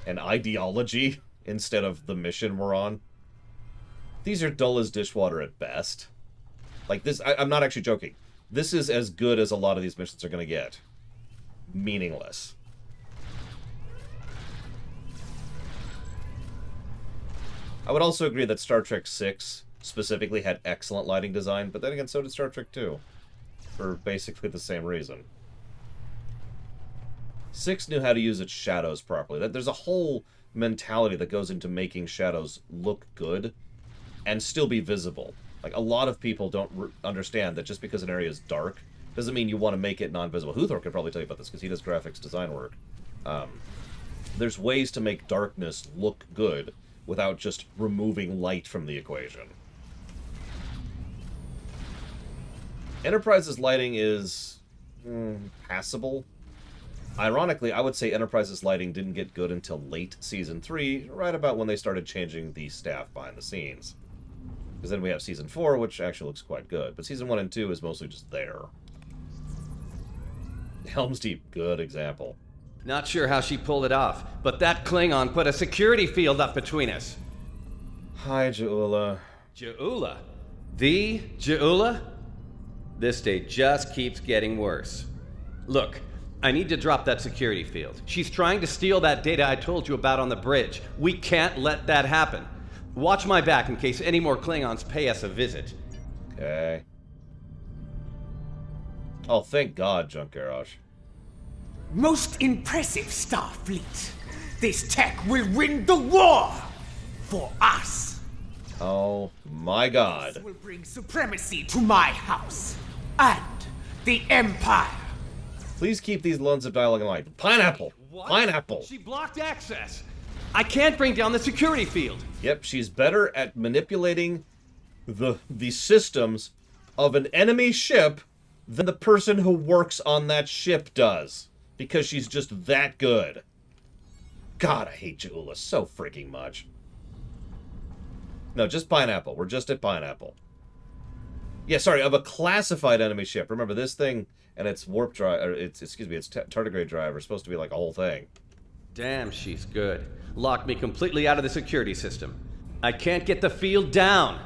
and ideology instead of the mission we're on. These are dull as dishwater at best. Like this, I'm not actually joking. This is as good as a lot of these missions are going to get. Meaningless. I would also agree that Star Trek VI specifically had excellent lighting design, but then again, so did Star Trek II. For basically the same reason. 6 knew how to use its shadows properly. There's a whole mentality that goes into making shadows look good and still be visible. Like, a lot of people don't understand that just because an area is dark doesn't mean you want to make it non-visible. Huthor could probably tell you about this because he does graphics design work. There's ways to make darkness look good without just removing light from the equation. Enterprise's lighting is passable. Ironically, I would say Enterprise's lighting didn't get good until late Season 3, right about when they started changing the staff behind the scenes. Because then we have Season 4, which actually looks quite good. But Season 1 and 2 is mostly just there. Helm's Deep, good example. Not sure how she pulled it off, but that Klingon put a security field up between us. Hi, Ja'ula. Ja'ula? The Ja'ula? This day just keeps getting worse. Look, I need to drop that security field. She's trying to steal that data I told you about on the bridge. We can't let that happen. Watch my back in case any more Klingons pay us a visit. Okay. Oh, thank God, Junkarosh. Most impressive, Starfleet. This tech will win the war for us. Oh my God. This will bring supremacy to my house and the Empire. Please keep these loans of dialogue in line. Pineapple! What? Pineapple! She blocked access! I can't bring down the security field! Yep, she's better at manipulating the systems of an enemy ship than the person who works on that ship does. Because she's just that good. God, I hate Ja'ula so freaking much. No, just Pineapple. We're just at Pineapple. Yeah, sorry, of a classified enemy ship. Remember, this thing and its warp drive, or its tardigrade drive are supposed to be like a whole thing. Damn, she's good. Locked me completely out of the security system. I can't get the field down.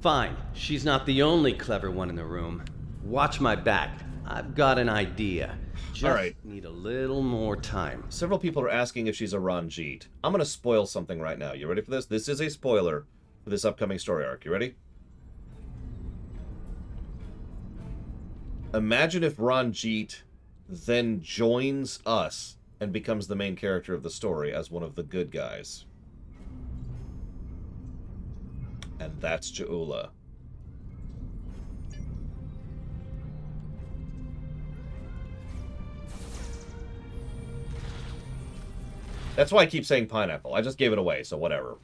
Fine, she's not the only clever one in the room. Watch my back. I've got an idea. Just need a little more time. Several people are asking if she's a Ranjit. I'm going to spoil something right now. You ready for this? This is a spoiler for this upcoming story arc. You ready? Imagine if Ranjit then joins us and becomes the main character of the story as one of the good guys. And that's Ja'ula. That's why I keep saying Pineapple. I just gave it away, so whatever.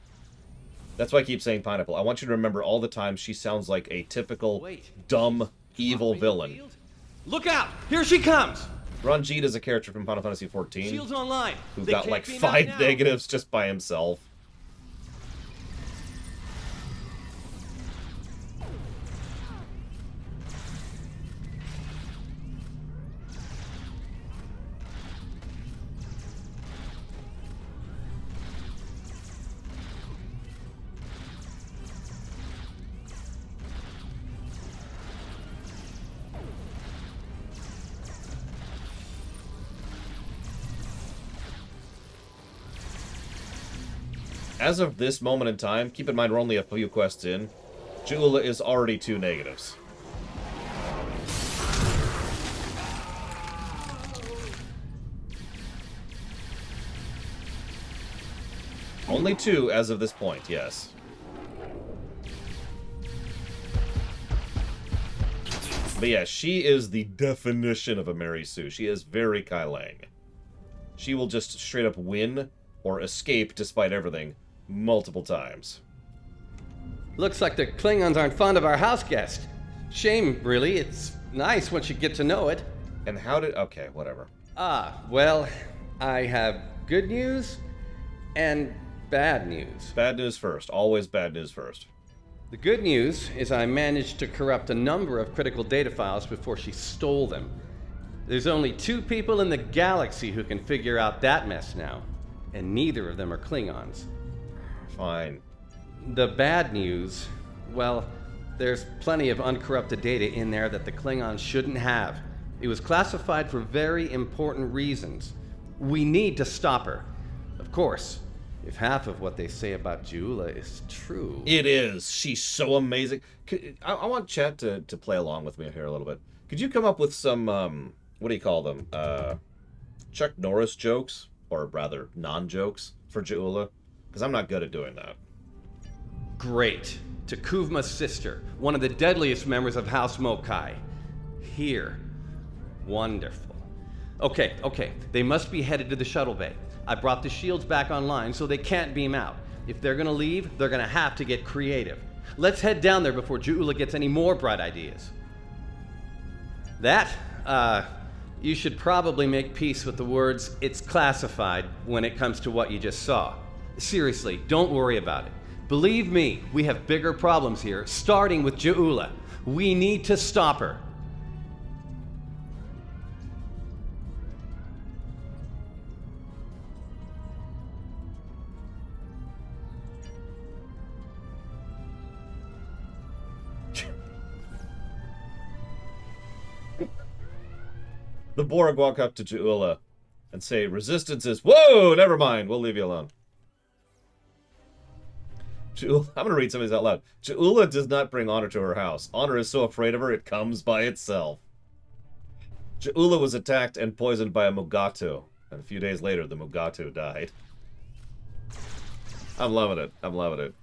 That's why I keep saying Pineapple. I want you to remember all the time she sounds like a typical dumb, evil villain. Look out! Here she comes! Ranjit is a character from Final Fantasy XIV. Shields online. Who They got can't like beam 5 out now. negatives just by himself. As of this moment in time, keep in mind we're only a few quests in, Ja'ula is already 2 negatives. Only 2 as of this point, yes. But yeah, she is the definition of a Mary Sue. She is very Kai Lang. She will just straight up win or escape despite everything multiple times. Looks like the Klingons aren't fond of our house guest. Shame, really. It's nice once you get to know it. And how did... Okay, whatever. Well, I have good news and bad news. Bad news first. Always bad news first. The good news is I managed to corrupt a number of critical data files before she stole them. There's only 2 people in the galaxy who can figure out that mess now, and neither of them are Klingons. Fine. The bad news, well, there's plenty of uncorrupted data in there that the Klingons shouldn't have. It was classified for very important reasons. We need to stop her. Of course, if half of what they say about Jula is true... It is. She's so amazing. I want chat to play along with me here a little bit. Could you come up with some, what do you call them? Chuck Norris jokes? Or rather, non-jokes for Jula? Because I'm not good at doing that. Great. To Kuvma's sister, one of the deadliest members of House Mokai. Here. Wonderful. Okay. They must be headed to the shuttle bay. I brought the shields back online so they can't beam out. If they're gonna leave, they're gonna have to get creative. Let's head down there before Jula gets any more bright ideas. You should probably make peace with the words, "it's classified," when it comes to what you just saw. Seriously, don't worry about it. Believe me, we have bigger problems here, starting with Jula. We need to stop her. The Borg walk up to Jula and say, "Resistance is..." Whoa, never mind. We'll leave you alone. I'm going to read some of these out loud. Jula does not bring honor to her house. Honor is so afraid of her, it comes by itself. Jula was attacked and poisoned by a Mugatu. And a few days later, the Mugatu died. I'm loving it. I'm loving it.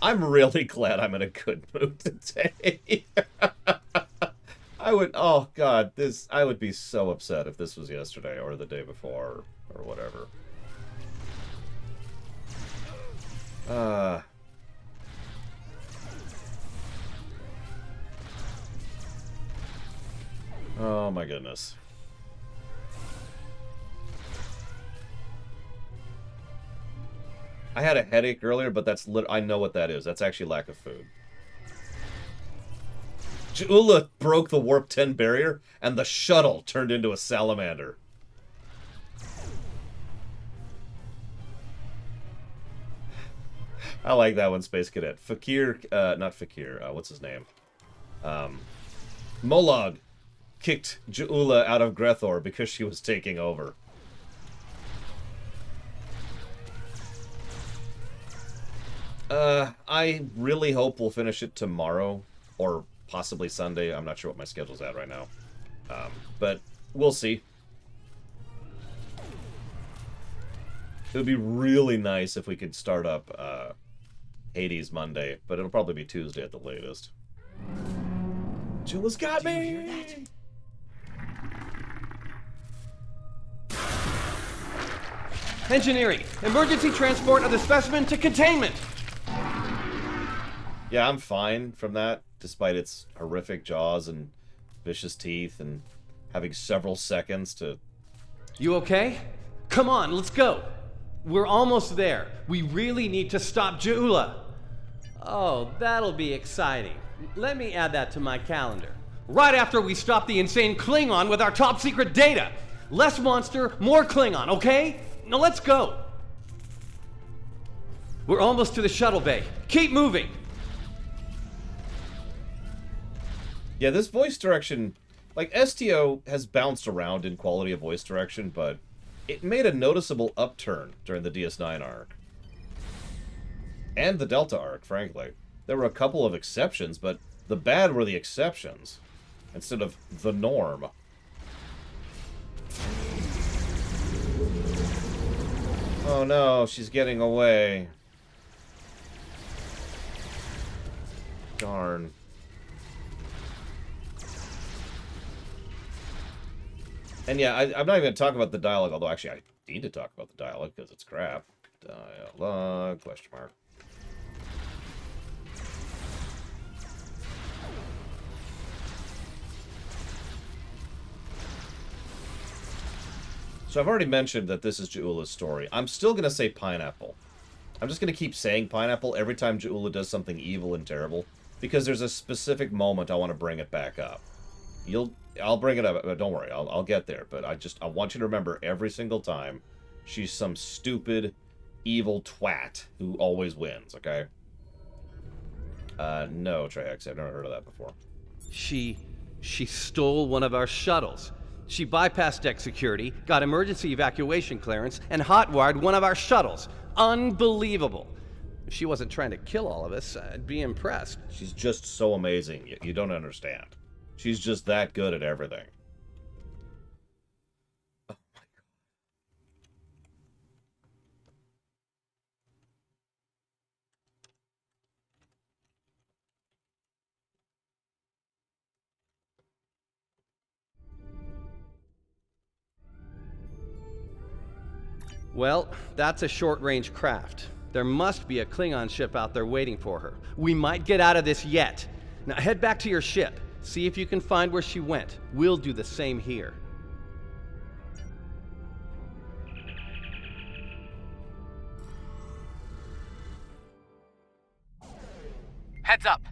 I'm really glad I'm in a good mood today. I would, oh god, I would be so upset if this was yesterday or the day before or whatever. Oh my goodness. I had a headache earlier, but I know what that is. That's actually lack of food. Jula broke the Warp 10 barrier, and the shuttle turned into a salamander. I like that one, Space Cadet. Fakir, not Fakir, what's his name? Molag kicked Jula out of Grethor because she was taking over. I really hope we'll finish it tomorrow, or possibly Sunday. I'm not sure what my schedule's at right now. But we'll see. It would be really nice if we could start up Hades Monday, but it'll probably be Tuesday at the latest. Jula's got me! Engineering! Emergency transport of the specimen to containment! Yeah, I'm fine from that, despite its horrific jaws and vicious teeth and having several seconds to... You okay? Come on, let's go! We're almost there. We really need to stop Jula. Oh, that'll be exciting. Let me add that to my calendar. Right after we stop the insane Klingon with our top secret data. Less monster, more Klingon, okay? Now let's go. We're almost to the shuttle bay. Keep moving. Yeah, this voice direction, like, STO has bounced around in quality of voice direction, but it made a noticeable upturn during the DS9 arc. And the Delta arc, frankly. There were a couple of exceptions, but the bad were the exceptions, instead of the norm. Oh no, she's getting away. Darn. And yeah, I'm not even going to talk about the dialogue, although actually I need to talk about the dialogue because it's crap. Dialogue, question mark. So I've already mentioned that this is Ja'ula's story. I'm still going to say pineapple. I'm just going to keep saying pineapple every time Ja'ula does something evil and terrible, because there's a specific moment I want to bring it back up. I'll bring it up, but don't worry, I'll get there. But I want you to remember every single time she's some stupid, evil twat who always wins, okay? No, Trihex, I've never heard of that before. She stole one of our shuttles. She bypassed deck security, got emergency evacuation clearance, and hotwired one of our shuttles. Unbelievable. If she wasn't trying to kill all of us, I'd be impressed. She's just so amazing. You don't understand. She's just that good at everything. Oh my god. Well, that's a short-range craft. There must be a Klingon ship out there waiting for her. We might get out of this yet. Now head back to your ship. See if you can find where she went. We'll do the same here. Heads up.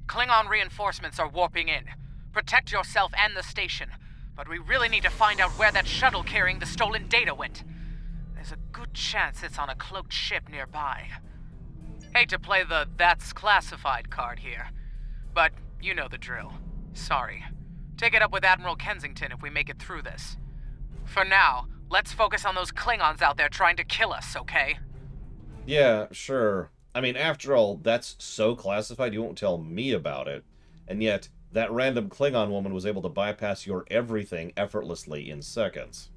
Klingon reinforcements are warping in. Protect yourself and the station. But we really need to find out where that shuttle carrying the stolen data went. There's a good chance it's on a cloaked ship nearby. Hate to play the "that's classified" card here, but you know the drill. Sorry. Take it up with Admiral Kensington if we make it through this. For now, let's focus on those Klingons out there trying to kill us, okay? Yeah, sure. I mean, after all, that's so classified you won't tell me about it. And yet, that random Klingon woman was able to bypass your everything effortlessly in seconds.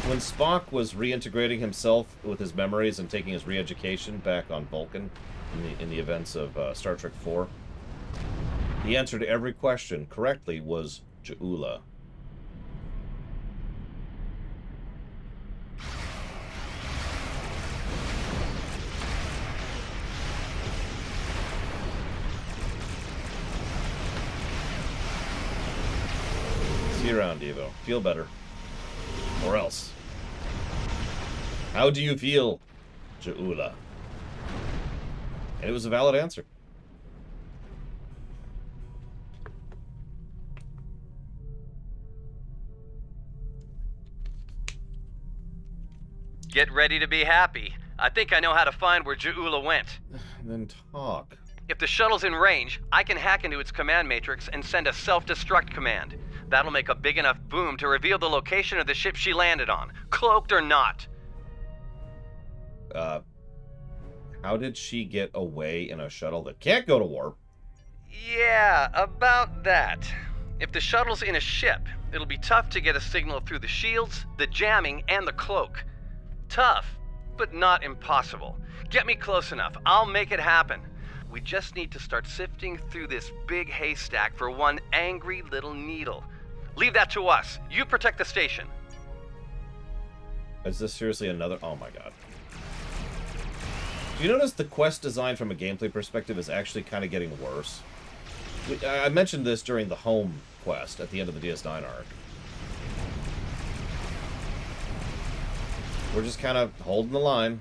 When Spock was reintegrating himself with his memories and taking his re-education back on Vulcan in the events of Star Trek IV, the answer to every question correctly was Ja'ula. See you around, Devo. Feel better. Or else. How do you feel, Ja'ula? And it was a valid answer. Get ready to be happy. I think I know how to find where Ja'ula went. Then talk. If the shuttle's in range, I can hack into its command matrix and send a self-destruct command. That'll make a big enough boom to reveal the location of the ship she landed on, cloaked or not. How did she get away in a shuttle that can't go to warp? Yeah, about that. If the shuttle's in a ship, it'll be tough to get a signal through the shields, the jamming, and the cloak. Tough, but not impossible. Get me close enough, I'll make it happen. We just need to start sifting through this big haystack for one angry little needle. Leave that to us. You protect the station. Is this seriously another... Oh my god. Do you notice the quest design from a gameplay perspective is actually kind of getting worse? I mentioned this during the home quest at the end of the DS9 arc. We're just kind of holding the line.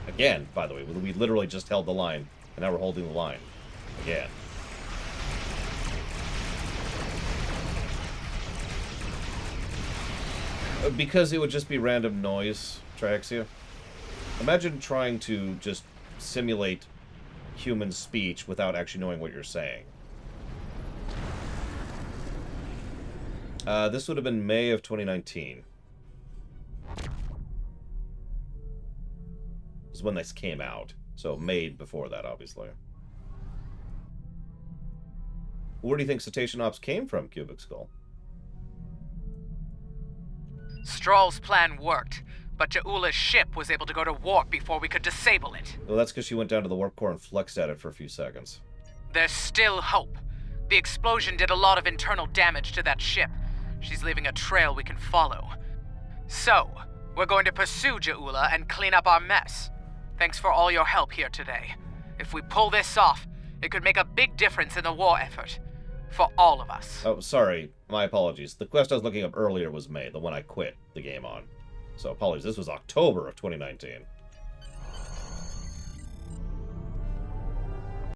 Again, by the way, we literally just held the line, and now we're holding the line. Again. Because it would just be random noise, Traxia. Imagine trying to just simulate human speech without actually knowing what you're saying. This would have been May of 2019. when this came out. So made before that, obviously. Where do you think Cetacean Ops came from, Cubic Skull? Stroll's plan worked, but Jaula's ship was able to go to warp before we could disable it. Well, that's because she went down to the warp core and flexed at it for a few seconds. There's still hope. The explosion did a lot of internal damage to that ship. She's leaving a trail we can follow. So, we're going to pursue Jaula and clean up our mess. Thanks for all your help here today. If we pull this off, it could make a big difference in the war effort. For all of us. Oh, sorry. My apologies. The quest I was looking up earlier was May, the one I quit the game on. So apologies. This was October of 2019.